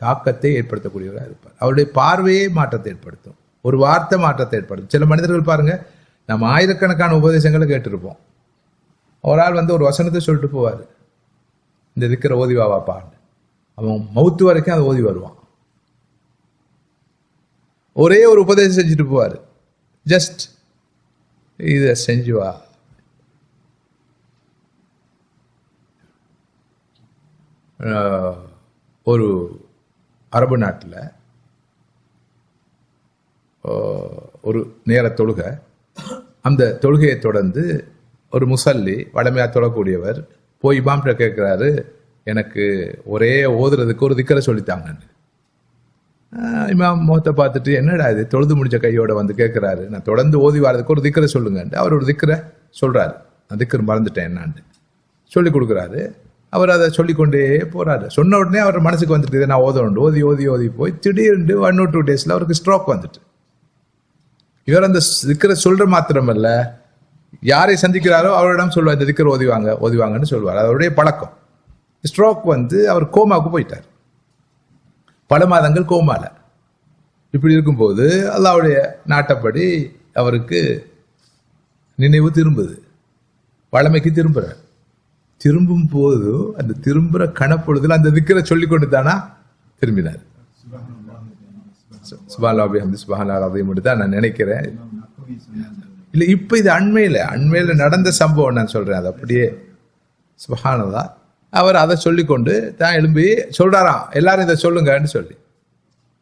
தாக்கத்தை ஏற்படுத்தக்கூடியவராக இருப்பார். அவருடைய பார்வையே மாற்றத்தை ஏற்படுத்தும், ஒரு வார்த்தை மாற்றத்தை ஏற்படுத்தும். சில மனிதர்கள் பாருங்க, நம்ம ஆயிரக்கணக்கான உபதேசங்களை கேட்டிருப்போம். ஒரு ஆள் வந்து ஒரு வசனத்தை சொல்லிட்டு போவார், இந்த திக்கிற ஓதி வாப்பான்னு. அவன் மவுத்து வரைக்கும் அதை ஓதி வருவான். ஒரே ஒரு உபதேசம் செஞ்சுட்டு போவார், ஜஸ்ட் இதை செஞ்சு வா. ஒரு அரபு நாட்டில் ஒரு நேர தொழுகை, அந்த தொழுகையை தொடர்ந்து ஒரு முசல்லி வடமையாக தொழக்கூடியவர் போய் இமாம்கிட்ட கேட்குறாரு, எனக்கு ஒரே ஓதுறதுக்கு ஒரு திக்கரை சொல்லித்தாங்கன்னு. இமாம் முகத்தை பார்த்துட்டு, என்னடா இது தொழுது முடிச்ச கையோட வந்து கேட்குறாரு, நான் தொடர்ந்து ஓதி வாரதுக்கு ஒரு திக்கரை சொல்லுங்கன்ட்டு அவர் ஒரு திக்கரை சொல்கிறாரு. நான் திக்கர் மறந்துட்டேன் என்னான்ட்டு சொல்லி கொடுக்குறாரு. அவர் அதை சொல்லிக்கொண்டே போகிறாரு. சொன்ன உடனே அவர் மனசுக்கு வந்துட்டு, இதை நான் ஓதணும், ஓதி ஓதி ஓதி போய் திடீர்னு 1 or 2 days அவருக்கு ஸ்ட்ரோக் வந்துட்டு. இவர் அந்த திக்கரை சொல்கிற மாத்திரமல்ல, யாரை சந்திக்கிறாரோ அவரிடம் சொல்லுவார், இந்த திக்கர் ஓதிவாங்கன்னு சொல்லுவார். அவருடைய பழக்கம். ஸ்ட்ரோக் வந்து அவர் கோமாவுக்கு போயிட்டார், பல மாதங்கள் கோமால. இப்படி இருக்கும்போது அல்லாஹ்வுடைய நாட்டப்படி அவருக்கு நினைவு திரும்புது, வளமைக்கு திரும்புறார். திரும்பும் போது அந்த திரும்புற கணப்பொழுதுல அந்த திக்கரை சொல்லி கொண்டு தானா திரும்பினார். சுப்ஹானல்லாஹ் பிஹம்தி சுப்ஹானல்லாஹ் அஸீம் தான் நான் நினைக்கிறேன். இல்ல, இப்ப இது அண்மையில நடந்த சம்பவம் நான் சொல்றேன். அது அப்படியே சுப்ஹானல்லாஹ். அவர் அதை சொல்லிக்கொண்டு தான் எழும்பி சொல்றாராம், எல்லாரும் இதை சொல்லுங்கன்னு சொல்லி.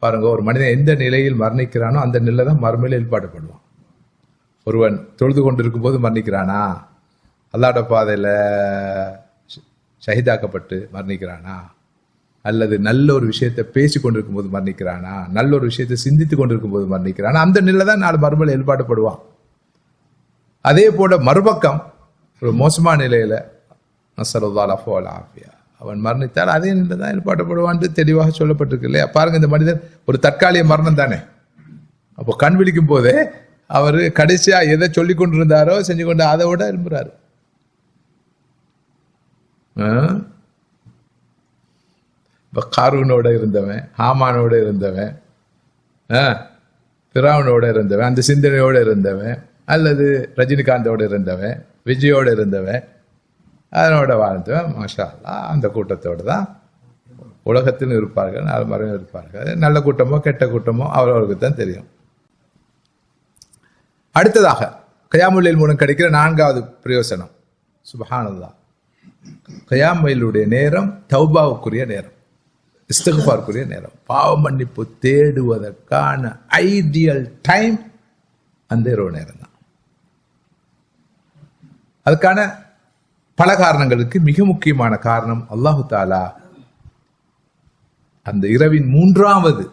பாருங்க, ஒரு மனிதன் எந்த நிலையில் மரணிக்கிறானோ அந்த நிலை தான் மறுமையில் எழுப்பாட்டப்படுவான். ஒருவன் தொழுது கொண்டு இருக்கும் போது மரணிக்கிறானா, அல்லாஹ்வுடைய பாதையில ஷஹீதாக்கப்பட்டு மரணிக்கிறானா, அல்லது நல்ல ஒரு விஷயத்தை பேசி கொண்டிருக்கும் போது மரணிக்கிறானா, நல்ல ஒரு விஷயத்தை சிந்தித்து கொண்டிருக்கும் போது மரணிக்கிறானா, அந்த நிலை தான் நாலு மறுமையில் எழுப்பாட்டப்படுவான். அதே போல மறுபக்கம் ஒரு மோசமான நிலையில அவன் மரணித்தால் அதே நிலை தான் எழுப்பாட்டப்படுவான் தெளிவாக சொல்லப்பட்டிருக்கு இல்லையா? பாருங்க, இந்த மனிதன் ஒரு தற்காலிக மரணம் தானே. அப்போ கண் விழிக்கும் போதே அவர் கடைசியா எதை சொல்லி கொண்டிருந்தாரோ செஞ்சு கொண்டு அதை விட விரும்புறாரு. காரூனோட இருந்தவன், ஹாமானோட இருந்தவன், பிராவனோட இருந்தவன், அந்த சிந்தனையோட இருந்தவன், அல்லது ரஜினிகாந்தோட இருந்தவன், விஜயோட இருந்தவன், அதனோட வாழ்ந்தவன், மாஷா அல்லாஹ் அந்த கூட்டத்தோடு தான் உலகத்தில் இருப்பார்கள், நாலு மரம் இருப்பார்கள். நல்ல கூட்டமோ கெட்ட கூட்டமோ அவரவருக்கு தான் தெரியும். அடுத்ததாக கியாமுல் லைல் மூலம் கிடைக்கிற 4வது பிரயோசனம், சுப்ஹானல்லாஹ், கியாமுல் லைலுடைய நேரம் தௌபாவுக்குரிய நேரம், இஸ்திக்ஃபாருக்குரிய நேரம், பாவ மன்னிப்பு தேடுவதற்கான ஐடியல் டைம் அந்த இரவு நேரம் தான். அதுக்கான பல காரணங்களுக்கு மிக முக்கியமான காரணம், அல்லாஹு தாலா அந்த இரவின் 3வது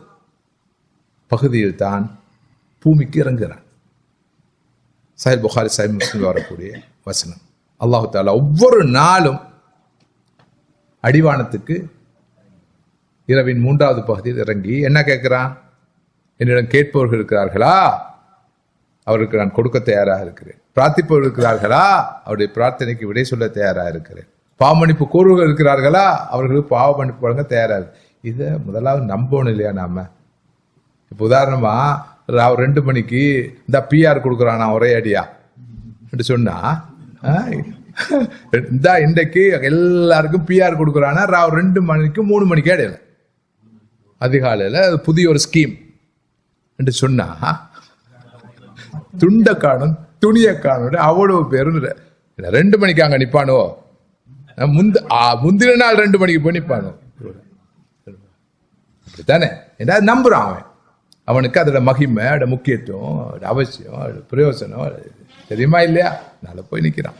பகுதியில் தான் பூமிக்கு இறங்குகிறான். சஹீஹ் புகாரி சஹீஹ் முஸ்லிம் வரக்கூடிய வசனம். அல்லாஹு தாலா ஒவ்வொரு நாளும் அடிவானத்துக்கு இரவின் 3வது பகுதியில் இறங்கி என்ன கேட்கிறான்? என்னிடம் கேட்பவர்கள் இருக்கிறார்களா, அவருக்கு நான் கொடுக்க தயாராக இருக்கிறேன். பிரார்த்திப்பவர்கள் இருக்கிறார்களா, அவருடைய பிரார்த்தனைக்கு விடை சொல்ல தயாராக இருக்கிறேன். பாவமன்னிப்பு கோருவர்கள் இருக்கிறார்களா, அவர்களுக்கு பாவ மன்னிப்பு வழங்க தயாராக. இதை முதலாவது நம்பணும் இல்லையா நாம? இப்போ உதாரணமா 2 மணிக்கு இந்த பிஆர் கொடுக்குறானா ஒரே அடியா சொன்னா, இந்த இன்றைக்கு எல்லாருக்கும் பிஆர் கொடுக்குறானா 2 மணிக்கு 3 மணிக்கு இடையில அதிகாலையில புதிய ஒரு ஸ்கீம் என்று சொன்னா, துண்டை காணும் துணியை காணும் அவ்வளவு பேரும் 2 மணிக்கு அங்க நிப்பானோ, முந்தின நாள் 2 மணிக்கு போய் நிப்பானோ, அப்படித்தானே? என்ன நம்புறான் அவன், அவனுக்கு அதோட மகிமை, அதோட முக்கியத்துவம், அதோட அவசியம், அதோட பிரயோசனம் தெரியுமா இல்லையா? அதனால போய் நிக்கிறான்.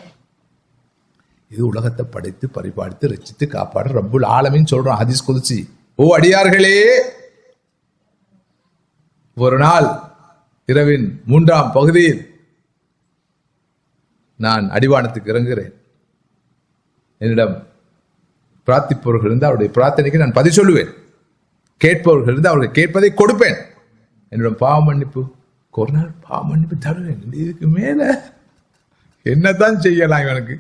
இது உலகத்தை படைத்து பரிபாலித்து ரசித்து காப்பாடு ரப்புல் ஆலமீன் சொல்றான் ஹதீஸ் குத்ஸி. ஓ அடியார்களே, ஒரு நாள் இரவின் 3ஆம் பகுதியில் நான் அடிவானத்துக்கு இறங்குகிறேன். என்னிடம் பிரார்த்திப்பவர்கள் இருந்து அவருடைய பிரார்த்தனைக்கு நான் பதில் சொல்லுவேன். கேட்பவர்கள் இருந்து அவர்கள் கேட்பதை கொடுப்பேன். என்னிடம் பாவ மன்னிப்பு ஒரு நாள் பாவ மன்னிப்பு தருவேன். இதுக்கு மேல என்னதான் செய்யலாம்? இவனுக்கு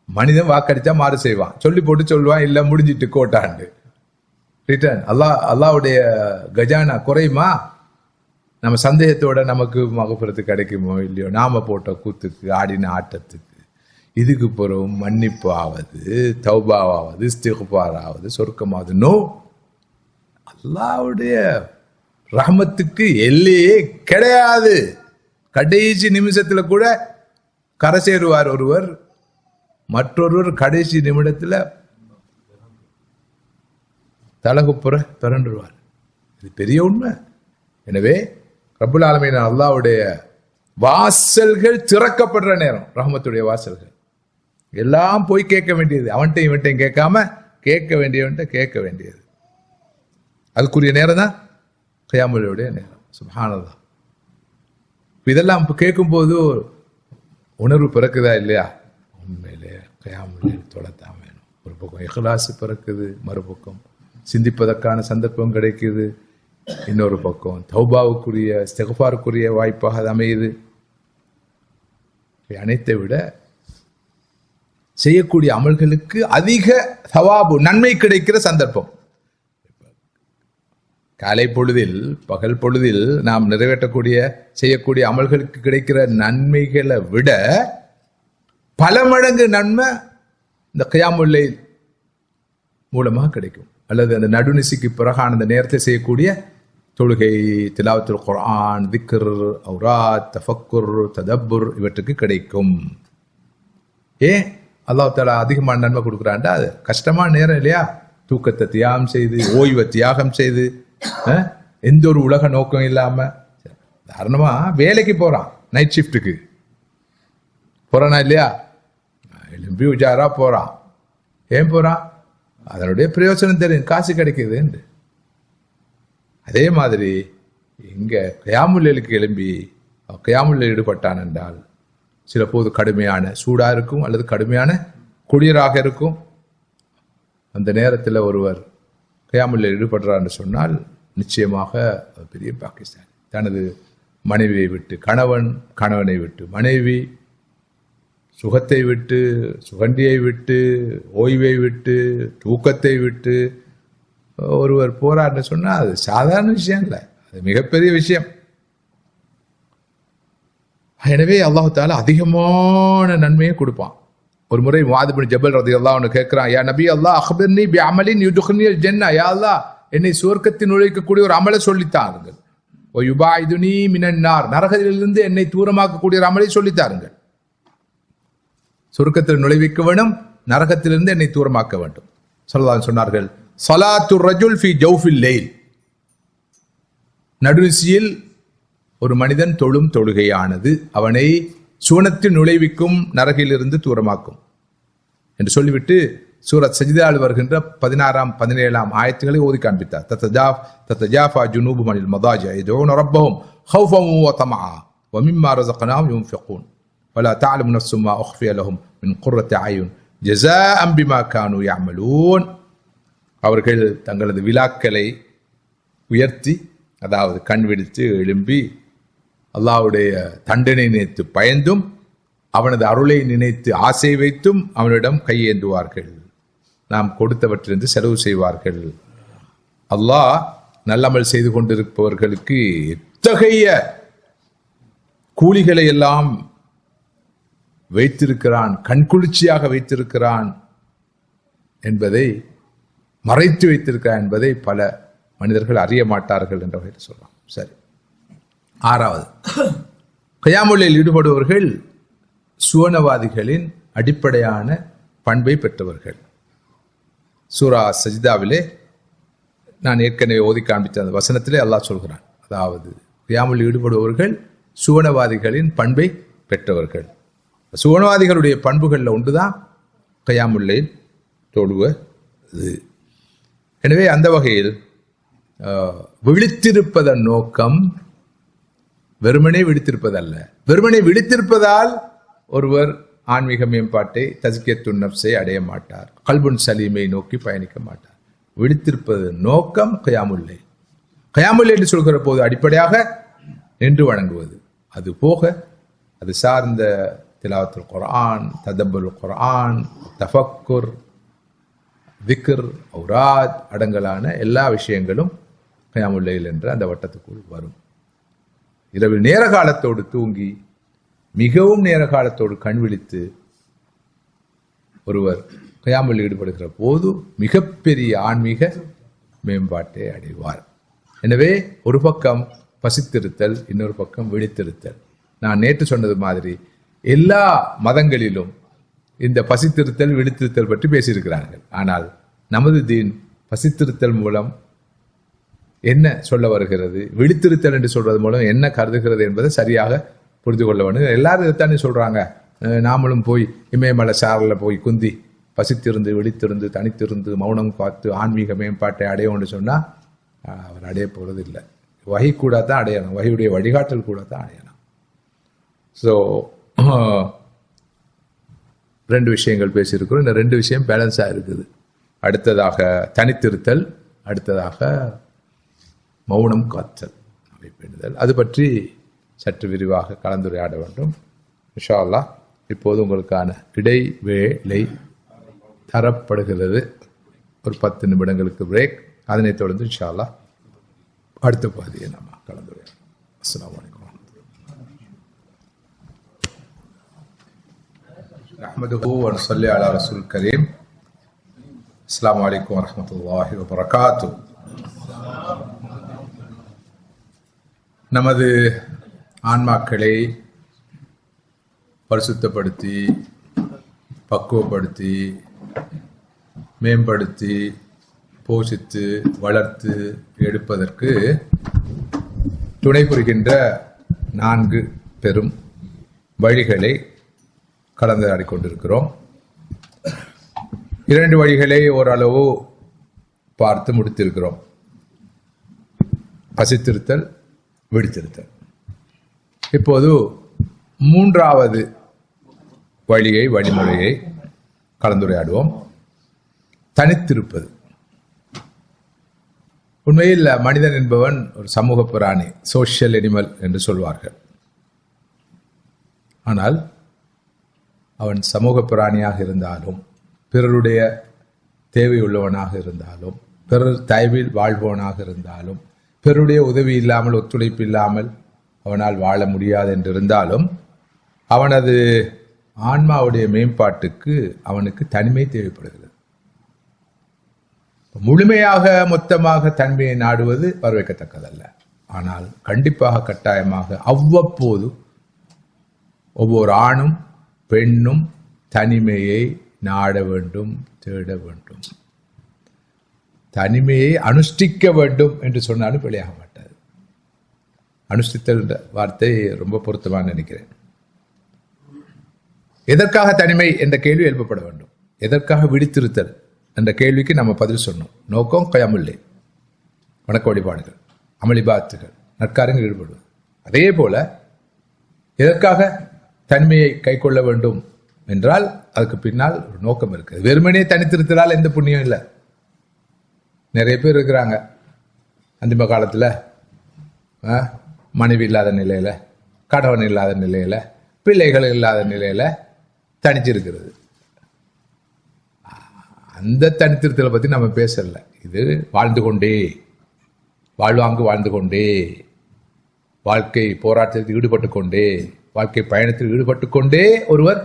மனிதன் வாக்கடிச்சா மாறு செய்வான், சொல்லி போட்டு சொல்லுவான், இல்ல முடிஞ்சிட்டு கோட்டாண்டு ரிட்டர்ன். அல்லாவுடைய கஜானா குறையுமா? நம்ம சந்தேகத்தோட நமக்கு மகப்புறத்து கிடைக்குமோ இல்லையோ, நாம போட்ட கூத்துக்கு ஆடின ஆட்டத்துக்கு இதுக்கு பிறகு மன்னிப்பு ஆவது, தௌபாவது, இஸ்திக்பார் ஆவது, சொர்க்கமாவது? நோ. அல்லாவுடைய ரஹமத்துக்கு எல்லையே கிடையாது. கடைசி நிமிஷத்துல கூட கரை சேருவார் ஒருவர், மற்றொருவர் கடைசி நிமிடத்துல தலகுப்புற பிறண்டுருவார். இது பெரிய உண்மை. எனவே ரப்புல் ஆலமீன் அல்லாஹ்வுடைய வாசல்கள் திறக்கப்படுற நேரம், ரஹமத்துடைய வாசல்கள் எல்லாம் போய் கேட்க வேண்டியது. அவன்கிட்டையும் இவன்ட்டையும் கேட்காம கேட்க வேண்டியவன்ட்ட கேட்க வேண்டியது. அதுக்குரிய நேரம் தான் கியாமுல்லைலுடைய நேரம். சுப்ஹானல்லாஹ். இதெல்லாம் கேட்கும் போது உணர்வு பிறக்குதா இல்லையா? உண்மையிலே கியாமுல்லைல் தொலைத்தான் வேணும். ஒரு பக்கம் இஹ்லாஸ் பிறக்குது, மறுபக்கம் சிந்திப்பதற்கான சந்தர்ப்பம் கிடைக்குது, இன்னொரு பக்கம் தௌபாவுக்குரிய இஸ்திக்ஃபாருக்குரிய வாய்ப்பாக அது அமையுது. அனைத்தை விட செய்யக்கூடிய அமல்களுக்கு அதிக தவாபு நன்மை கிடைக்கிற சந்தர்ப்பம். காலை பொழுதில் பகல் பொழுதில் நாம் நிறைவேற்றக்கூடிய செய்யக்கூடிய அமல்களுக்கு கிடைக்கிற நன்மைகளை விட பல மடங்கு நன்மை இந்த கியாமுல் லைல் மூலமாக கிடைக்கும். அல்லது அந்த நடுநிசிக்கு பிறகான அந்த நேரத்தை செய்யக்கூடிய தொழுகை, திலாவத்துல் குர்ஆன், திக்ர், அவுராத், தஃபக்குர், ததப்புர் இவற்றுக்கு கிடைக்கும். ஏன் அல்லாஹ் தஆலா அதிகமான நன்மை கொடுக்குறான்டா? அது கஷ்டமான நேரம் இல்லையா? தூக்கத்தை தியாகம் செய்து, ஓய்வை தியாகம் செய்து, எந்த ஒரு உலக நோக்கம் இல்லாம தாரணமா வேலைக்கு போறான், நைட் ஷிஃப்ட்டுக்கு போறானா இல்லையா? எலும்பி உஜாரா போறான். ஏன் போறான்? அதனுடைய பிரயோஜனம் தெரியும், காசு கிடைக்குது. அதே மாதிரி இங்க கியாமுல் லைலுக்கு எழும்பி கியாமுல் லைல் ஈடுபட்டான் என்றால் சில போது கடுமையான சூடா இருக்கும், அல்லது கடுமையான குளிராக இருக்கும். அந்த நேரத்தில் ஒருவர் கியாமுல் லைல் ஈடுபடுறார் என்று சொன்னால் நிச்சயமாக பெரிய பாகிஸ்தான். தனது மனைவியை விட்டு கணவன், கணவனை விட்டு மனைவி, சுகத்தை விட்டு, சுகண்டியை விட்டு, ஓய்வை விட்டு, தூக்கத்தை விட்டு ஒருவர் போறார்னு சொன்னா அது சாதாரண விஷயம் இல்லை, அது மிகப்பெரிய விஷயம். எனவே அல்லாஹ் தஆலா அதிகமான நன்மையை கொடுப்பான். ஒரு முறை முஆத் இப்னு ஜபல் ரலியல்லாஹு அன்ஹு கேட்கிறான், யா நபி அல்லாஹ் அக்பிர்னி பிஅமலின் யுத்கில்னில் ஜன்னah, யா அல்லாஹ் என்னை சுவர்க்கத்தில் நுழைக்கக்கூடிய ஒரு அமலை சொல்லித்தாருங்கள். வ யுபாயிதுனி மினன் நார், நரகத்திலிருந்து என்னை தூரமாக்கக்கூடிய ஒரு அமலை சொல்லித்தாருங்கள். சொர்க்கத்தில் நுழைவிக்க வேண்டும், நரகத்திலிருந்து என்னை தூரமாக்க வேண்டும். ஸல்லல்லாஹு அலைஹி சொன்னார்கள், ஸலாத்து ரஜுல் ஃபி ஜௌஃபில் லைல், நடுநிசியில் ஒரு மனிதன் தொழும் தொழுகையானது அவனை சுவனத்தில் நுழைவிக்கும், நரகிலிருந்து தூரமாக்கும் என்று சொல்லிவிட்டு சூரத் சஜ்தாவில் வருகின்ற 16ஆம் 17ஆம் ஆயத்துக்களை ஓதி காண்பித்தார். தத்தஜாஃபா ஜுனூபுஹும் அனில் மதாஜி யதுஊன ரப்பஹும் ஹௌஃபன் வ தமஆ வ மிம்மா ரஸக்னாஹும் யுன்ஃபிகூன் வலா தஅலமு நஃப்சும் மா உக்ஃபிய லஹும் மின் குர்ரத்தி அயுன் ஜஸாஅன் பிமா கானூ யஅமலூன். அவர்கள் தங்களது விலாக்களை உயர்த்தி, அதாவது கண் விழித்து எழும்பி அல்லாஹ்வுடைய தண்டனை நினைத்து பயந்தும் அவனது அருளை நினைத்து ஆசை வைத்தும் அவனிடம் கையேந்துவார்கள், நாம் கொடுத்தவற்றிலிருந்து செலவு செய்வார்கள். அல்லாஹ் நல்லமல் செய்து கொண்டிருப்பவர்களுக்கு எத்தகைய கூலிகளை எல்லாம் வைத்திருக்கிறான், கண்குளிர்ச்சியாக வைத்திருக்கிறான் என்பதை, மறைத்து வைத்திருக்கிறான் என்பதை பல மனிதர்கள் அறிய மாட்டார்கள் என்ற வகையில் சொல்லலாம். சரி, 6வது, கியாமுல் லைல் ஈடுபடுபவர்கள் சுவனவாதிகளின் அடிப்படையான பண்பை பெற்றவர்கள். சூரா சஜ்தாவிலே நான் ஏற்கனவே ஓதி காண்பித்த அந்த வசனத்திலே அல்லாஹ் சொல்கிறான், அதாவது கியாமுல் ஈடுபடுபவர்கள் சுவனவாதிகளின் பண்பை பெற்றவர்கள். சுவனவாதிகளுடைய பண்புகளில் ஒன்றுதான் கியாமுல் லைல் தொழுவது. எனவே அந்த வகையில் விழித்திருப்பதன் நோக்கம் வெறுமனே விழித்திருப்பதல்ல. வெறுமனே விழித்திருப்பதால் ஒருவர் ஆன்மீக மேம்பாட்டை தஸ்கியத்துன் நஃப்ஸை அடைய மாட்டார், கல்புன் சலீமை நோக்கி பயணிக்க மாட்டார். விழித்திருப்பது நோக்கம் கியாமுல் லைல். கியாமுல் லைல் என்று சொல்கிற போது அடிப்படையாக நின்று வணங்குவது, அது போக அது சார்ந்த திலாவத்துல் குர்ஆன், ததப்புல் குர்ஆன், தஃபக்குர், திக்ர், ஔராத் அடங்கலான எல்லா விஷயங்களும் கியாமுல் லைல் என்ற அந்த வட்டத்துக்குள் வரும். இரவில் நேர காலத்தோடு தூங்கி மிகவும் நேர காலத்தோடு கண் விழித்து ஒருவர் கியாமுல் ஈடுபடுகிற போது மிகப்பெரிய ஆன்மீக மேம்பாட்டை அடைவார். எனவே ஒரு பக்கம் பசித்திருத்தல், இன்னொரு பக்கம் விழித்திருத்தல். நான் நேற்று சொன்னது மாதிரி எல்லா மதங்களிலும் இந்த பசித்திருத்தல் விழித்திருத்தல் பற்றி பேசியிருக்கிறார்கள். ஆனால் நமது தீன் பசித்திருத்தல் மூலம் என்ன சொல்ல வருகிறது, விழித்திருத்தல் என்று சொல்றது மூலம் என்ன கருதுகிறது என்பதை சரியாக புரிந்து கொள்ள வேண்டும். எல்லாரும் இதைத்தானே சொல்றாங்க. நாமளும் போய் இமயமலை சாரலில் போய் குந்தி பசித்திருந்து விழித்திருந்து தனித்திருந்து மௌனம் காத்து ஆன்மீக மேம்பாட்டை அடையோன்னு சொன்னா அவர் அடைய போறது இல்லை. வகை கூட தான் அடையணும், வகையுடைய வழிகாட்டல் கூட தான் அடையணும். ஸோ 2 விஷயங்கள் பேசியிருக்கிறோம். இந்த 2 விஷயம் பேலன்ஸாக இருக்குது. அடுத்ததாக தனித்திருத்தல், அடுத்ததாக மௌனம் காத்தல், பேணுதல். அது பற்றி சற்று விரிவாக கலந்துரையாட வேண்டும் இன்ஷா அல்லாஹ். இப்போது உங்களுக்கான இடைவேளை தரப்படுகிறது. ஒரு 10 நிமிடங்களுக்கு பிரேக். அதனைத் தொடர்ந்து இன்ஷா அல்லாஹ் அடுத்த பகுதியை நம்ம கலந்துரையாடலாம். அஸ்ஸலாமு அலைக்கும் நஹ்மதுஹு வ நுஸல்லி அலா ரசூல் கரீம். அஸ்ஸலாமு அலைக்கும் வரஹ்மத்துல்லாஹி வ பரகாத்துஹு. நமது ஆன்மாக்களை பரிசுத்தப்படுத்தி பக்குவப்படுத்தி மேம்படுத்தி போஷித்து வளர்த்து எடுப்பதற்கு துணை புரிகின்ற 4 பெரும் வழிகளை கலந்துரையாடிக் கொண்டிருக்கிறோம். 2 வழிகளை ஓரளவு பார்த்து முடித்திருக்கிறோம். பசித்திருத்தல், விழித்திருத்தல். இப்போது 3வது வழிமுறையை கலந்துரையாடுவோம். தனித்திருப்பது. உண்மையில் மனிதன் என்பவன் ஒரு சமூக பிராணி, சோஷியல் அனிமல் என்று சொல்வார்கள். ஆனால் அவன் சமூக பிராணியாக இருந்தாலும், பிறருடைய தேவையுள்ளவனாக இருந்தாலும், பிறர் தயவில் வாழ்பவனாக இருந்தாலும், பிறருடைய உதவி இல்லாமல் ஒத்துழைப்பு இல்லாமல் அவனால் வாழ முடியாது என்றிருந்தாலும், அவனது ஆன்மாவுடைய மேம்பாட்டுக்கு அவனுக்கு தனிமை தேவைப்படுகிறது. முழுமையாக மொத்தமாக தனிமையை நாடுவது வரவேற்கத்தக்கதல்ல. ஆனால் கண்டிப்பாக கட்டாயமாக அவ்வப்போது ஒவ்வொரு ஆணும் பெண்ணும் தனிமையை நாட வேண்டும், தேட வேண்டும். தனிமையை அனுஷ்டிக்க வேண்டும் என்று சொன்னாலும் வெளியாக மாட்டாது. அனுஷ்டித்தல் என்ற வார்த்தை ரொம்ப பொருத்தமாக நினைக்கிறேன். எதற்காக தனிமை என்ற கேள்வி எழுப்பப்பட வேண்டும். எதற்காக விழித்திருத்தல் என்ற கேள்விக்கு நம்ம பதில் சொன்னோம். நோக்கம் கியாமுல் லைல், வணக்க வழிபாடுகள், அமளிபாத்துகள், நற்காரியங்கள் ஈடுபடுவது. அதே போல எதற்காக தனிமையை கை கொள்ள வேண்டும் என்றால் அதுக்கு பின்னால் ஒரு நோக்கம் இருக்குது. வெறுமனே தனித்திருத்தலால் எந்த புண்ணியம் இல்லை. நிறைய பேர் இருக்கிறாங்க அந்திம காலத்தில் மனைவி இல்லாத நிலையில், கணவன் இல்லாத நிலையில், பிள்ளைகள் இல்லாத நிலையில் தனிச்சிருக்கிறது. அந்த தனித்திருத்தலை பற்றி நம்ம பேசல. இது வாழ்ந்து கொண்டே, வாழ்வாங்கு வாழ்ந்து கொண்டே, வாழ்க்கை போராட்டத்தில் ஈடுபட்டு கொண்டே, வாழ்க்கை பயணத்தில் ஈடுபட்டு கொண்டே ஒருவர்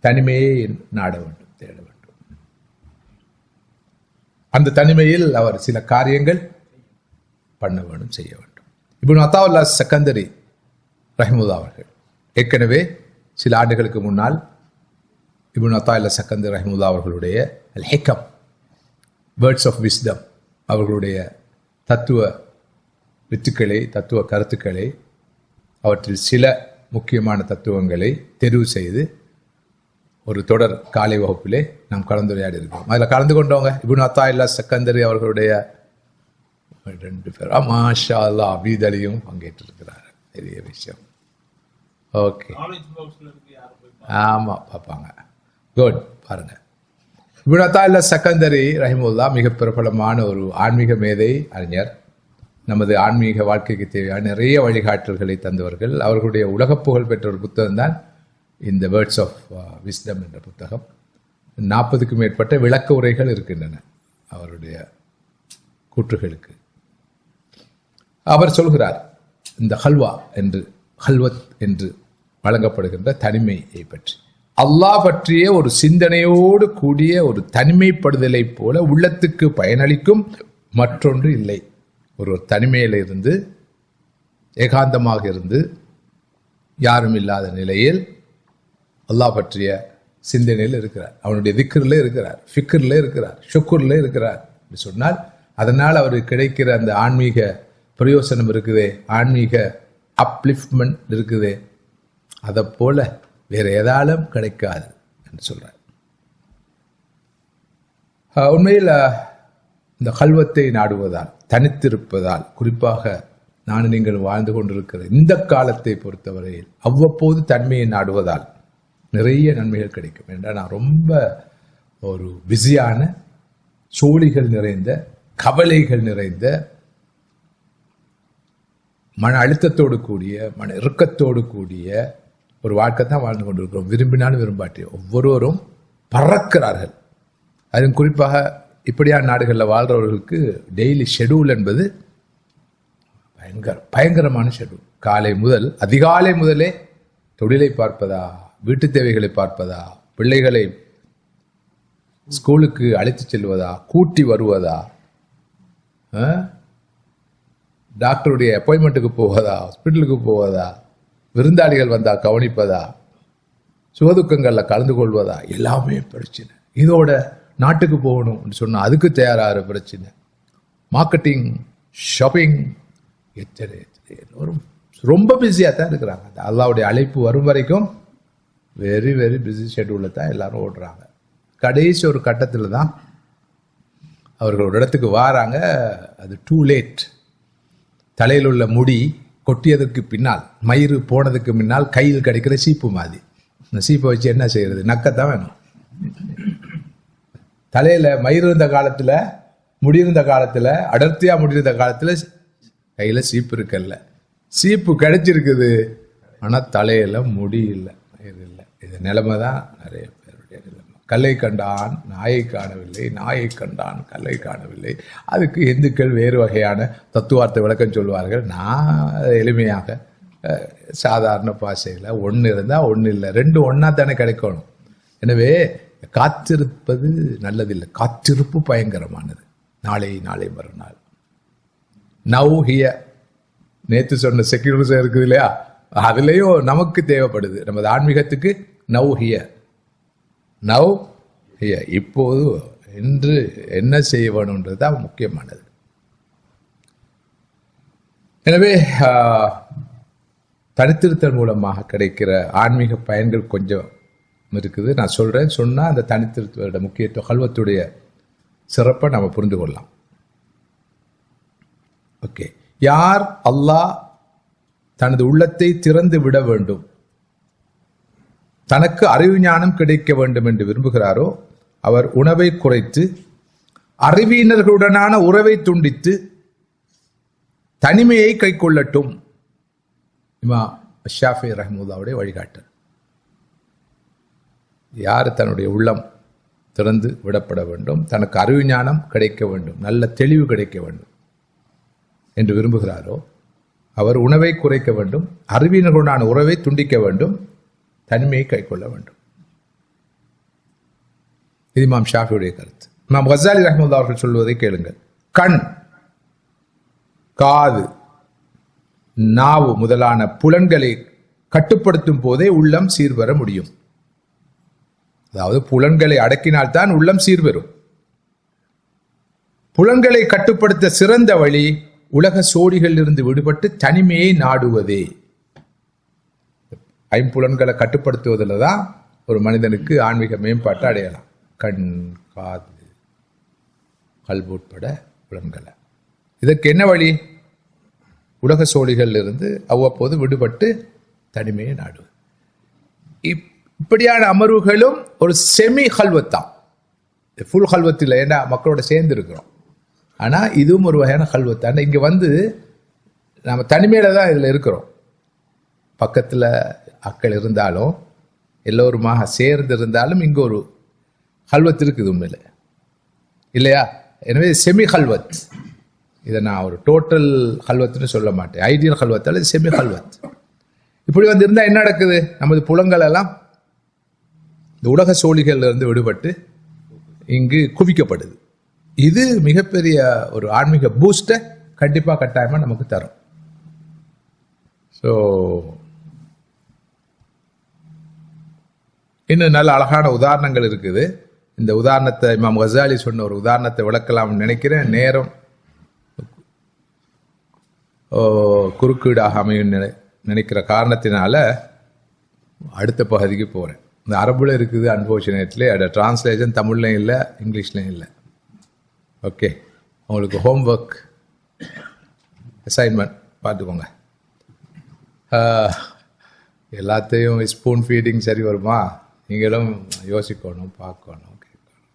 தனிமையை நாட வேண்டும், தேட வேண்டும். அந்த தனிமையில் அவர் சில காரியங்கள் பண்ண வேண்டும், செய்ய வேண்டும். இப்னு அத்தாவுல்லா ஸக்கந்தரி ரஹ்மத்துல்லாஹி அவர்கள் ஏற்கனவே சில ஆண்டுகளுக்கு முன்னால் இப்னு அத்தாவுல்லா ஸக்கந்தரி ரஹ்மத்துல்லாஹி அவர்களுடைய அல் ஹிகம், வேர்ட்ஸ் ஆஃப் விஸ்டம், அவர்களுடைய தத்துவ வித்துக்களை, தத்துவ கருத்துக்களை, அவற்றில் சில முக்கியமான தத்துவங்களை தெரிவு செய்து ஒரு தொடர் காலை வகுப்பிலே நாம் கலந்துரையாடி இருக்கோம். அதில் கலந்து கொண்டவங்க இப்னு அத்தாவுல்லா ஸக்கந்தரி அவர்களுடைய 2 பேர், மாஷா அல்லாஹ், அபீத் அலியும் பங்கேற்றிருக்கிறார். பெரிய விஷயம். ஓகே, ஆமாம் பார்ப்பாங்க. குட். பாருங்க, இப்னு அத்தாஇல்லா ஸகந்தரி ரஹிமஹுல்லாஹ் மிக பிரபலமான ஒரு ஆன்மீக மேதை அறிஞர். நமது ஆன்மீக வாழ்க்கைக்கு தேவையான நிறைய வழிகாட்டல்களை தந்தவர்கள். அவர்களுடைய உலக புகழ் பெற்ற ஒரு புத்தகம் தான் இந்த வேர்ட்ஸ் ஆஃப் விஸ்டம் என்ற புத்தகம். 40க்கும் மேற்பட்ட விளக்க உரைகள் இருக்கின்றன அவருடைய கூற்றுகளுக்கு. அவர் சொல்கிறார், இந்த ஹல்வத் என்று வழங்கப்படுகின்ற தனிமையை பற்றி, அல்லாஹ் பற்றிய ஒரு சிந்தனையோடு கூடிய ஒரு தனிமைப்படுதலை போல உள்ளத்துக்கு பயனளிக்கும் மற்றொன்று இல்லை. ஒரு தனிமையில் இருந்து, ஏகாந்தமாக இருந்து, யாரும் இல்லாத நிலையில் அல்லாஹ் பற்றிய சிந்தனையில் இருக்கிறார், அவனுடைய திக்ரில் இருக்கிறார், ஃபிக்ரில் இருக்கிறார், ஷுக்குரில் இருக்கிறார் என்று சொன்னால், அதனால் அவருக்கு கிடைக்கிற அந்த ஆன்மீக பிரயோசனம் இருக்குதே, ஆன்மீக அப்லிஃப்ட்மெண்ட் இருக்குதே, அதை போல வேற எதாலும் கிடைக்காது என்று சொல்றார். உண்மையில் இந்த கல்வத்தை நாடுவதால், தனித்திருப்பதால், குறிப்பாக நான் நீங்கள் வாழ்ந்து கொண்டிருக்கிற இந்த காலத்தை பொறுத்தவரையில் அவ்வப்போது தன்மையை நாடுவதால் நிறைய நன்மைகள் கிடைக்கும். என்றால் நான் ரொம்ப ஒரு பிஸியான, சோழிகள் நிறைந்த, கவலைகள் நிறைந்த, மன அழுத்தத்தோடு கூடிய, மன இறுக்கத்தோடு கூடிய ஒரு வாழ்க்கை தான் வாழ்ந்து கொண்டிருக்கிறோம். விரும்பினாலும் விரும்பாட்டி ஒவ்வொருவரும் பறக்கிறார்கள். அதுவும் குறிப்பாக இப்படியான நாடுகளில் வாழ்கிறவர்களுக்கு டெய்லி ஷெடியூல் என்பது பயங்கரமான ஷெடியூல். காலை முதல், அதிகாலை முதலே தொழிலை பார்ப்பதா, வீட்டு தேவைகளை பார்ப்பதா, பிள்ளைகளை ஸ்கூலுக்கு அழைத்து செல்வதா, கூட்டி வருவதா, டாக்டருடைய அப்பாயின்மெண்ட்டுக்கு போவதா, ஹாஸ்பிட்டலுக்கு போவதா, விருந்தாளிகள் வந்தா கவனிப்பதா, சுகதுக்கங்களில் கலந்து கொள்வதா, எல்லாமே பிரச்சனை. இதோட நாட்டுக்கு போகணும்னு சொன்னா அதுக்கு தயாராகிற பிரச்சனை, மார்க்கெட்டிங், ஷாப்பிங், எத்தனை எல்லோரும் ரொம்ப பிஸியாக தான் இருக்கிறாங்க. அல்லாஹ்வுடைய அழைப்பு வரும் வரைக்கும் வெரி வெரி பிஸி ஷெட்யூலில் தான் எல்லாரும் ஓடுறாங்க. கடைசி ஒரு கட்டத்தில் தான் அவர்கள் ஒரு இடத்துக்கு வாராங்க. அது டூ லேட். தலையில் உள்ள முடி கொட்டியதுக்கு பின்னால், மயிறு போனதுக்கு பின்னால் கையில் கிடைக்கிற சீப்பு மாதிரி. இந்த சீப்பை வச்சு என்ன செய்யறது? நக்கத்தான் வேணும். தலையில் மயிறு இருந்த காலத்தில், முடியிருந்த காலத்தில், அடர்த்தியாக முடியிருந்த காலத்தில் கையில் சீப்பு இருக்கல்ல, சீப்பு கிடைச்சிருக்குது, ஆனால் தலையில் முடி இல்லை, மயிறு இல்லை. இது நிலைமை தான் நிறைய பேருடைய நிலைமை. கல்லை கண்டான் நாயை காணவில்லை, நாயை கண்டான் கல்லை காணவில்லை. அதுக்கு இந்துக்கள் வேறு வகையான தத்துவார்த்த விளக்கம் சொல்வார்கள். நான் எளிமையாக சாதாரண பாஷையில், ஒன்று இருந்தால் ஒன்று இல்லை, ரெண்டு ஒன்றா தானே கிடைக்கணும். எனவே காத்திருப்பது நல்லதில்லை, காத்திருப்பு பயங்கரமானது. நாளை நாளை மறுநாள், நவ் ஹிய, நேற்று சொன்ன செக்யூரிசம் இருக்குது இல்லையா, அதுலேயும் நமக்கு தேவைப்படுது. நமது ஆன்மீகத்துக்கு நவ் ஹிய, நவ் ஹிய, இப்போது, இன்று என்ன செய்ய வேணும்ன்றது தான் முக்கியமானது. எனவே தனித்திருத்தல் மூலமாக கிடைக்கிற ஆன்மீக பயன்கள் கொஞ்சம் இருக்குது. நான் சொல்றேன், சொன்னா அந்த தனித்திருத்தோட முக்கியத்துவம், கல்வத்துடைய சிறப்பை நம்ம புரிந்து கொள்ளலாம். ஓகே, யார் அல்லாஹ் தனது உள்ளத்தை திறந்து விட வேண்டும், தனக்கு அறிவு ஞானம் கிடைக்க வேண்டும் என்று விரும்புகிறாரோ, அவர் உணவை குறைத்து, அறிவியினர்களுடனான உறவை துண்டித்து, தனிமையை கை கொள்ளட்டும். இமாம் ஷாஃபி ரஹ்மத்துல்லாஹுடைய வழிகாட்டல். யார் தன்னுடைய உள்ளம் திறந்து விடப்பட வேண்டும், தனக்கு அறிவு ஞானம் கிடைக்க வேண்டும், நல்ல தெளிவு கிடைக்க வேண்டும் என்று விரும்புகிறாரோ, அவர் உணவை குறைக்க வேண்டும், அறிவியினர்களுடனான உறவை துண்டிக்க வேண்டும், தனிமையை கை கொள்ள வேண்டும். இது இமாம் ஷாஃபியுடைய கருத்து. இமாம் கஸாலி ரஹ்மத்துல்லாஹி அவர்கள் சொல்வதை கேளுங்கள். கண், காது, நாவு முதலான புலன்களை கட்டுப்படுத்தும் போதே உள்ளம் சீர்வர முடியும். அதாவது புலன்களை அடக்கினால்தான் உள்ளம் சீர்வரும். புலன்களை கட்டுப்படுத்த சிறந்த வழி உலக சோடிகளில் இருந்து விடுபட்டு தனிமையை நாடுவதே. ஐம்புலன்களை கட்டுப்படுத்துவதில் தான் ஒரு மனிதனுக்கு ஆன்மீக மேம்பாட்டை அடையலாம். கண், காது, கல்வி உட்பட புலன்களை. இதற்கு என்ன வழி? உலக சோழிகளில் இருந்து அவ்வப்போது விடுபட்டு தனிமையை நாடுவது. இப்படியான அமர்வுகளும் ஒரு செமி ஹல்வத்தான், ஃபுல் ஹல்வத்தில். ஏன்னா மக்களோட சேர்ந்து இருக்கிறோம். ஆனால் இதுவும் ஒரு வகையான ஹல்வத்தான். இங்கே வந்து நம்ம தனிமையில தான் இதில் இருக்கிறோம். பக்கத்தில் அக்கள் இருந்தாலும் எல்லோருமாக சேர்ந்து இருந்தாலும் இங்கே ஒரு ஹல்வத் இருக்குது உண்மையில், இல்லையா? எனவே செமி ஹல்வத், இதை நான் ஒரு டோட்டல் ஹல்வத்னு சொல்ல மாட்டேன். ஐடியல் ஹல்வத் அல்லது செமி ஹல்வத். இப்படி வந்து இருந்தால் என்ன நடக்குது? நமது புலங்கள் எல்லாம் இந்த உலக சோழிகள்ல இருந்து விடுபட்டு இங்கு குவிக்கப்படுது. இது மிகப்பெரிய ஒரு ஆன்மீக பூஸ்டை கண்டிப்பாக கட்டாயமாக நமக்கு தரும். ஸோ இன்னும் நல்ல அழகான உதாரணங்கள் இருக்குது. இந்த உதாரணத்தை இமாம் கசாலி சொன்ன ஒரு உதாரணத்தை விளக்கலாம்னு நினைக்கிறேன். நேரம் குறுக்கீடாக அமையும் நினைக்கிற காரணத்தினால அடுத்த பகுதிக்கு போகிறேன். இந்த அரபுல இருக்குது, அன்ஃபார்ச்சுனேட்லி அதோட டிரான்ஸ்லேஷன் தமிழ்லையும் இல்லை, இங்கிலீஷ்லையும் இல்லை. ஓகே, உங்களுக்கு ஹோம்ஒர்க் அசைன்மெண்ட் பார்த்துக்கோங்க. எல்லாத்தையும் ஸ்பூன் ஃபீடிங் சரி வருமா? நீங்களும் யோசிக்கணும், பார்க்கணும், கேட்கணும்.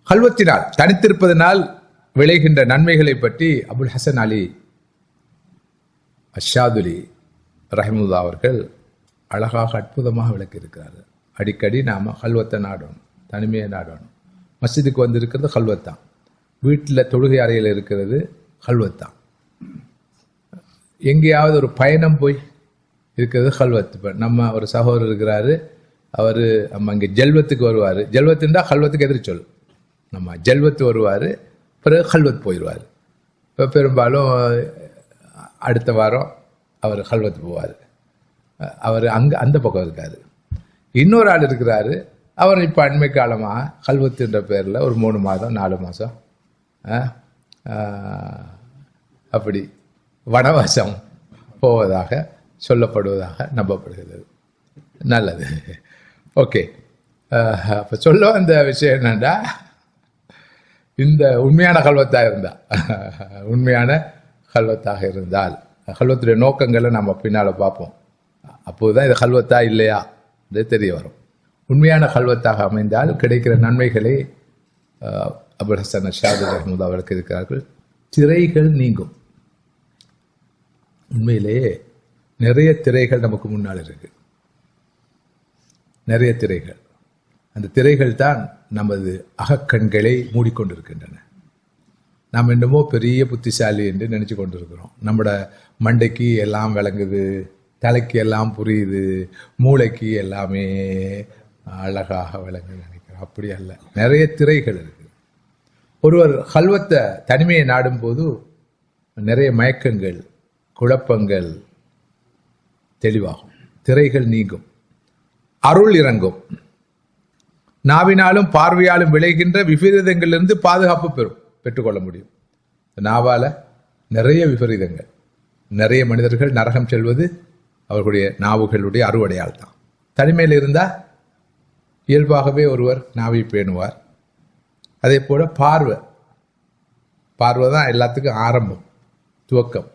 ஹல்வத்தினால், தனித்திருப்பதனால் விளைகின்ற நன்மைகளை பற்றி அபுல் ஹசன் அலி அஷாதுலி ரஹிமுல்லா அவர்கள் அழகாக அற்புதமாக விளக்கியிருக்கிறார்கள். அடிக்கடி நாம் ஹல்வத்தை நாடணும், தனிமையை நாடணும். மஸ்ஜிதுக்கு வந்து இருக்கிறது ஹல்வத்தான், வீட்டில் தொழுகை அறையில் இருக்கிறது ஹல்வத்தான், எங்கேயாவது ஒரு பயணம் போய் இருக்கிறது ஹல்வத். இப்போ நம்ம ஒரு சகோதரர் இருக்கிறாரு, அவர் நம்ம இங்கே ஜல்வத்துக்கு வருவார். ஜல்வத்துண்டா ஹல்வத்துக்கு எதிர்த்து சொல். நம்ம ஜல்வத்து வருவார், பிறகு ஹல்வத் போயிடுவார். இப்போ பெரும்பாலும் அடுத்த வாரம் அவர் ஹல்வத் போவார். அவர் அங்கே அந்த பக்கம் இருக்கார். இன்னொரு ஆள் இருக்கிறாரு, அவர் இப்போ அண்மை காலமாக ஹல்வத்துன்ற பேரில் ஒரு 3 மாதம் 4 மாதம் அப்படி வனவாசம் போவதாக சொல்லப்படுவதாக நம்பப்படுகிறது. நல்லது. ஓகே, அப்போ சொல்ல அந்த விஷயம் என்னன்னா, இந்த உண்மையான கல்வத்தாக இருந்தால், உண்மையான கல்வத்தாக இருந்தால் கல்வத்துடைய நோக்கங்களை நம்ம பின்னால் பார்ப்போம். அப்போதுதான் இது கல்வத்தா இல்லையா அது தெரிய வரும். உண்மையான கல்வத்தாக அமைந்தால் கிடைக்கிற நன்மைகளை அபுல் ஹசன் அஷாது ரஹ்மத்துல்லாஹி அவர்கள் இருக்கிறார்கள். திரைகள் நீங்கும். உண்மையிலேயே நிறைய திரைகள் நமக்கு முன்னால் இருக்கு, நிறைய திரைகள். அந்த திரைகள் தான் நமது அகக்கண்களை மூடிக்கொண்டிருக்கின்றன. நாம் என்னமோ பெரிய புத்திசாலி என்று நினைச்சு கொண்டிருக்கிறோம். நம்மளோட மண்டைக்கு எல்லாம் விளங்குது, தலைக்கு எல்லாம் புரியுது, மூளைக்கு எல்லாமே அழகாக விளங்கு நினைக்கிறோம். அப்படி அல்ல, நிறைய திரைகள் இருக்கு. ஒருவர் ஹல்வத்தை தனிமையை நாடும் போது நிறைய மயக்கங்கள், குழப்பங்கள் தெளிவாகும், திரைகள் நீங்கும், அருள் இறங்கும். நாவினாலும் பார்வையாலும் விளைகின்ற விபரீதங்களிலிருந்து பாதுகாப்பு பெற்றுக்கொள்ள முடியும். நாவால நிறைய விபரீதங்கள், நிறைய மனிதர்கள் நரகம் செல்வது அவர்களுடைய நாவுகளுடைய அறுவடையால் தான். தனிமையில் இருந்தால் இயல்பாகவே ஒருவர் நாவை பேணுவார். அதே போல பார்வை தான் எல்லாத்துக்கும் ஆரம்பம், துவக்கம்.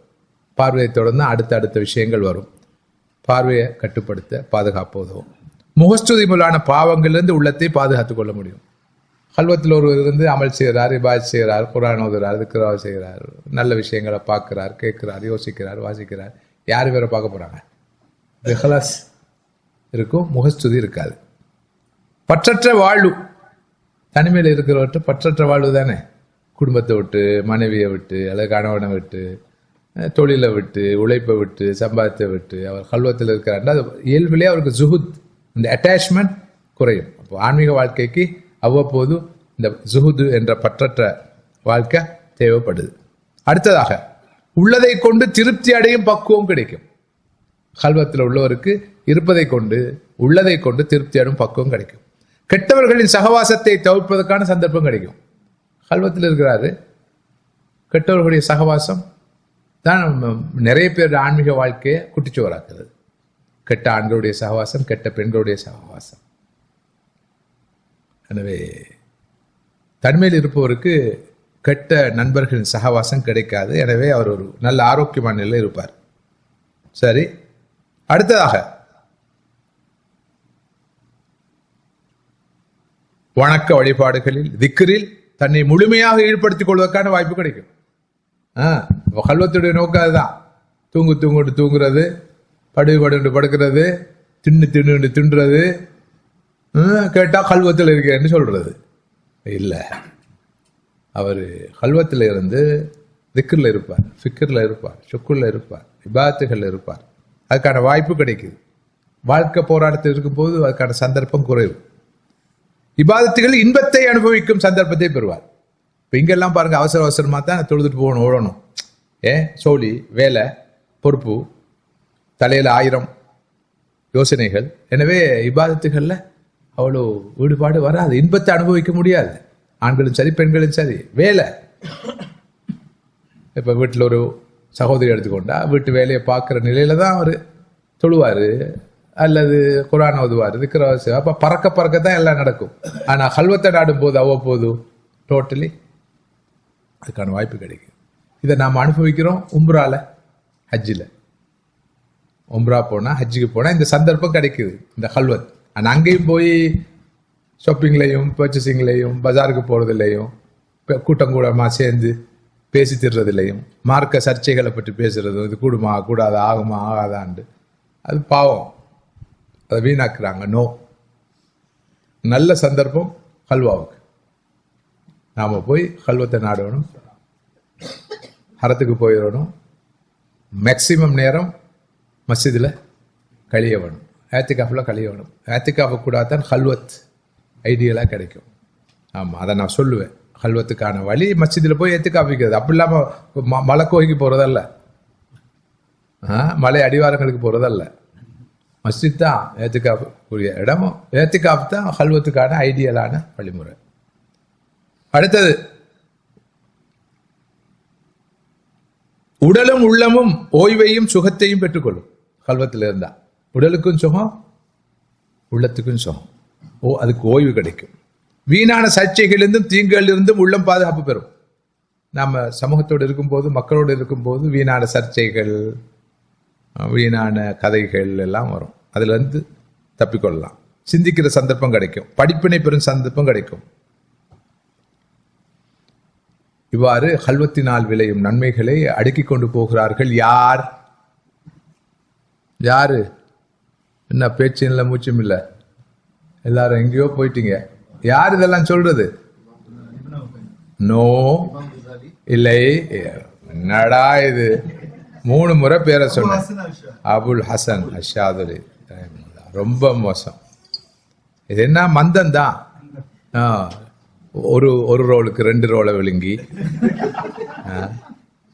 பார்வையை தொடர்ந்து அடுத்த விஷயங்கள் வரும். பார்வையை கட்டுப்படுத்த பாதுகாப்பு உதவும். முகஸ்துதி முதலான பாவங்களிலிருந்து உள்ளத்தை பாதுகாத்துக் கொள்ள முடியும். ஹல்வத்தில் ஒருவர் இருந்து அமல் செய்கிறார், இபாத் செய்கிறார், குர்ஆன் ஓதுகிறார், திக்ராவ் செய்கிறார், நல்ல விஷயங்களை பார்க்கிறார், கேட்கிறார், யோசிக்கிறார், வாசிக்கிறார். யார் வேற பார்க்க போறாங்க? இஹ்லாஸ் இருக்கும், முகஸ்துதி இருக்காது. பற்றற்ற வாழ்வு, தனிமையில் இருக்கிறவற்றை பற்றற்ற வாழ்வு தானே. குடும்பத்தை விட்டு, மனைவியை விட்டு, அல்லது கணவனை விட்டு, தொழிலை விட்டு, உழைப்பை விட்டு, சம்பாதத்தை விட்டு அவர் ஹல்வத்தில் இருக்கிறார். அது இயல்பிலே அவருக்கு ஜுஹுத், இந்த அட்டாச்மெண்ட் குறையும். அப்போ ஆன்மீக வாழ்க்கைக்கு அவ்வப்போது இந்த ஜுஹுது என்ற பற்றற்ற வாழ்க்கை தேவைப்படுது. அடுத்ததாக, உள்ளதை கொண்டு திருப்தி அடையும் பக்குவம் கிடைக்கும். ஹல்வத்தில் உள்ளவருக்கு இருப்பதை கொண்டு, உள்ளதை கொண்டு திருப்தி அடையும் பக்குவம் கிடைக்கும். கெட்டவர்களின் சகவாசத்தை தவிர்ப்பதற்கான சந்தர்ப்பம் கிடைக்கும். ஹல்வத்தில் இருக்கிறாரு, கெட்டவர்களுடைய சகவாசம் தான் நிறைய பேர் ஆன்மீக வாழ்க்கையை குட்டிச்சுவராக்குறது. கெட்ட ஆண்களுடைய சகவாசம், கெட்ட பெண்களுடைய சகவாசம். எனவே தனிமையில் இருப்பவருக்கு கெட்ட நண்பர்களின் சகவாசம் கிடைக்காது. எனவே அவர் ஒரு நல்ல ஆரோக்கியமான நிலையில் இருப்பார். சரி, அடுத்ததாக வணக்க வழிபாடுகளில் திக்ரில் தன்னை முழுமையாக ஈடுபடுத்திக் கொள்வதற்கான வாய்ப்பு கிடைக்கும். கல்வத்துடைய நோக்கம் அதுதான். தூங்குறது, படுன்னு படுக்கிறது, தின்னு தின்றது, கேட்டா கல்வத்தில் இருக்கேன்னு சொல்றது இல்லை. அவர் கல்வத்தில் இருந்து திக்ரில் இருப்பார், ஃபிக்ரில் இருப்பார், ஷுக்குரில் இருப்பார், இபாதத்துகளில் இருப்பார். அதுக்கான வாய்ப்பு கிடைக்குது. வாழ்க்கை போராட்டத்தில் இருக்கும்போது அதுக்கான சந்தர்ப்பம் குறைவு. இபாதத்துகள் இன்பத்தை அனுபவிக்கும் சந்தர்ப்பத்தை பெறுவார். இப்போ இங்கெல்லாம் பாருங்க, அவசரமாக தான் தொழுதுட்டு போகணும், ஓடணும். சோழி, வேலை, பொறுப்பு, தலையில் 1000 யோசனைகள். எனவே இபாதத்துகளில் அவ்வளோ ஈடுபாடு வராது, இன்பத்தை அனுபவிக்க முடியாது. ஆண்களும் சரி, பெண்களும் சரி. வேலை, இப்போ வீட்டில் ஒரு சகோதரி எடுத்துக்கொண்டா வீட்டு வேலையை பார்க்குற நிலையில தான் அவர் தொழுவார் அல்லது குர்ஆன் ஓதுவார், திக்ர் செய்வார். அப்போ பறக்க தான் எல்லாம் நடக்கும். ஆனால் கல்வத்தை நாடும் போது அவ்வப்போது டோட்டலி அதுக்கான வாய்ப்பு கிடைக்கும். இதை நாம் அனுபவிக்கிறோம் உம்ரால, ஹஜ்ஜில். உம்ரா போனால், ஹஜ்ஜுக்கு போனால் இந்த சந்தர்ப்பம் கிடைக்குது, இந்த கல்வத். ஆனால் அங்கேயும் போய் ஷாப்பிங்லையும் பர்ச்சேசிங்லையும் பஜாருக்கு போகிறதில்லையும் கூட்டம் கூடமாக சேர்ந்து பேசி திடுறதில்லையும் மார்க்க சர்ச்சைகளை பற்றி பேசுறதும், இது கூடுமா கூடாது, ஆகுமா ஆகாதாண்டு, அது பாவம், அதை வீணாக்குறாங்க. நோ, நல்ல சந்தர்ப்பம் ஹல்வாவுக்கு. நாம் போய் ஹல்வத்தை நாடணும், ஹரத்துக்கு போயிடணும், மேக்சிமம் நேரம் மஸ்ஜிதில் கழிய வேணும், ஏத்திகாஃபில் கழிய வேணும். ஏத்திகாஃபு கூட தான் ஹல்வத் ஐடியலாக கிடைக்கும். ஆமாம், அதை நான் சொல்லுவேன். ஹல்வத்துக்கான வழி மஸ்ஜிதில் போய் ஏத்திகாஃபிக்கிறது. அப்படி இல்லாமல் மலை கோய்க்கு போகிறதல்ல, மலை அடிவாரங்களுக்கு போகிறதல்ல. மஸ்ஜித் தான் ஏத்திகாஃபுக்குரிய இடமும், ஏத்திகாஃப் தான் ஹல்வத்துக்கான ஐடியலான வழிமுறை. அடுத்தது, உடலும் உள்ளமும் ஓய்வையும் சுகத்தையும் பெற்றுக்கொள்ளும். கல்வத்தில் இருந்தா உடலுக்கும் சுகம், உள்ளத்துக்கும் சுகம். அதுக்கு ஓய்வு கிடைக்கும். வீணான சர்ச்சைகளிலிருந்தும் தீங்குகளிலிருந்தும் உள்ளம் பாதுகாப்பு பெறும். நாம சமூகத்தோடு இருக்கும்போது, மக்களோடு இருக்கும்போது வீணான சர்ச்சைகள், வீணான கதைகள் எல்லாம் வரும். அதுல இருந்து தப்பிக்கொள்ளலாம். சிந்திக்கிற சந்தர்ப்பம் கிடைக்கும், படிப்பினை பெறும் சந்தர்ப்பம் கிடைக்கும். இவ்வாறு கல்வத்தினால் விளையும் நன்மைகளை அடுக்கிக் கொண்டு போகிறார்கள். யாரு? என்ன பேச்சும் இல்லை, மூச்சும் இல்லை, எல்லாரும் எங்கேயோ போயிட்டீங்க. யார் இதெல்லாம் சொல்றது? நோ, இல்லை. என்னடா இது, 3 முறை பேரை சொன்ன. அபுல் ஹசன் அஷாதுலி, ரொம்ப மோசம். இது என்ன மந்தம் தான். ஒரு ரோலுக்கு 2 ரோலை விழுங்கி,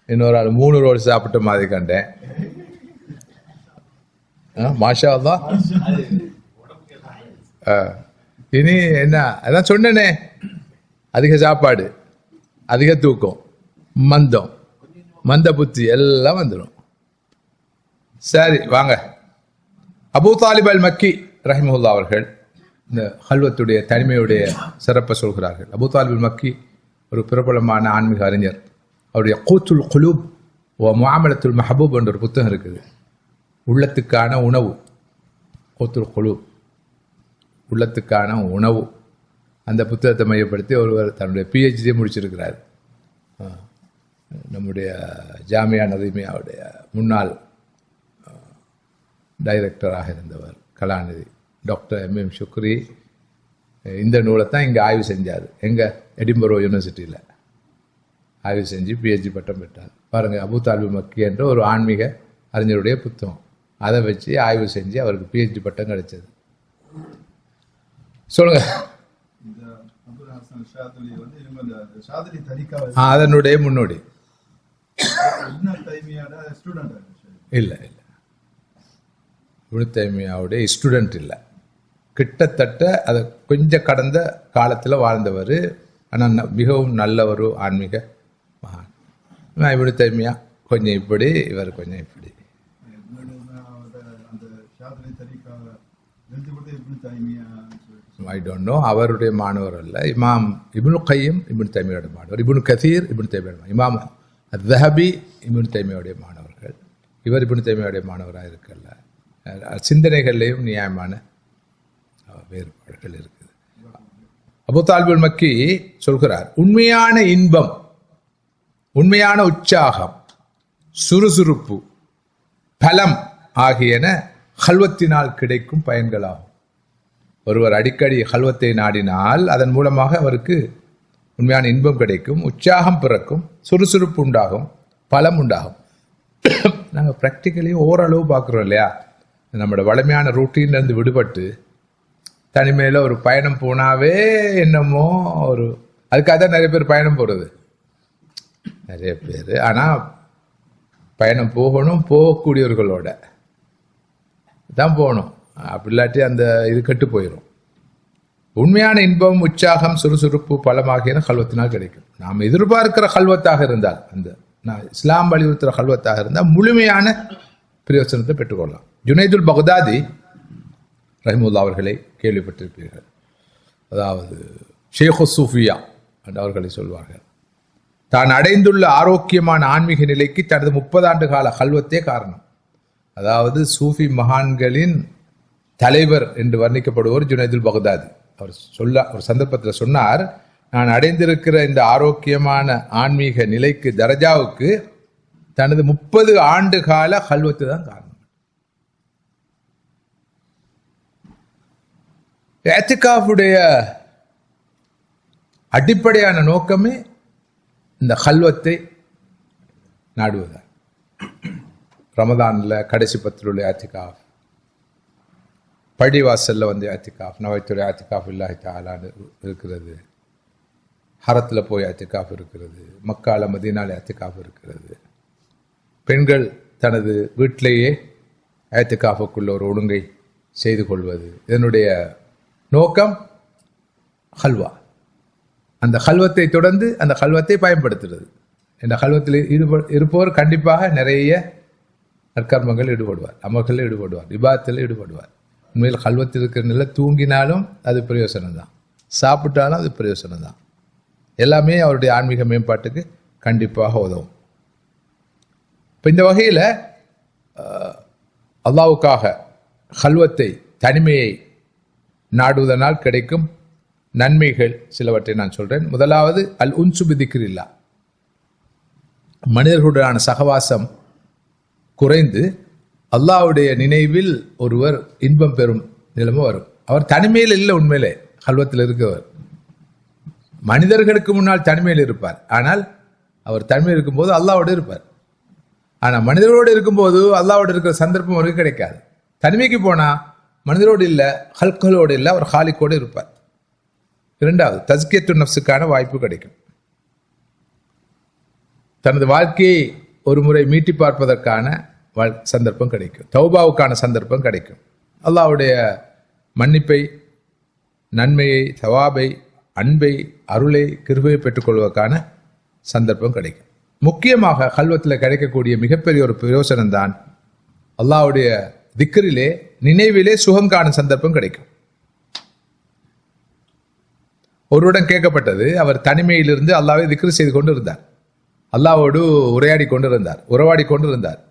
இன்னொரு ஆள் 3 ரோல் சாப்பிட்ட மாதிரி கண்டேன். மாஷா அல்லாஹ். இனி என்ன, அதான் சொன்னேனே, அதிக சாப்பாடு, அதிக தூக்கம், மந்த புத்தி எல்லாம் வந்துடும். சரி, வாங்க. அபூ தாலிப் அல் மக்கி ரஹிமஹுல்லாஹ் அவர்கள் இந்த ஹல்வத்துடைய தனிமையுடைய சிறப்பை சொல்கிறார்கள். அபூ தாலிப் அல் மக்கி ஒரு பிரபலமான ஆன்மீக அறிஞர். அவருடைய கூத்துல் குலூப் ஓ முஆமலத்துல் மஹபூப் என்ற ஒரு புத்தகம் இருக்குது. உள்ளத்துக்கான உணவு, கூத்துல் குலூப், உள்ளத்துக்கான உணவு. அந்த புத்தகத்தை மையப்படுத்தி ஒருவர் தன்னுடைய PhD முடிச்சிருக்கிறார். நம்முடைய ஜாமியா நதீமியாவுடைய முன்னாள் டைரக்டராக இருந்தவர் கலாநிதி டாக்டர் MM ஷுக்ரி இந்த நூலை தான் இங்கே ஆய்வு செஞ்சார். எங்கே? எடின்பரோ யூனிவர்சிட்டியில் ஆய்வு செஞ்சு PhD பட்டம் பெற்றார். பாருங்கள், அபூ தாலிப் மக்கி என்ற ஒரு ஆன்மீக அறிஞருடைய புத்தகம். அதை வச்சு ஆய்வு செஞ்சு அவருக்கு PhD பட்டம் கிடைச்சது. சொல்லுங்க. அதனுடைய முன்னோடி இல்லை, இப்னு தைமியாவுடைய ஸ்டூடெண்ட் இல்லை. கிட்டத்தட்ட அதை கொஞ்சம் கடந்த காலத்தில் வாழ்ந்தவர். ஆனால் மிகவும் நல்ல ஒரு ஆன்மீக மகான். இப்னு தைமியா கொஞ்சம் இப்படி, இவர் கொஞ்சம் இப்படி. ஐ டோன்ட் நோ, அவருடைய மாணவர் அல்ல. இமாம் இப்னு கையம் இப்னு தைமியோட மாணவர், இப்னு கதீர் இப்னு தைமியோட, இமாம் அத்ஹபி இப்னு தைமியோடைய மாணவர்கள். இவர் இப்னு தைமியோடைய மாணவராக இருக்கல்ல. சிந்தனைகள்லேயும் நியாயமான வேறுபாடுகள் இருக்குது. அபூ தாலிபுல் மக்கி சொல்கிறார், உண்மையான இன்பம், உண்மையான உற்சாகம், சுறுசுறுப்பு, பலம் ஆகியன ஹல்வத்தினால் கிடைக்கும் பயன்களாகும். ஒருவர் அடிக்கடி ஹல்வத்தை நாடினால் அதன் மூலமாக அவருக்கு உண்மையான இன்பம் கிடைக்கும், உற்சாகம் பிறக்கும், சுறுசுறுப்பு உண்டாகும், பலம் உண்டாகும். நாங்கள் ப்ராக்டிக்கலி ஓரளவு பார்க்குறோம் இல்லையா? நம்மளோட வலிமையான ரூட்டீன்லேருந்து விடுபட்டு தனிமையில் ஒரு பயணம் போனாவே என்னமோ ஒரு, அதுக்காக தான் நிறைய பேர் பயணம் போகிறது, நிறைய பேர். ஆனால் பயணம் போகணும், போகக்கூடியவர்களோட தான் போகணும். அப்படி இல்லாட்டி அந்த இது கெட்டு போயிடும். உண்மையான இன்பம், உற்சாகம், சுறுசுறுப்பு, பலமாகிய கல்வத்தினால் கிடைக்கும். நாம் எதிர்பார்க்கிற கல்வத்தாக இருந்தால், அந்த இஸ்லாம் வலியுறுத்துகிற கல்வத்தாக இருந்தால் முழுமையான பிரயோசனத்தை பெற்றுக்கொள்ளலாம். ஜுனைதுல் பக்தாதி ரஹிமுல்லா அவர்களை கேள்விப்பட்டிருப்பீர்கள். அதாவது ஷேഖு சூஃபியா என்று அவர்களை சொல்வார்கள். தான் அடைந்துள்ள ஆரோக்கியமான ஆன்மீக நிலைக்கு தனது 30 ஆண்டு கால கல்வத்தே காரணம். அதாவது சூஃபி மகான்களின் தலைவர் என்று வர்ணிக்கப்படுவோர் ஜுனைதுல் பக்தாதி. அவர் ஒரு சந்தர்ப்பத்தில் சொன்னார், நான் அடைந்திருக்கிற இந்த ஆரோக்கியமான ஆன்மீக நிலைக்கு, தரஜாவுக்கு தனது 30 ஆண்டு கால கல்வத்து தான் காரணம். இஅ்திகாஃபுடைய அடிப்படையான நோக்கமே இந்த கல்வத்தை நாடுவதால். ரமதானில் கடைசி 10 உள்ள இஅ்திகாஃப், பள்ளிவாசலில் வந்து இஅ்திகாஃப், நவைத்துடைய இஅ்திகாஃப் இல்லாஹி தஆலான்னு இருக்கிறது, ஹரத்தில் போய் இஅ்திகாஃப் இருக்கிறது, மக்கால மதீனால இஅ்திகாஃப் இருக்கிறது. பெண்கள் தனது வீட்டிலேயே இஅ்திகாஃபுக்குள்ள ஒரு ஒழுங்கை செய்து கொள்வது, இதனுடைய நோக்கம் ஹல்வா. அந்த கல்வத்தை தொடர்ந்து அந்த கல்வத்தை பயன்படுத்துறது. இந்த கல்வத்தில் இருப்பவர் கண்டிப்பாக நிறைய நற்கர்மங்கள் ஈடுபடுவார், அமல்களில் ஈடுபடுவார், விபாதத்தில் ஈடுபடுவார். உண்மையில் கல்வத்தில் இருக்கிற நிலை தூங்கினாலும் அது பிரயோசனம் தான், சாப்பிட்டாலும் அது பிரயோசனம் தான். எல்லாமே அவருடைய ஆன்மீக மேம்பாட்டுக்கு கண்டிப்பாக உதவும். இப்போ இந்த வகையில் அல்லாஹ்வுக்காக கல்வத்தை, தனிமையை நாடுவதனால் கிடைக்கும் நன்மைகள் சிலவற்றை நான் சொல்றேன். முதலாவது அல் உன்சு பிதிக்ரில்லா, மனிதர்களுடனான சகவாசம் குறைந்து அல்லாஹ்வுடைய நினைவில் ஒருவர் இன்பம் பெறும் நிலைமை வரும். அவர் தனிமையில் இல்லை, உண்மையிலே கல்வத்தில் இருக்கவர். மனிதர்களுக்கு முன்னால் தனிமையில் இருப்பார், ஆனால் அவர் தனிமையில் இருக்கும்போது அல்லாஹ்வோடு இருப்பார். ஆனால் மனிதர்களோடு இருக்கும்போது அல்லாஹ்வோடு இருக்கிற சந்தர்ப்பம் அவருக்கு கிடைக்காது. தனிமைக்கு போனால் மனிதரோடு இல்லை, ஹல்களோடு இல்லை, அவர் ஹாலிக்கோடு இருப்பார். இரண்டாவது, தஸ்கியத்து நஃப்ஸுக்கான வாய்ப்பு கிடைக்கும். தனது வாழ்க்கையை ஒரு முறை மீட்டி பார்ப்பதற்கான சந்தர்ப்பம் கிடைக்கும், தௌபாவுக்கான சந்தர்ப்பம் கிடைக்கும். அல்லாஹ்வுடைய மன்னிப்பை, நன்மையை, தவாபை, அன்பை, அருளை, கிருபையை பெற்றுக்கொள்வதற்கான சந்தர்ப்பம் கிடைக்கும். முக்கியமாக கல்வத்தில் கிடைக்கக்கூடிய மிகப்பெரிய ஒரு பிரயோசனம் தான் அல்லாஹ்வுடைய திக்ரிலே, நினைவிலே சுகம் காணும் சந்தர்ப்பம் கிடைக்கும். ஒருவரிடம் கேட்கப்பட்டது, அவர் தனிமையிலிருந்து அல்லாஹ்வை திக்ர் செய்து கொண்டு இருந்தார், அல்லாஹ்வோடு உரையாடி கொண்டு இருந்தார், உறவாடி கொண்டு இருந்தார்.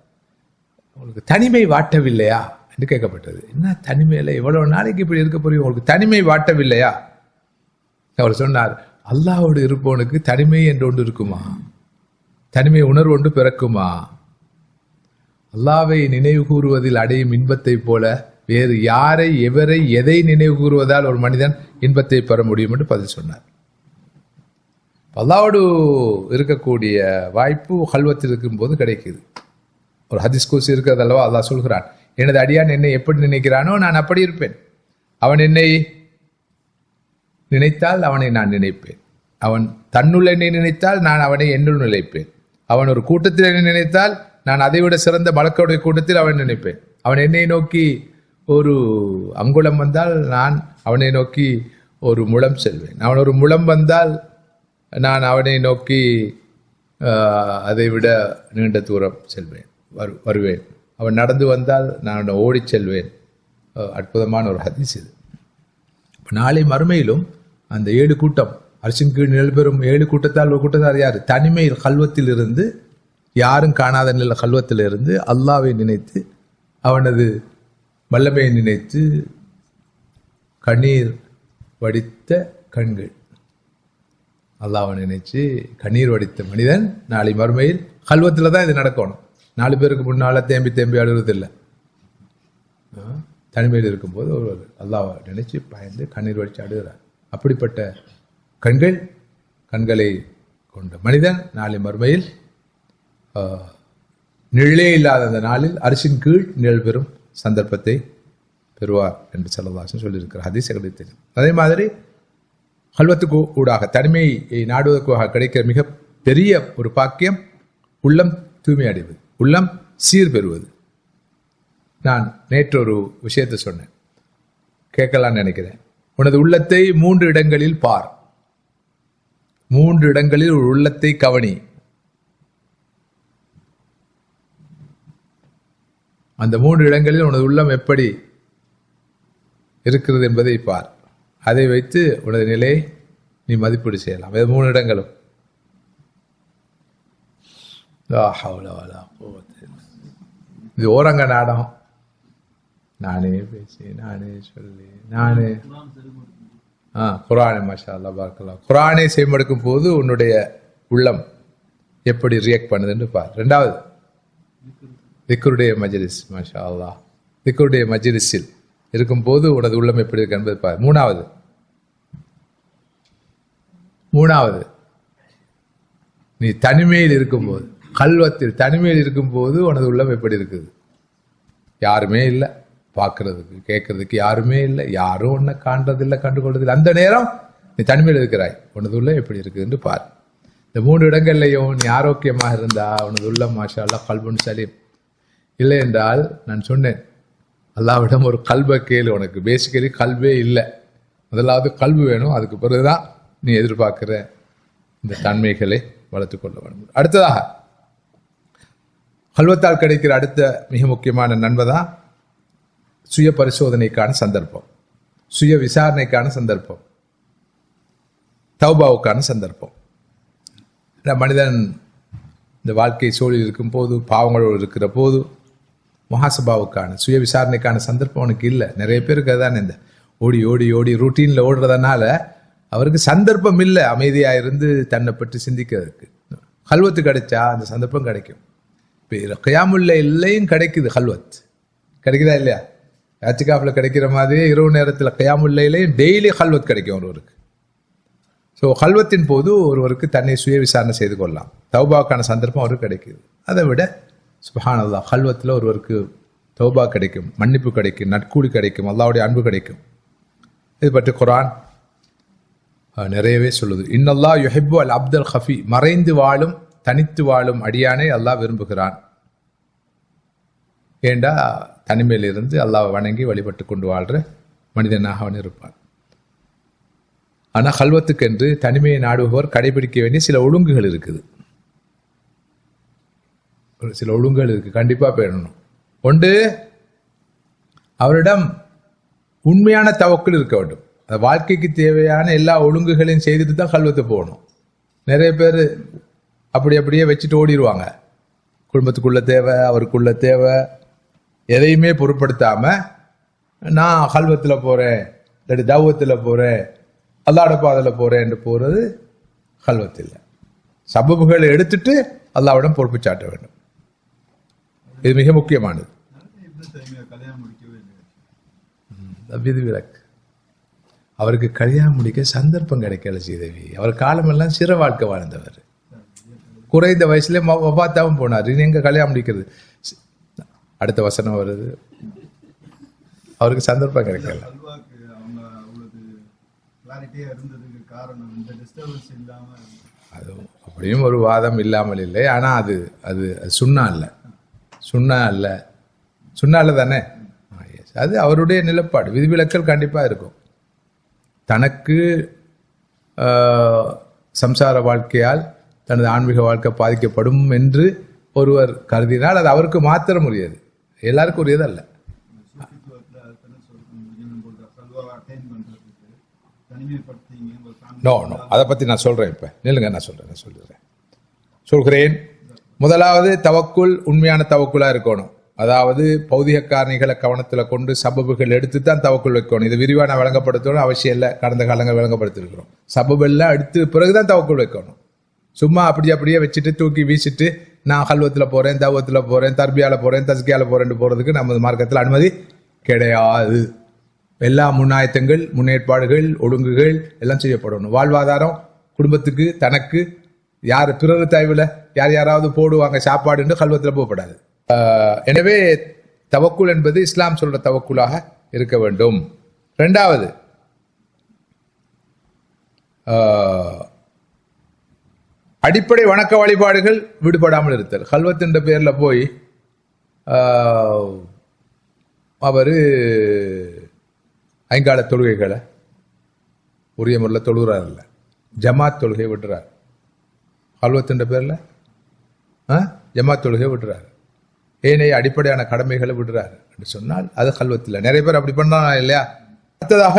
உங்களுக்கு தனிமை வாட்டவில்லையா என்று கேட்கப்பட்டது. என்ன தனிமையில் எவ்வளவு நாளைக்கு இப்படி இருக்க போறீங்க, உங்களுக்கு தனிமை வாட்டவில்லையா? அவர் சொன்னார், அல்லாஹ்வோடு இருப்பவனுக்கு தனிமை என்று ஒன்று இருக்குமா? தனிமை உணர்வு ஒன்று பிறக்குமா? அல்லாஹ்வை நினைவு கூறுவதில் அடையும் இன்பத்தை போல வேறு யாரை, எவரை, எதை நினைவு கூறுவதால் ஒரு மனிதன் இன்பத்தை பெற முடியும் என்று பதில் சொன்னார். அல்லாஹ்வோடு இருக்கக்கூடிய வாய்ப்பு கல்வத்தில் இருக்கும்போது கிடைக்குது. ஒரு ஹதீஸ் குர்சி இருக்கிறது அல்லவா, அல்லாஹ் சொல்கிறான், எனது அடியான் என்னை எப்படி நினைக்கிறானோ நான் அப்படி இருப்பேன். அவன் என்னை நினைத்தால் அவனை நான் நினைப்பேன். அவன் தன்னுள் என்னை நினைத்தால் நான் அவனை என்னுள் நினைப்பேன். அவன் ஒரு கூட்டத்தில் என்னை நினைத்தால் நான் அதைவிட சிறந்த மலக்குடைய கூட்டத்தில் அவனை நினைப்பேன். அவன் என்னை நோக்கி ஒரு அங்குலம் வந்தால் நான் அவனை நோக்கி ஒரு முழம் செல்வேன். அவன் ஒரு முழம் வந்தால் நான் அவனை நோக்கி அதை விட நீண்ட தூரம் செல்வேன், வருவேன். அவன் நடந்து வந்தால் நான் ஓடி செல்வேன். அற்புதமான ஒரு ஹதீஸ் இது. நாளை மறுமையிலும் அந்த 7 கூட்டம் அரசின் கீழ் நிழல் பெறும் 7 கூட்டத்தால் ஒரு கூட்டத்தார் யார்? தனிமையில் கல்வத்தில் இருந்து, யாரும் காணாத நில கல்வத்தில் இருந்து அல்லாவை நினைத்து அவனது வல்லமையை நினைத்து கண்ணீர் வடித்த கண்கள், அல்லாவை நினைச்சு கண்ணீர் வடித்த மனிதன் நாளை மறுமையில் கல்வத்தில் தான் இது நடக்கணும். 4 பேருக்கு முன்னால தேம்பி அழுகிறது இல்லை. தனிமையில் இருக்கும்போது ஒரு அல்லாவை நினைச்சு பயந்து கண்ணீர் வடித்து அழுகிறார். அப்படிப்பட்ட கண்களை கொண்ட மனிதன் நாளை மறுமையில் நிழலே இல்லாத அந்த நாளில் அரசின் கீழ் நிழல் பெறும் சந்தர்ப்பத்தை பெறுவார் என்று ஸல்லல்லாஹு அலைஹி வஸல்லம் சொல்லியிருக்கிறார். ஹதீஸ் எங்களுக்கு தெரியும். அதே மாதிரி கல்வத்துக்கு ஊடாக தனிமையை நாடுவதற்காக கிடைக்கிற மிக பெரிய ஒரு பாக்கியம் உள்ளம் தூய்மை அடைவது, உள்ளம் சீர் பெறுவது. நான் நேற்று ஒரு விஷயத்தை சொன்னேன், கேட்கலான்னு நினைக்கிறேன். உனது உள்ளத்தை 3 இடங்களில் பார், 3 இடங்களில் ஒரு உள்ளத்தை கவனி. அந்த 3 இடங்களில் உனது உள்ளம் எப்படி இருக்கிறது என்பதை பார். அதை வைத்து உனது நிலையை நீ மதிப்பீடு செய்யலாம். 3 இடங்களும் இது ஓரங்க நாடகம். நானே பேசி நானே சொல்லி நானே குர்ஆனை மாஷா அல்லாஹ் பார்க்கலாம். குர்ஆனை செய்மடுக்கும் போது உன்னுடைய உள்ளம் எப்படி ரியாக்ட் பண்ணுதுன்னு பார். 2வது திக்ருடைய மஜ்லிஸ், மாஷா அல்லாஹ் திக்ருடைய மஜ்லிஸில் இருக்கும் போது உனது உள்ளம் எப்படி இருக்கு என்பதை பார். 3வது நீ தனிமையில் இருக்கும்போது, கல்வத்தில் தனிமையில் இருக்கும்போது உனது உள்ளம் எப்படி இருக்குது? யாருமே இல்லை பார்க்கறதுக்கு, கேட்கறதுக்கு யாருமே இல்லை, யாரும் உன்னை காண்றதில்லை, கண்டுகொள்றதில்லை. அந்த நேரம் நீ தனிமையில் இருக்கிறாய், உனது உள்ளம் எப்படி இருக்குதுன்னு பார். இந்த 3 இடங்கள்லையும் நீ ஆரோக்கியமாக இருந்தா உனது உள்ளம் மாஷா அல்லாஹ் கல்புன் சலீம். இல்லை என்றால் நான் சொன்னேன், அல்லாஹ்விடம் ஒரு கல்பை கேளு. உனக்கு பேசிக்கலி கல்வே இல்லை, முதலாவது கல்வி வேணும், அதுக்கு பிறகுதான் நீ எதிர்பார்க்கிற இந்த தன்மைகளை வளர்த்துக் கொள்ள வேண்டும். அடுத்ததாக கல்வத்தால் கிடைக்கிற அடுத்த மிக முக்கியமான நன்மை தான் சுய பரிசோதனைக்கான சந்தர்ப்பம், சுய விசாரணைக்கான சந்தர்ப்பம், தௌபாவுக்கான சந்தர்ப்பம். மனிதன் இந்த வாழ்க்கை சூழலில் இருக்கும் போது, பாவங்களோடு இருக்கிற போது முஹாசபாவுக்கான சுய விசாரணைக்கான சந்தர்ப்பம் அவனுக்கு இல்லை. நிறைய பேருக்கு அதுதான், இந்த ஓடி ஓடி ஓடி ரூட்டீனில் ஓடுறதுனால அவருக்கு சந்தர்ப்பம் இல்லை அமைதியாக இருந்து தன்னை பற்றி சிந்திக்கிறதுக்கு. கல்வத்து கிடைச்சா அந்த சந்தர்ப்பம் கிடைக்கும். இப்போ கியாமுல் லைலையும் கிடைக்குது, கல்வத் கிடைக்குதா இல்லையா? இஅ்திகாஃப்ல கிடைக்கிற மாதிரி இரவு நேரத்தில் கியாமுல் லைலையும் டெய்லி கல்வத் கிடைக்கும் ஒருவருக்கு. ஸோ கல்வத்தின் போது ஒருவருக்கு தன்னை சுய விசாரணை செய்து கொள்ளலாம், தௌபாவுக்கான சந்தர்ப்பம் அவருக்கு கிடைக்குது. அதை விட சுப்ஹானல்லாஹ் கல்வத்தில் ஒருவருக்கு தௌபா கிடைக்கும், மன்னிப்பு கிடைக்கும், நட்கூலி கிடைக்கும், அல்லாஹ்வுடைய அன்பு கிடைக்கும். இது பற்றி குர்ஆன் நிறையவே சொல்லுது. இன்னல்லாஹ் யுஹிப்பு அல் அப்தல் ஹஃபி, மறைந்து வாழும் தனித்து வாழும் அடியானை அல்லாஹ் விரும்புகிறான். ஏண்டா தனிமையில் இருந்து அல்லாஹ்வை வணங்கி வழிபட்டு கொண்டு வாழ்ற மனிதனாக அவன் இருப்பான். ஆனால் கல்வத்துக்கென்று தனிமையை நாடுபவர் கடைபிடிக்க வேண்டிய சில ஒழுங்குகள் இருக்குது, சில ஒழுங்குகள் இருக்கு, கண்டிப்பா பேணணும். ஒன்று, அவரிடம் உண்மையான தவக்குல் இருக்க வேண்டும். அந்த வாழ்க்கைக்கு தேவையான எல்லா ஒழுங்குகளையும் செய்துட்டு தான் கல்வத்து போகணும். நிறைய பேர் அப்படியே வச்சுட்டு ஓடிடுவாங்க. குடும்பத்துக்குள்ள தேவை, அவருக்குள்ள தேவை, எதையுமே பொருட்படுத்தாம நான் கல்வத்தில் போறேன், இல்லாட்டி தௌவத்தில் போறேன், அல்லாஹ்வுடைய பாதையில் போறேன் என்று போறது கல்வத்தில். சபபுகளை எடுத்துட்டு அல்லாஹ்விடம் பொறுப்பு சாட்ட வேண்டும். இது மிக முக்கியமானது. விதிவிலக்கு. அவருக்கு கல்யாணம் முடிக்க சந்தர்ப்பம் கிடைக்கல ஸ்ரீதேவி. அவர் காலமெல்லாம் சிற வாழ்க்கை வாழ்ந்தவர், குறைந்த வயசுல வஃபாத்தாவும் போனார். இனி எங்க கல்யாணம் முடிக்கிறது? அடுத்த வசனம் வருது, அவருக்கு சந்தர்ப்பம் கிடைக்கல. அது அப்படியும் ஒரு வாதம் இல்லாமல் இல்லை. ஆனா அது அது சுன்னா அல்ல, சுன்னா அல்ல, சுன்னா அல்ல தானே. அது அவருடைய நிலப்பாடு. விதிவிலக்கல் கண்டிப்பா இருக்கும். தனக்கு சம்சார வாழ்க்கையால் தனது ஆன்மீக வாழ்க்கை பாதிக்கப்படும் என்று ஒருவர் கருதினால் அது அவருக்கு மாத்திரம் உரியது, எல்லாருக்கும் உரியது அல்ல. தனிமைப்படுத்திங்க உங்க family நோ நோ அதை பற்றி நான் சொல்கிறேன். இப்போ நில்லுங்க, நான் சொல்கிறேன். முதலாவது தவக்குல் உண்மையான தவக்குலாக இருக்கணும். அதாவது பௌதிக காரணிகளை கவனத்தில் கொண்டு சபபுகள் எடுத்து தான் தவக்குள் வைக்கணும். இது விரிவாக வழங்கப்படுத்தணும் அவசியம் இல்லை. கடந்த காலங்கள் விளங்கப்படுத்திருக்கிறோம். சபபெல்லாம் எடுத்து பிறகுதான் தவக்குள் வைக்கணும். சும்மா அப்படியே வச்சுட்டு தூக்கி வீசிட்டு நான் கல்வத்தில் போகிறேன், தவத்தில் போகிறேன், தர்பியாவில் போகிறேன், தஸ்கியாவில் போகிறேன்னு போகிறதுக்கு நமது மார்க்கத்தில் அனுமதி கிடையாது. எல்லா முன்னாயத்தங்கள், முன்னேற்பாடுகள், ஒழுங்குகள் எல்லாம் செய்யப்படணும். வாழ்வாதாரம் குடும்பத்துக்கு, தனக்கு, யார் பிறகு தேவையில் யாராவது போடுவாங்க சாப்பாடுன்னு கல்வத்தில் போகப்படாது. எனவே தவக்குல் என்பது இஸ்லாம் சொல்ற தவக்குலாக இருக்க வேண்டும். இரண்டாவது, அடிப்படை வணக்க வழிபாடுகள் விடுபடாமல் இருத்தல். கல்வத் என்ற பேர்ல போய் அவர் ஐங்கால தொழுகைகளை உரிய முறையில் தொழுகிறார் இல்லை, ஜமாத் தொழுகை விடுறார். கல்வத் என்ற பேர்ல ஜமாத் தொழுகை விடுறார். ஏனைய அடிப்படையான கடமைகளை விடுறாரு என்று சொன்னால் அது கல்வத்தில். நிறைய பேர் அப்படி பண்ணா இல்லையா? அடுத்ததாக,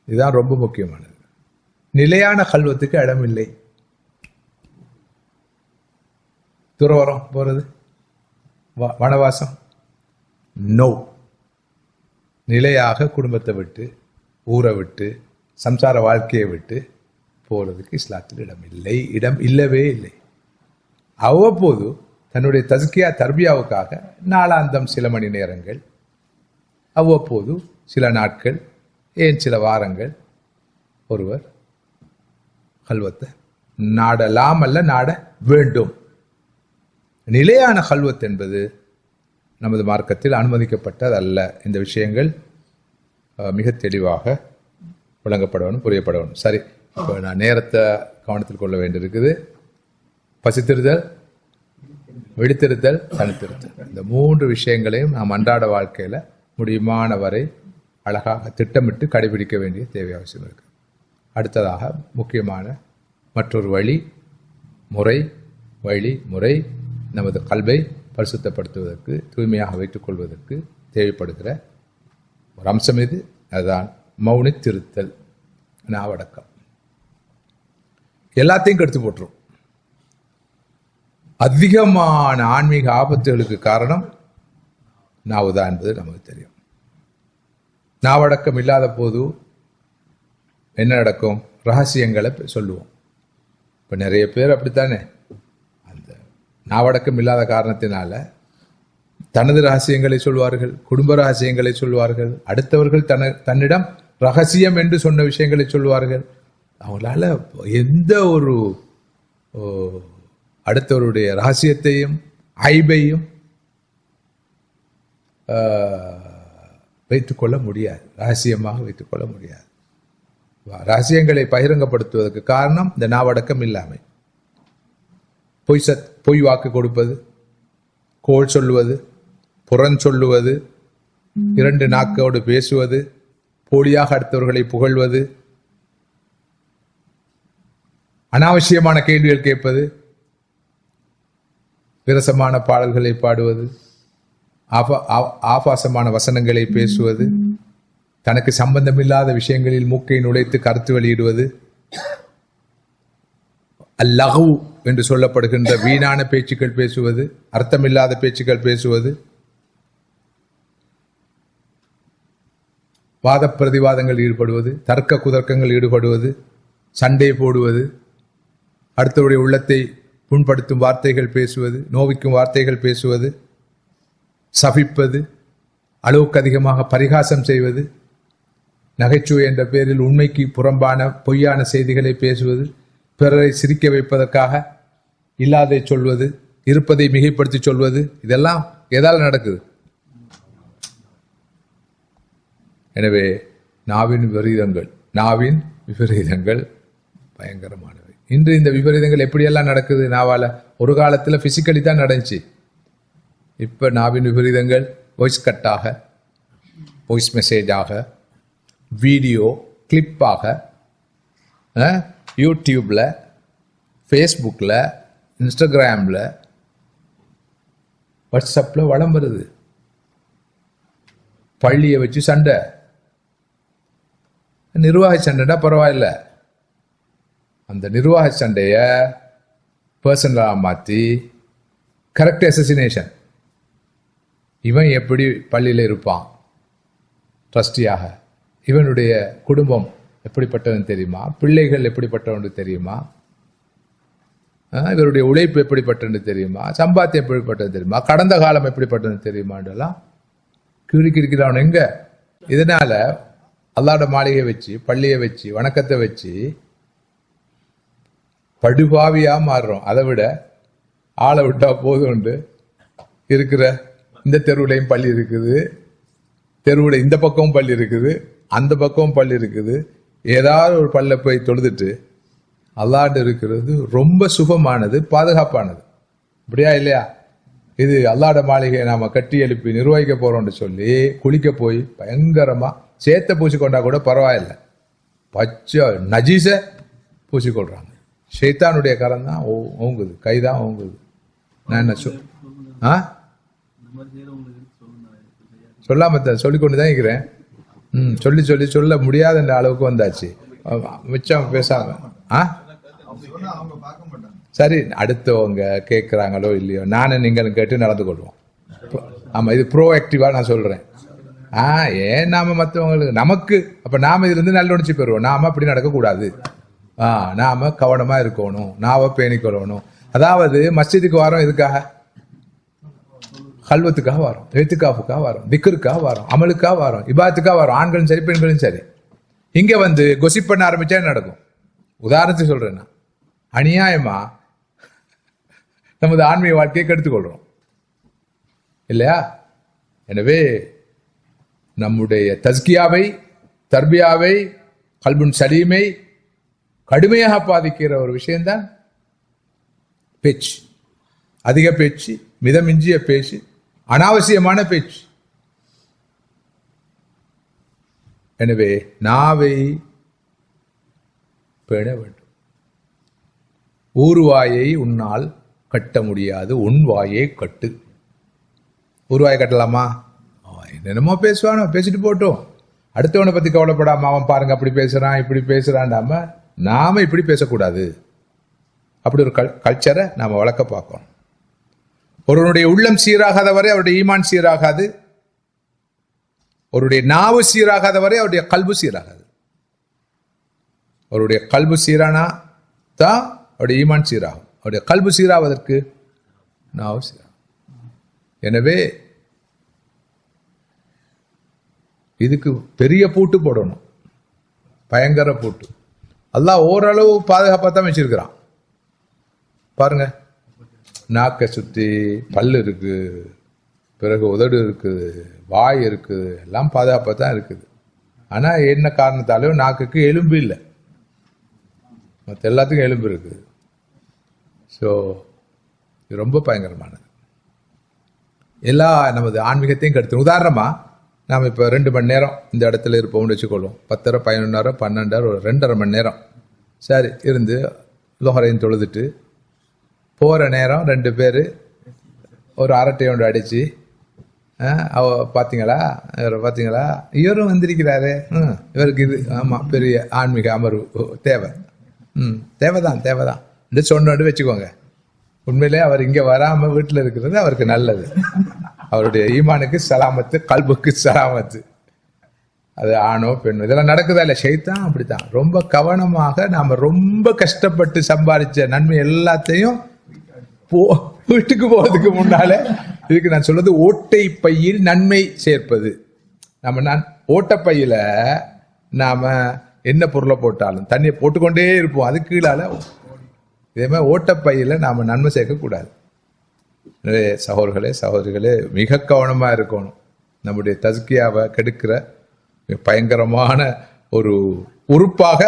இதுதான் ரொம்ப முக்கியமானது, நிலையான கல்வத்துக்கு இடமில்லை. துறவரம் போறது, வனவாசம், நோ. நிலையாக குடும்பத்தை விட்டு, ஊரை விட்டு, சம்சார வாழ்க்கையை விட்டு போறதுக்கு இஸ்லாத்தில் இடம் இல்லவே இல்லை. அவ்வப்போது தன்னுடைய தஸ்கியா தர்பியாவுக்காக நாளாந்தம் சில மணி நேரங்கள், அவ்வப்போது சில நாட்கள், ஏன் சில வாரங்கள் ஒருவர் கல்வத்தை நாடலாம், அல்ல நாட வேண்டும். நிலையான கல்வத் என்பது நமது மார்க்கத்தில் அனுமதிக்கப்பட்டது அல்ல. இந்த விஷயங்கள் மிக தெளிவாக விளங்கப்படணும், புரியப்படணும். சரி, இப்போ நான் நேரத்தை கவனத்தில் கொள்ள வேண்டியிருக்குது. பசித்திருத்தல், விழித்திருத்தல், தனித்திருத்தல், இந்த 3 விஷயங்களையும் நாம் அன்றாட வாழ்க்கையில் முடியுமான வரை அழகாக திட்டமிட்டு கடைபிடிக்க வேண்டிய தேவை அவசியம் இருக்கு. அடுத்ததாக முக்கியமான மற்றொரு முறை நமது கல்வை பரிசுத்தப்படுத்துவதற்கு, தூய்மையாக வைத்துக் கொள்வதற்கு தேவைப்படுகிற ஒரு அம்சம் இது. அதுதான் மௌனித்திருத்தல், நாவடக்கம். எல்லாத்தையும் கெடுத்து போட்டுரும். அதிகமான ஆன்மீக ஆபத்துகளுக்கு காரணம் நாவுதான் என்பது நமக்கு தெரியும். நாவடக்கம் இல்லாத போது என்ன நடக்கும்? ரகசியங்களை சொல்லுவோம். இப்ப நிறைய பேர் அப்படித்தானே, அந்த நாவடக்கம் இல்லாத காரணத்தினால தனது ரகசியங்களை சொல்வார்கள், குடும்ப ரகசியங்களை சொல்வார்கள், அடுத்தவர்கள் தன்னிடம் ரகசியம் என்று சொன்ன விஷயங்களை சொல்வார்கள். அவங்களால எந்த ஒரு அடுத்தவருடைய ரகசியத்தையும் ஐபையும் வைத்துக்கொள்ள முடியாது, ரகசியமாக வைத்துக்கொள்ள முடியாது. ரகசியங்களை பகிரங்கப்படுத்துவதற்கு காரணம் இந்த நாவடக்கம் இல்லாமை. பொய் வாக்கு கொடுப்பது, கோள் சொல்லுவது, புறம் சொல்லுவது, 2 நாக்கோடு பேசுவது, போலியாக அடுத்தவர்களை புகழ்வது, அனாவசியமான கேள்விகள் கேட்பது, விரசமான பாடல்களை பாடுவது, ஆபாசமான வசனங்களை பேசுவது, தனக்கு சம்பந்தமில்லாத விஷயங்களில் மூக்கை நுழைத்து கருத்து வெளியிடுவது, அல்லகு என்று சொல்லப்படுகின்ற வீணான பேச்சுக்கள் பேசுவது, அர்த்தமில்லாத பேச்சுக்கள் பேசுவது, வாத பிரதிவாதங்கள் ஈடுபடுவது, தர்க்க குதர்க்கங்கள் ஈடுபடுவது, சண்டை போடுவது, அடுத்தவருடைய உள்ளத்தை புண்படுத்தும் வார்த்தைகள் பேசுவது, நோவிக்கும் வார்த்தைகள் பேசுவது, சபிப்பது, அளவுக்கு அதிகமாக பரிகாசம் செய்வது, நகைச்சுவை என்ற பெயரில் உண்மைக்கு புறம்பான பொய்யான செய்திகளை பேசுவது, பிறரை சிரிக்க வைப்பதற்காக இல்லாதை சொல்வது, இருப்பதை மிகைப்படுத்தி சொல்வது, இதெல்லாம் எதால் நடக்குது? எனவே நாவின் விபரீதங்கள் பயங்கரமானவை. இன்று இந்த விபரீதங்கள் எப்படியெல்லாம் நடக்குது? நாவால ஒரு காலத்தில் பிசிக்கலி தான் நடந்துச்சு. இப்ப நாவின் விபரீதங்கள் வாய்ஸ் கட்டாக, வாய்ஸ் மெசேஜாக, வீடியோ கிளிப்பாக, யூடியூப்ல, ஃபேஸ்புக்ல, இன்ஸ்டாகிராம்ல, வாட்ஸ்அப்ல வளம் வருது. பள்ளியை வச்சு சண்டை, நிர்வாக சண்டைனா பரவாயில்ல, அந்த நிர்வாக சண்டைய பர்சனலாக மாற்றி கரெக்ட் அசசினேஷன். இவன் எப்படி பள்ளியில் இருப்பான் ட்ரஸ்டியாக, இவனுடைய குடும்பம் எப்படிப்பட்டவன் தெரியுமா, பிள்ளைகள் எப்படிப்பட்டவன் தெரியுமா, இவருடைய உழைப்பு எப்படிப்பட்டது தெரியுமா, சம்பாத்தியம் எப்படிப்பட்டது தெரியுமா, கடந்த காலம் எப்படிப்பட்டது தெரியுமான்றெல்லாம் கிழிக்கிறான் எங்க. இதனால அல்லாஹ்வோட மாளிகையை வச்சு, பள்ளியை வச்சு, வணக்கத்தை வச்சு படுபாவியா மாறுறோம். அதை விட ஆளை விட்டா போதும் இருக்கிற இந்த தெருவுலையும் பள்ளி இருக்குது, தெருவுல இந்த பக்கமும் பள்ளி இருக்குது, அந்த பக்கமும் பள்ளி இருக்குது, ஏதாவது ஒரு பல்ல போய் தொழுதுட்டு அல்லாஹ்ட்ட இருக்கிறது ரொம்ப சுகமானது, பாதுகாப்பானது. இப்படியா இல்லையா? இது அல்லாஹ்வோட மாளிகையை நாம கட்டி எழுப்பி நிர்வகிக்க போறோம்னு சொல்லி குளிக்க போய் பயங்கரமா சேத்த பூசிக்கொண்டா கூட பரவாயில்ல, பச்சை நஜீச பூசிக்கொள்றாங்க. ஷைத்தானுடைய கரம் தான் ஓங்குது, கைதான் ஓங்குது. நான் என்ன சொல்லாம சொல்லிக்கொண்டுதான் இருக்கிறேன். சொல்லி சொல்லி சொல்ல முடியாத அளவுக்கு வந்தாச்சு. மிச்சம் பேசாம சரி, அடுத்தவங்க கேட்குறாங்களோ இல்லையோ, நானும் நீங்களும் கேட்டு நடந்து கொள்வோம். ஆமா, இது ப்ரோஆக்டிவா நான் சொல்றேன். ஏன் நாம மற்றவங்களுக்கு நமக்கு அப்ப நாம இதுல இருந்து நல்ல உணர்ச்சி பெறுவோம். நாம அப்படி நடக்கக்கூடாது. நாம கவனமா இருக்கணும், நாம பேணிக்கொள்ளணும். அதாவது மஸ்ஜிதுக்கு வரோம் எதுக்காக? கல்வத்துக்காக வரோம், எழுத்துக்காப்புக்காக வரோம், திக்ருக்காக வரோம், அமலுக்காக வரோம், இபாத்துக்காக வரோம். ஆண்களும் சரி பெண்களும் சரி. இங்க வந்து கொசிப் பண்ண ஆரம்பிச்சா நடக்கும். உதாரணத்துக்கு சொல்றேன், நான் அநியாயமா நமது ஆன்மீக வாழ்க்கையை கெடுத்துக்கொள்றோம் இல்லையா? எனவே நம்முடைய தஸ்கியாவை, தர்பியாவை, கல்புன் சலீமை கடுமையாக பாதிக்கிற ஒரு விஷயம்தான் பேச்சு. அதிக பேச்சு, மிதமிஞ்சிய பேச்சு, அனாவசியமான பேச்சு. எனவே நாவை பேண வேண்டும். ஊர்வாயை உன்னால் கட்ட முடியாது, உன் வாயை கட்டு. ஊர்வாயை கட்டலாமா? என்னென்னமோ பேசுவானோ, பேசிட்டு போட்டோம். அடுத்தவனை பத்தி கவலைப்படாம அவன் பாருங்க அப்படி பேசுறான் இப்படி பேசுறான்டாம நாம இப்படி பேசக்கூடாது. அப்படி ஒரு கல்ச்சரை நாம வளர்க்க பார்க்கணும். ஒருவனுடைய உள்ளம் சீராகாத வரை அவருடைய ஈமான் சீராகாது. அவருடைய நாவு சீராகாத வரை அவருடைய கல்பு சீராகாது. அவருடைய கல்பு சீரானா தான் அவருடைய ஈமான் சீராகும். அவருடைய கல்பு சீராவதற்கு நாவு சீராகும். எனவே இதுக்கு பெரிய பூட்டு போடணும், பயங்கர பூட்டு. அல்லாஹ் ஓரளவு பாதுகாப்பாக தான் வச்சிருக்கிறான். பாருங்க, நாக்கை சுற்றி பல்லு இருக்கு, பிறகு உதடு இருக்குது, வாய் இருக்குது, எல்லாம் பாதுகாப்பாக தான் இருக்குது. ஆனால் என்ன காரணத்தாலும் நாக்குக்கு எலும்பு இல்லை, மற்ற எல்லாத்துக்கும் எலும்பு இருக்குது. ஸோ இது ரொம்ப பயங்கரமானது. எல்லா நமது ஆன்மீகத்தையும் கெடுத்து. உதாரணமாக நாம் இப்போ 2 மணி நேரம் இந்த இடத்துல இருப்போம்னு வச்சுக்கொள்வோம். 10:30, 11:30, 12:00, ஒரு 2.5 மணி நேரம் சரி இருந்து லோஹரையும் தொழுதுட்டு போகிற நேரம் 2 பேர் ஒரு அரட்டை ஒன்று அடித்து, பார்த்தீங்களா பார்த்தீங்களா இவரும் வந்திருக்கிறாரு, இவருக்கு இது ஆமாம் பெரிய ஆன்மீக அமர்வு தேவை, தேவைதான் தேவைதான் என்று சொன்னோன்னு வச்சுக்கோங்க. உண்மையிலே அவர் இங்கே வராமல் வீட்டில் இருக்கிறது அவருக்கு நல்லது. அவருடைய ஈமானுக்கு சலாமத்து, கல்புக்கு சலாமத்து. அது ஆணோ பெண்ணோ இதெல்லாம் நடக்குதா இல்லை? ஷைத்தான் அப்படித்தான். ரொம்ப கவனமாக நாம் ரொம்ப கஷ்டப்பட்டு சம்பாதிச்ச நன்மை எல்லாத்தையும் வீட்டுக்கு போறதுக்கு முன்னாலே, இதுக்கு நான் சொல்றது ஓட்டை பையில் நன்மை சேர்ப்பது. நம்ம ஓட்டப்பையில நாம என்ன பொருளை போட்டாலும் தண்ணியை போட்டுக்கொண்டே இருப்போம், அது கீழால. இதே மாதிரி ஓட்டப்பையில நாம நன்மை சேர்க்கக்கூடாது. எனவே சகோதரர்களே சகோதரிகளே மிக கவனமா இருக்கணும். நம்முடைய தஸ்கியாவை கெடுக்கிற பயங்கரமான ஒரு உறுப்பாக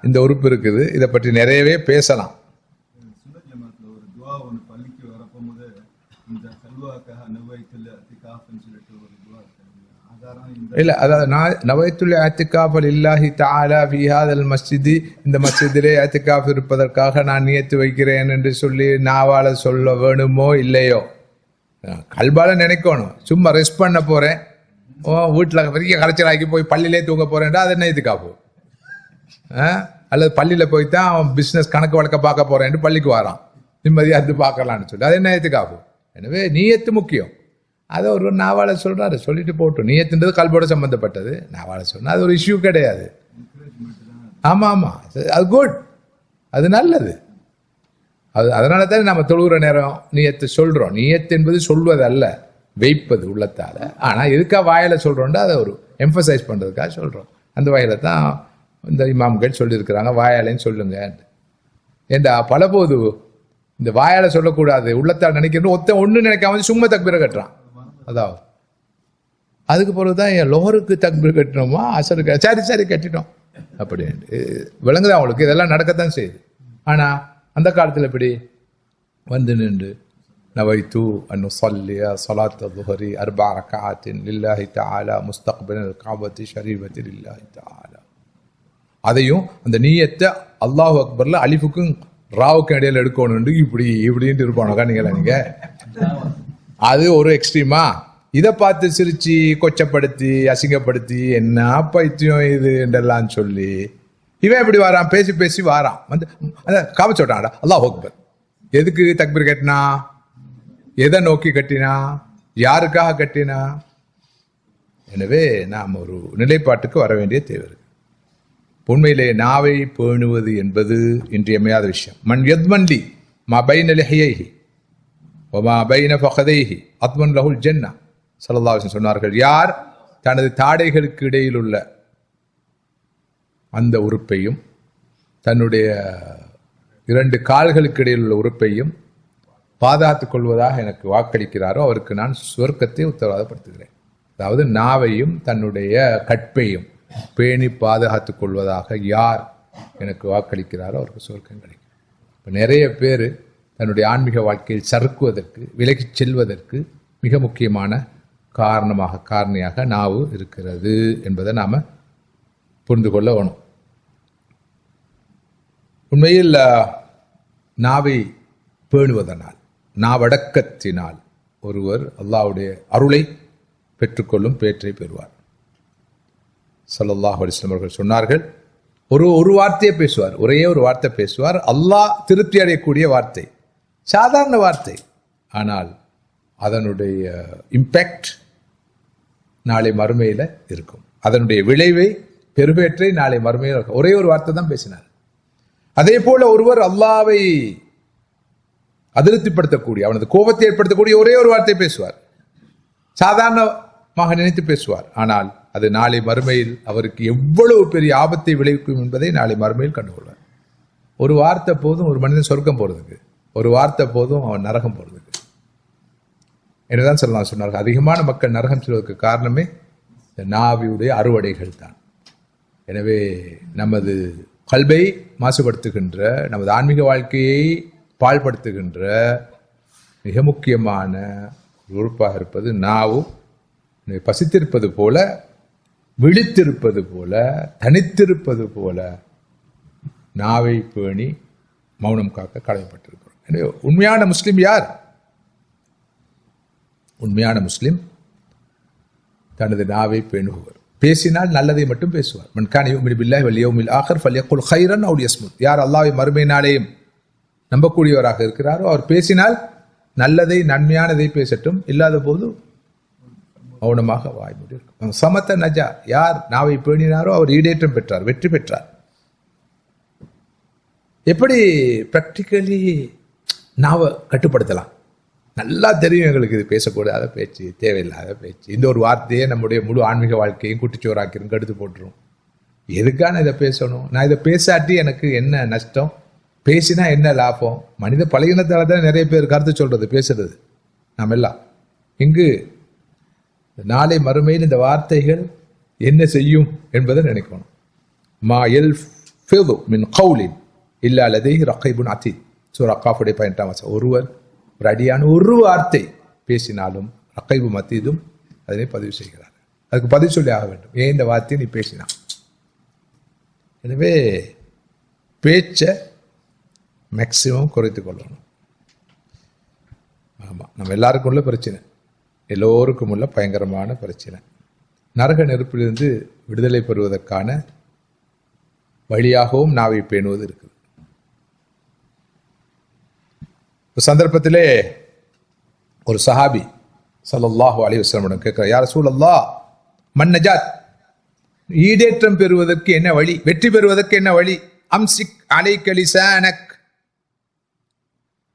இந்த உறுப்பு இருக்குது. இதை பற்றி நிறையவே பேசலாம். ஒரு துவா ஒன்று பள்ளிக்கு வரப்போது இந்த கல்வாக்காக நவைத்துல் அத்திகாஃப்னு சொல்லிட்டு ஒரு துவா ஆதாரம் இல்ல, அதாவது நவைத்துல் அத்திகாஃப் லில்லாஹி தஆலா ஃபீ ஹாதல் மஸ்ஜிதி, இந்த மஸ்ஜிதிலே அத்திகாஃப் இருப்பதற்காக நான் நியத்து வைக்கிறேன் என்று சொல்லி நாவால சொல்ல வேணுமோ இல்லையோ, கல்பால நினைக்கணும். சும்மா ரெஸ்ட் பண்ண போறேன் வீட்டில் பெரிய கலைச்சலாக்கி போய் பள்ளியிலே தூங்க போறேன்டா அது என்ன இதுக்காகும்? அல்லது பள்ளியில் போய் தான் அவன் பிஸ்னஸ் கணக்கு வழக்க பார்க்க போறேன்ட்டு பள்ளிக்கு வரான், நிம்மதியாக இருந்து பார்க்கலான்னு சொல்லி அது என்ன இதுக்காகும்? எனவே நீயத்து முக்கியம். அதை ஒரு நாவாள சொல்றாரு, சொல்லிட்டு போட்டோம். நீயத்துன்றது கல்வியோட சம்பந்தப்பட்டது. நாவாள சொன்னா அது ஒரு இஷ்யூ கிடையாது. ஆமா ஆமா, அது குட், அது நல்லது. அது அதனால தான் நம்ம தொழுகிற நேரம் நீயத்து சொல்றோம். நீயத்து என்பது சொல்வது அல்ல, வைப்பது உள்ளத்தால. ஆனா எதுக்காக வாயில சொல்றோம்னா அதை ஒரு எம்பசைஸ் பண்றதுக்காக சொல்றோம். அந்த வாயில தான் இந்த இமாம்கள் சொல்லியிருக்கிறாங்க, வாயாலையும் சொல்லுங்க. ஏண்டா பல போது இந்த வாயால சொல்லக்கூடாது, உள்ளத்தால் நினைக்கிறது. ஒன்னு நினைக்காம சும்மா தக்பீரை கட்டுறான். அதாவது அதுக்கு பிறகுதான் என் லோருக்கு தக்பீர் கட்டணுமா, அசருக்கு சரி சரி கட்டிட்டோம் அப்படி விளங்குதான் அவங்களுக்கு. இதெல்லாம் நடக்கத்தான் செய்யுது. ஆனா அந்த காலத்தில் இப்படி வந்து நின்று நவைத்து அன் உஸல்லிய ஸலாத்த ظுஹரி 4 ரக்அத்தின் லில்லாஹி தஆலா முஸ்தக்பிலல் கஅபத்தி ஷரீஃபத்தி லில்லாஹி தஆலா, அதையும் அந்த நீயத்தை அல்லாஹு அக்பர்ல அலிஃபுக்கும் ராவுக்கும் இடையில எடுக்கணும். இப்படி இப்படின்ட்டு இருப்பானோ கண்ணிங்களா நீங்க? அது ஒரு எக்ஸ்ட்ரீமா. இதை பார்த்து சிரிச்சு கொச்சப்படுத்தி அசிங்கப்படுத்தி என்ன பைத்தியம் இது என்றெல்லாம் சொல்லி இவன் எப்படி வாரான், பேசி பேசி வாரான். வந்து காமிச்சோட்டான்டா அல்லாஹ் அக்பர். எதுக்கு தக்பீர் கட்டினா, எதை நோக்கி கட்டினா, யாருக்காக கட்டினா? எனவே நாம் ஒரு நிலைப்பாட்டுக்கு வர வேண்டிய தேவை இருக்கு. உண்மையிலே நாவை பேணுவது என்பது இன்றியமையாத விஷயம். மன் யத்மன்லி மா பைன லிஹ்யைஹி வமா பைன ஃபഖதைஹி அத்மன் லஹுல் ஜன்னah ஸல்லல்லாஹு அலைஹி வஸல்லம் சொன்னார்கள், யார் தனது தாடைகளுக்கு இடையில் உள்ள அந்த உறுப்பையும் தன்னுடைய 2 கால்களுக்கு இடையில் உள்ள உறுப்பையும் பாதுகாத்துக் கொள்வதாக எனக்கு வாக்களிக்கிறாரோ அவருக்கு நான் சுவர்க்கத்தை உத்தரவாதப்படுத்துகிறேன். அதாவது நாவையும் தன்னுடைய கற்பையும் பேணி பாதுகாத்துக் கொள்வதாக யார் எனக்கு வாக்களிக்கிறாரோ அவருக்கு சுவர்க்கம் கிடைக்கும். இப்போ நிறைய பேர் தன்னுடைய ஆன்மீக வாழ்க்கையில் சறுக்குவதற்கு, விலகிச் செல்வதற்கு மிக முக்கியமான காரணியாக நாவு இருக்கிறது என்பதை நாம் புரிந்து கொள்ள வேணும். உண்மையில் நாவை பேணுவதனால், நாவடக்கத்தினால் ஒருவர் அல்லாஹ்வுடைய அருளை பெற்றுக்கொள்ளும் பேற்றை பெறுவார். ஸல்லல்லாஹு அலைஹி வஸல்லம் அவர்கள் சொன்னார்கள், ஒரு வார்த்தையை பேசுவார், ஒரே ஒரு வார்த்தை பேசுவார், அல்லாஹ் திருப்தி அடையக்கூடிய வார்த்தை, சாதாரண வார்த்தை. ஆனால் அதனுடைய இம்பேக்ட் நாளை மறுமையில் இருக்கும். அதனுடைய விளைவை பெருபேற்றை நாளை மறுமையில் இருக்கும். ஒரே ஒரு வார்த்தை தான் பேசினார். அதே போல ஒருவர் அல்லாஹ்வை அதிருப்திப்படுத்தக்கூடிய, அவனது கோபத்தை ஏற்படுத்தக்கூடிய ஒரே ஒரு வார்த்தை பேசுவார், சாதாரணமாக நினைத்து பேசுவார். ஆனால் அது நாளை மறுமையில் அவருக்கு எவ்வளவு பெரிய ஆபத்தை விளைவிக்கும் என்பதை நாளை மறுமையில் கண்டுகொள்வார். ஒரு வார்த்தை போதும் ஒரு மனிதன் சொர்க்கம் போறதுக்கு, ஒரு வார்த்தை போதும் அவன் நரகம் போறதுக்கு. என்னதான் சொல்லலாம் சொன்னார்கள், அதிகமான மக்கள் நரகம் செல்வதற்கு காரணமே இந்த நாவியுடைய அறுவடைகள் தான். எனவே நமது கல்வை மாசுபடுத்துகின்ற, நமது ஆன்மீக வாழ்க்கையை பாழ்படுத்துகின்ற மிக முக்கியமான உறுப்பாக இருப்பது நாவு. பசித்திருப்பது போல, விழித்திருப்பது போல, தனித்திருப்பது போல நாவை பேணி மௌனம் காக்க கடமைப்பட்டிருக்கிறோம். எனவே உண்மையான முஸ்லிம் யார்? உண்மையான முஸ்லிம் தனது நாவை பேணுபவர். பேசினால் நல்லதை மட்டும் பேசுவார். மன் கான யுமினு பில்லாஹி வல் யௌமில் ஆகிர் ஃபல்யகுல் கைரன் அவ் லியஸ்முத். யார் அல்லாஹ்வை மறுமை நாளையும் நம்பக்கூடியவராக இருக்கிறாரோ அவர் பேசினால் நல்லதை, நன்மையானதை பேசட்டும், இல்லாத போது மௌனமாக வாய் மூடி இருக்கும். சமத்த நஜா, யார் நாவை பேணினாரோ அவர் ஈடேற்றம் பெற்றார், வெற்றி பெற்றார். எப்படி பிராக்டிக்கலி நாவை கட்டுப்படுத்தலாம்? நல்லா தெரியும் எங்களுக்கு, இது பேசக்கூடாத பேச்சு, தேவையில்லாத பேச்சு. இந்த ஒரு வார்த்தையே நம்முடைய முழு ஆன்மீக வாழ்க்கையும் குட்டிச்சோறாக்கிரும், கெடுத்து போட்டுரும். எதுக்கான இதை பேசணும்? நான் இதை பேசாட்டி எனக்கு என்ன நஷ்டம், பேசினா என்ன லாபம்? மனித பலகீனத்தால தான் நிறைய பேர் கருத்து சொல்றது, பேசுறது. நாம் எல்லாம் இங்கு நாளை மறுமையில் இந்த வார்த்தைகள் என்ன செய்யும் என்பதை நினைக்கணும். மா யல்ஃபிது மின் கௌலின் இல்லா லதைஹி ரகீபுன் அதீத். சூரா காஃபுடைய 18ஆம் வசனம். ஒருவர் ஒரு அடியான ஒரு வார்த்தை பேசினாலும் ரகீபும் அதீதும் அதனை பதிவு செய்கிறார். அதுக்கு பதிவு சொல்லி ஆக வேண்டும், ஏன் இந்த வார்த்தையை நீ பேசினா. எனவே பேச்சை மேக்சிமம் குறைத்து கொள்ளணும். ஆமாம், நம்ம எல்லாருக்கும் உள்ள பிரச்சனை, எல்லோருக்கும் உள்ள பயங்கரமான பிரச்சனை. நரக நெருப்பிலிருந்து விடுதலை பெறுவதற்கான வழியாகவும் நாவை பேணுவது இருக்குது. ஒரு சந்தர்ப்பத்திலே ஒரு சஹாபி ஸல்லல்லாஹு அலைஹி வஸல்லம் கேட்கிறார், யா ரசூலல்லாஹ் மன் நஜாத், ஈடேற்றம் பெறுவதற்கு என்ன வழி, வெற்றி பெறுவதற்கு என்ன வழி? அம்சிக் அலைக லிசானக்.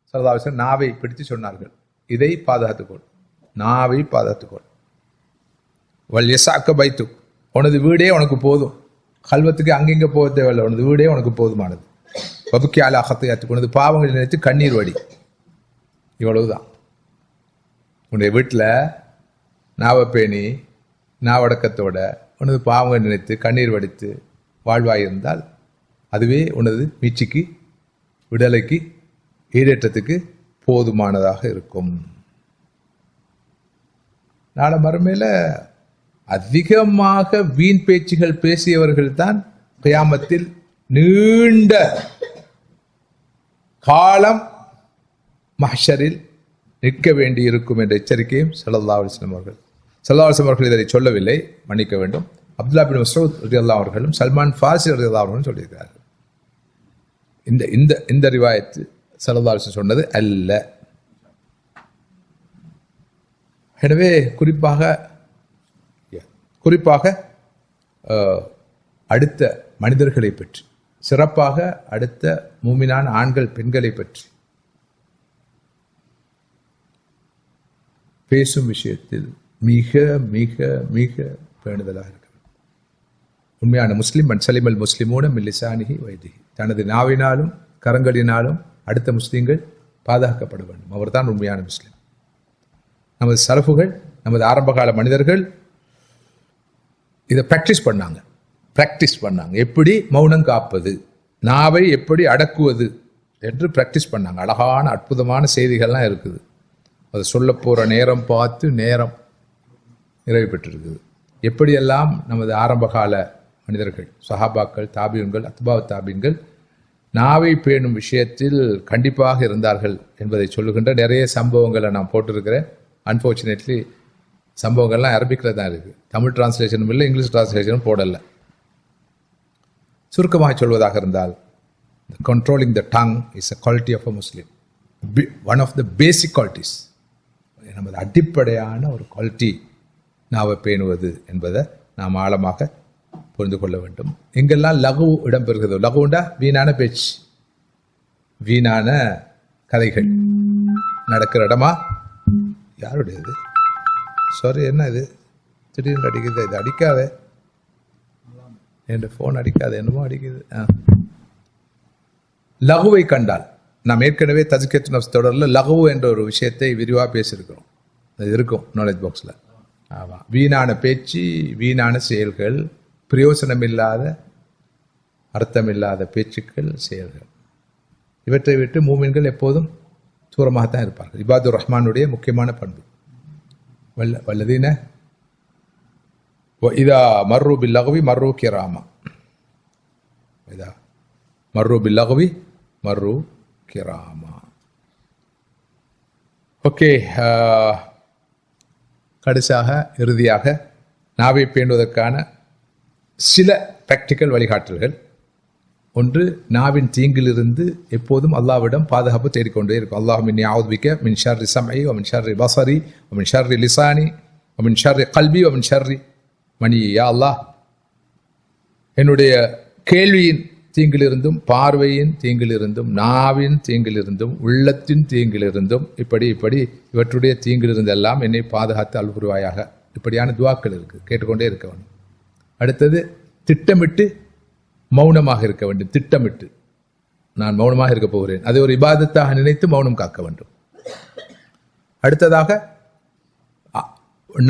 ஸல்லல்லாஹு அலைஹி வஸல்லம் நாவை பிடித்து சொன்னார்கள், இதை பாதுகாத்துக்கொள், நாவை பாதுகாத்துக்கொள். வல் யஸஅக பைத்துக், உனது வீடே உனக்கு போதும், கல்வத்துக்கு அங்கிங்க போக தேவையில்லை, உனது வீடே உனக்கு போதுமானது. வபுக்கி அலா ஹத்தியாத்துக், உனது பாவங்களை நினைத்து கண்ணீர் வடி. இவ்வளவுதான். உன்னுடைய வீட்டில் நாவை பேணி நாவடக்கத்தோட உனது பாவங்களை நினைத்து கண்ணீர் வடித்து வாழ்வாயிருந்தால் அதுவே உனது மீட்சிக்கு, விடுதலைக்கு, ஈடேற்றத்துக்கு போதுமானதாக இருக்கும். நாளை மறுமையில் அதிகமாக வீண் பேச்சுகள் பேசியவர்கள் தான் கியாமத்தில் நீண்ட காலம் மஹ்ஷரில் நிற்க வேண்டி இருக்கும் என்ற எச்சரிக்கையும் ஸல்லல்லாஹு அலைஹி வஸல்லம் அவர்கள் இதை சொல்லவில்லை, மன்னிக்க வேண்டும். அப்துல்லா பின் மஸ்ஊத் ரலியல்லாஹு அவர்களும் சல்மான் ஃபாரிஸி ரலியல்லாஹு அவர்களும் சொல்லியிருக்கிறார்கள். இந்த ரிவாயத்து ஸல்லல்லாஹு அலைஹி வஸல்லம் சொன்னது அல்ல. எனவே குறிப்பாக அடுத்த மனிதர்களை பற்றி, சிறப்பாக அடுத்த மூமினான ஆண்கள் பெண்களை பற்றி பேசும் விஷயத்தில் மிக மிக மிக பேணுதலாக இருக்க வேண்டும். உண்மையான முஸ்லிம் மன் சலிமல் முஸ்லிமூன மின் லிசானிஹி வைதிஹி, தனது நாவினாலும் கரங்களினாலும் அடுத்த முஸ்லிம்கள் பாதுகாக்கப்பட வேண்டும். அவர்தான் உண்மையான முஸ்லிம். நமது சலஃபுகள், நமது ஆரம்பகால மனிதர்கள் இதை பிராக்டிஸ் பண்ணாங்க. எப்படி மௌனம் காப்பது, நாவை எப்படி அடக்குவது என்று பிராக்டிஸ் பண்ணாங்க. அழகான அற்புதமான செய்திகள்லாம் இருக்குது. அது சொல்ல போகிற நேரம் பார்த்து நேரம் நிறைவு பெற்றிருக்குது. எப்படியெல்லாம் நமது ஆரம்பகால மனிதர்கள், சஹாபாக்கள், தாபியன்கள், அத்பாவ் தாபியன்கள் நாவை பேணும் விஷயத்தில் கண்டிப்பாக இருந்தார்கள் என்பதை சொல்லுகின்ற நிறைய சம்பவங்களை நான் போட்டிருக்கிறேன். அன்ஃபார்ச்சுனேட்லி சம்பவங்கள்லாம் அரபிக்கில் தான் இருக்குது. தமிழ் டிரான்ஸ்லேஷனும் இல்லை, இங்கிலீஷ் டிரான்ஸ்லேஷனும் போடலை. சுருக்கமாக சொல்வதாக இருந்தால், controlling the tongue is a quality of a Muslim. One of the basic qualities. நமது அடிப்படையான ஒரு குவாலிட்டி நாவை பேணுவது என்பதை நாம் ஆழமாக புரிந்து கொள்ள வேண்டும். எங்கெல்லாம் லகு இடம்பெறுகிறதோ, லகுண்டா வீணான பேச்சு, வீணான கதைகள் நடக்கிற இடமா, யாருடையது? சாரி, என்ன இது திடீர்னு அடிக்குது? இது அடிக்காத, என் ஃபோன் அடிக்காது, என்னமோ அடிக்குது. லகுவை கண்டால், நாம் ஏற்கனவே தஸ்கியத்து நஃப்ஸ் தொடரில் லகு என்ற ஒரு விஷயத்தை விரிவாக பேசியிருக்கிறோம். அது இருக்கும் நாலேஜ் பாக்ஸில். ஆமாம், வீணான பேச்சு, வீணான செயல்கள், பிரயோசனமில்லாத, அர்த்தமில்லாத பேச்சுக்கள், செயல்கள், இவற்றை விட்டு மூமின்கள் எப்போதும் தூரமாகத்தான் இருப்பார்கள். இபாதுர் ரஹ்மானுடைய முக்கியமான பண்பு வல்லதீன இதா மர்ரு பில் லகுவி மர்ரு கிராமா, இதா மர்ரு பில் லகுவி மர்ரு கிராமா. ஓகே, கடைசியாக இறுதியாக நாவை பேணுவதற்கான சில பிராக்டிக்கல் வழிகாட்டல்கள். ஒன்று, நாவின் தீங்கிலிருந்து எப்போதும் அல்லாஹ்விடம் பாதுகாப்பு தேடிக்கொண்டே இருக்கும். அல்லாஹும்ம இன்னி அஊது பிக மின் ஷர்ரி ஸம்இ வ மின் ஷர்ரி பஸரி வ மின் ஷர்ரி லிசானி வ மின் ஷர்ரி கல்பி வ மின் ஷர்ரி மணி. யா அல்லாஹ், என்னுடைய கேள்வியின் தீங்கிலிருந்தும், பார்வையின் தீங்கிலிருந்தும், நாவின் தீங்கிலிருந்தும், உள்ளத்தின் தீங்கிலிருந்தும், இப்படி இவற்றுடைய தீங்கிலிருந்தெல்லாம் என்னை பாதுகாத்து அல்புரிவாயாக. இப்படியான துவாக்கள் இருக்கு, கேட்டுக்கொண்டே இருக்க வேண்டும். அடுத்தது, திட்டமிட்டு மௌனமாக இருக்க வேண்டும். திட்டமிட்டு நான் மௌனமாக இருக்க போகிறேன், அதை ஒரு இபாதத்தாக நினைத்து மௌனம் காக்க வேண்டும். அடுத்ததாக,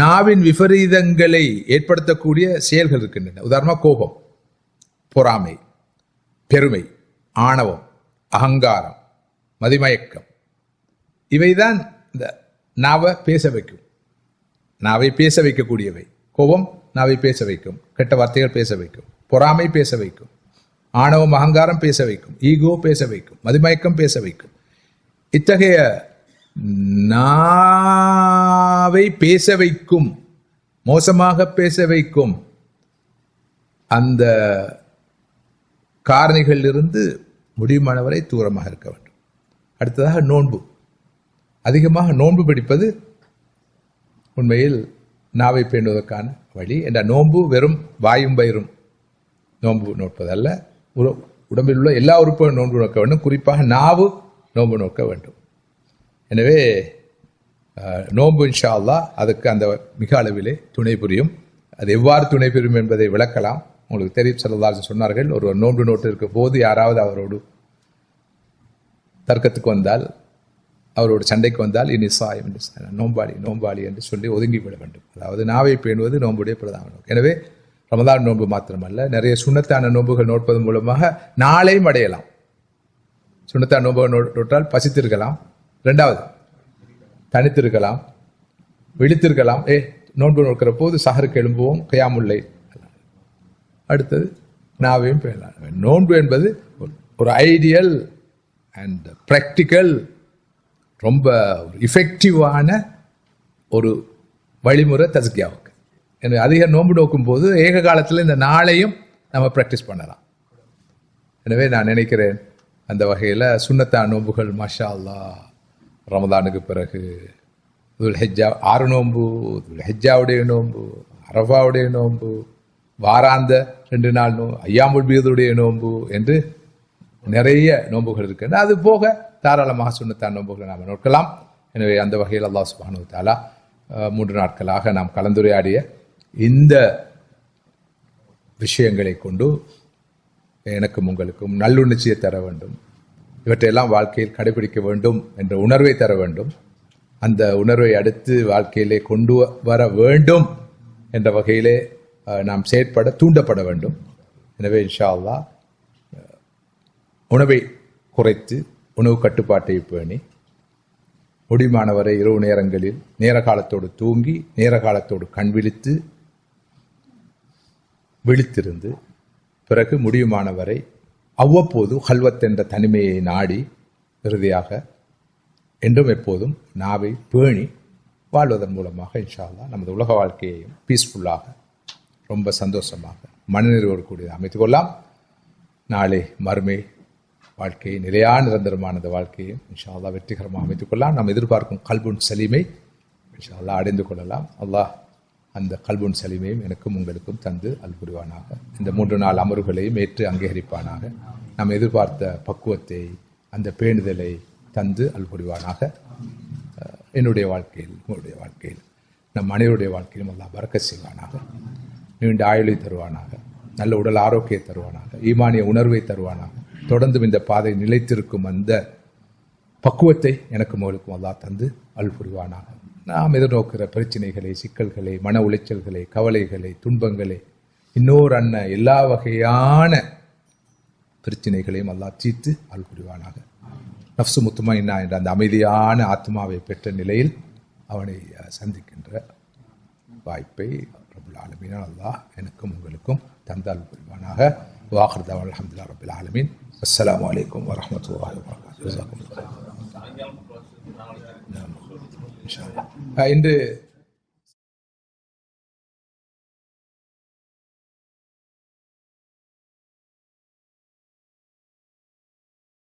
நாவின் விபரீதங்களை ஏற்படுத்தக்கூடிய செயல்கள் இருக்கின்றன. உதாரணமாக கோபம், பொறாமை, பெருமை, ஆணவம், அகங்காரம், மதிமயக்கம், இவைதான் இந்த நாவை பேச வைக்கும். நாவை பேச வைக்கக்கூடியவை. கோபம் நாவை பேச வைக்கும், கெட்ட வார்த்தைகள் பேச வைக்கும், பொறாமை பேச வைக்கும், ஆணவம் அகங்காரம் பேச வைக்கும், ஈகோ பேச வைக்கும், மதிமயக்கம் பேச வைக்கும். இத்தகைய நாவை பேச வைக்கும் மோசமாக பேச வைக்கும் அந்த காரணிகளிலிருந்து முடியுமானவரை தூரமாக இருக்க வேண்டும். அடுத்ததாக நோன்பு. அதிகமாக நோன்பு பிடிப்பது உண்மையில் நாவை பேணுவதற்கான வழி. என்ற நோன்பு வெறும் வாயும் வயிறும் நோன்பு நோட்பதல்ல, உடம்பில் உள்ள எல்லா உறுப்புகளும் நோன்பு நோக்க வேண்டும். குறிப்பாக நாவு நோன்பு நோக்க வேண்டும். எனவே நோன்பு இன்ஷா அல்லாஹ் அதுக்கு அந்த மிக அளவிலே துணை புரியும். அது எவ்வாறு துணை புரியும் என்பதை விளக்கலாம். உங்களுக்கு தெரியும், ஸல்லல்லாஹு அலைஹி வஸல்லம் சொன்னார்கள், ஒரு நோன்பு நோட்டு இருக்க போது யாராவது அவரோடு தர்க்கத்துக்கு வந்தால், அவரோடு சண்டைக்கு வந்தால், இனி சாயம் என்று நோம்பாளி நோம்பாளி என்று சொல்லி ஒதுங்கிவிட வேண்டும். அதாவது நாவை பேணுவது நோன்புடைய பிரதான நோக்கம். எனவே ரமதான் நோன்பு மாத்திரமல்ல, நிறைய சுன்னத்தான நோன்புகள் நோட்பதன் மூலமாக நாளையும் அடையலாம். சுன்னத்தான நோன்புகள் நோட்டால் பசித்திருக்கலாம், இரண்டாவது தனித்திருக்கலாம், விழித்திருக்கலாம். நோன்பு நோக்கிற போது சஹருக்கு எழும்புவோம், கியாமுல்லை. அடுத்தது நாவையும் பேணலாம். நோன்பு என்பது ஒரு ஐடியல் அண்ட் பிராக்டிக்கல், ரொம்ப இஃபெக்டிவான ஒரு வழிமுறை தஸ்கியாவுக்கு. எனக்கு அதிக நோன்பு நோக்கும் போது ஏக காலத்தில் இந்த நாளையும் நம்ம ப்ராக்டிஸ் பண்ணலாம். எனவே நான் நினைக்கிறேன் அந்த வகையில் சுன்னத்தான நோன்புகள் மாஷா அல்லாஹ் ரமதானுக்கு பிறகு துல் ஹஜ்ஜா 6 நோன்பு, துல் ஹஜ்ஜாவுடைய நோன்பு, அரஃபாவுடைய நோன்பு, வாராந்த 2 நாள் நோன்பு, ஐயாமுல் பீதுடைய நோன்பு என்று நிறைய நோன்புகள் இருக்கின்றன. அது போக தாராளமாக சுன்னத்தான நோன்புகளை நாம் நோக்கலாம். எனவே அந்த வகையில் அல்லாஹ் சுப்ஹானஹு வ தஆலா 3 நாட்களாக நாம் கலந்துரையாடிய இந்த விஷயங்களை கொண்டு எனக்கும் உங்களுக்கும் நல்லுணர்ச்சியை தர வேண்டும். இவற்றையெல்லாம் வாழ்க்கையில் கடைபிடிக்க வேண்டும் என்ற உணர்வை தர வேண்டும். அந்த உணர்வை அடுத்து வாழ்க்கையிலே கொண்டு வர வேண்டும் என்ற வகையிலே நாம் செயற்பட தூண்டப்பட வேண்டும். எனவே இன்ஷா அல்லாஹ் உணவை குறைத்து உணவு கட்டுப்பாட்டை பேணி முடியுமானவரை இரவு நேரங்களில் நேர காலத்தோடு தூங்கி நேர காலத்தோடு கண் விழித்திருந்து பிறகு முடியுமானவரை அவ்வப்போது ஹல்வத் என்ற தனிமையை நாடி இறுதியாக என்றும் எப்போதும் நாவை பேணி வாழ்வதன் மூலமாக இன்ஷா அல்லாஹ் நமது உலக வாழ்க்கையையும் பீஸ்ஃபுல்லாக ரொம்ப சந்தோஷமாக மனநிறைவோடு கூடிய அமைத்துக் கொள்ளலாம். நாளை மறுமை வாழ்க்கையை நிலையான நிரந்தரமானது வாழ்க்கையும் இன்ஷா அல்லாஹ் வெற்றிகரமாக அமைத்துக் கொள்ளலாம். நாம் எதிர்பார்க்கும் கல்புன் சலீமை இன்ஷா அல்லாஹ் அடைந்து கொள்ளலாம். அல்லாஹ் அந்த கல்புன் சலீமையும் எனக்கும் உங்களுக்கும் தந்து அல்புரிவானாக. இந்த 3 நாள் அமர்வுகளையும் ஏற்று அங்கீகரிப்பானாக. நாம் எதிர்பார்த்த பக்குவத்தை, அந்த பேணுதலை தந்து அல்புரிவானாக. என்னுடைய வாழ்க்கையில், உங்களுடைய வாழ்க்கையில், நம் அனைவருடைய வாழ்க்கையிலும் அல்லாஹ் பரக்கத் செய்வானாக. நீண்ட ஆயுளை தருவானாக, நல்ல உடல் ஆரோக்கியத்தை தருவானாக, ஈமானிய உணர்வை தருவானாக. தொடர்ந்தும் இந்த பாதை நிலைத்திருக்கும் அந்த பக்குவத்தை எனக்கும் உங்களுக்கும் அல்லாஹ் தந்து அல்புரிவானாக. நாம் எதிர்நோக்கிற பிரச்சனைகளை, சிக்கல்களை, மன உளைச்சல்களை, கவலைகளை, துன்பங்களை, இன்னொரு எல்லா வகையான பிரச்சனைகளையும் அல்லாஹ் தீர்த்து அல்புரிவானாக. நஃப்சு முத்துமைனா என்ற அந்த அமைதியான ஆத்மாவை பெற்ற நிலையில் அவனை சந்திக்கின்ற வாய்ப்பை ரப்புல் ஆலமீன் அல்லாஹ் எனக்கும் உங்களுக்கும் தந்தால் புரிவானாக. வாஹிர் தஅவானா அல்ஹம்துலில்லாஹி ரப்பில் ஆலமீன். அஸ்ஸலாமு அலைக்கும் வரஹ்மத்துல்லாஹி வபரகாத்துஹு. இன்று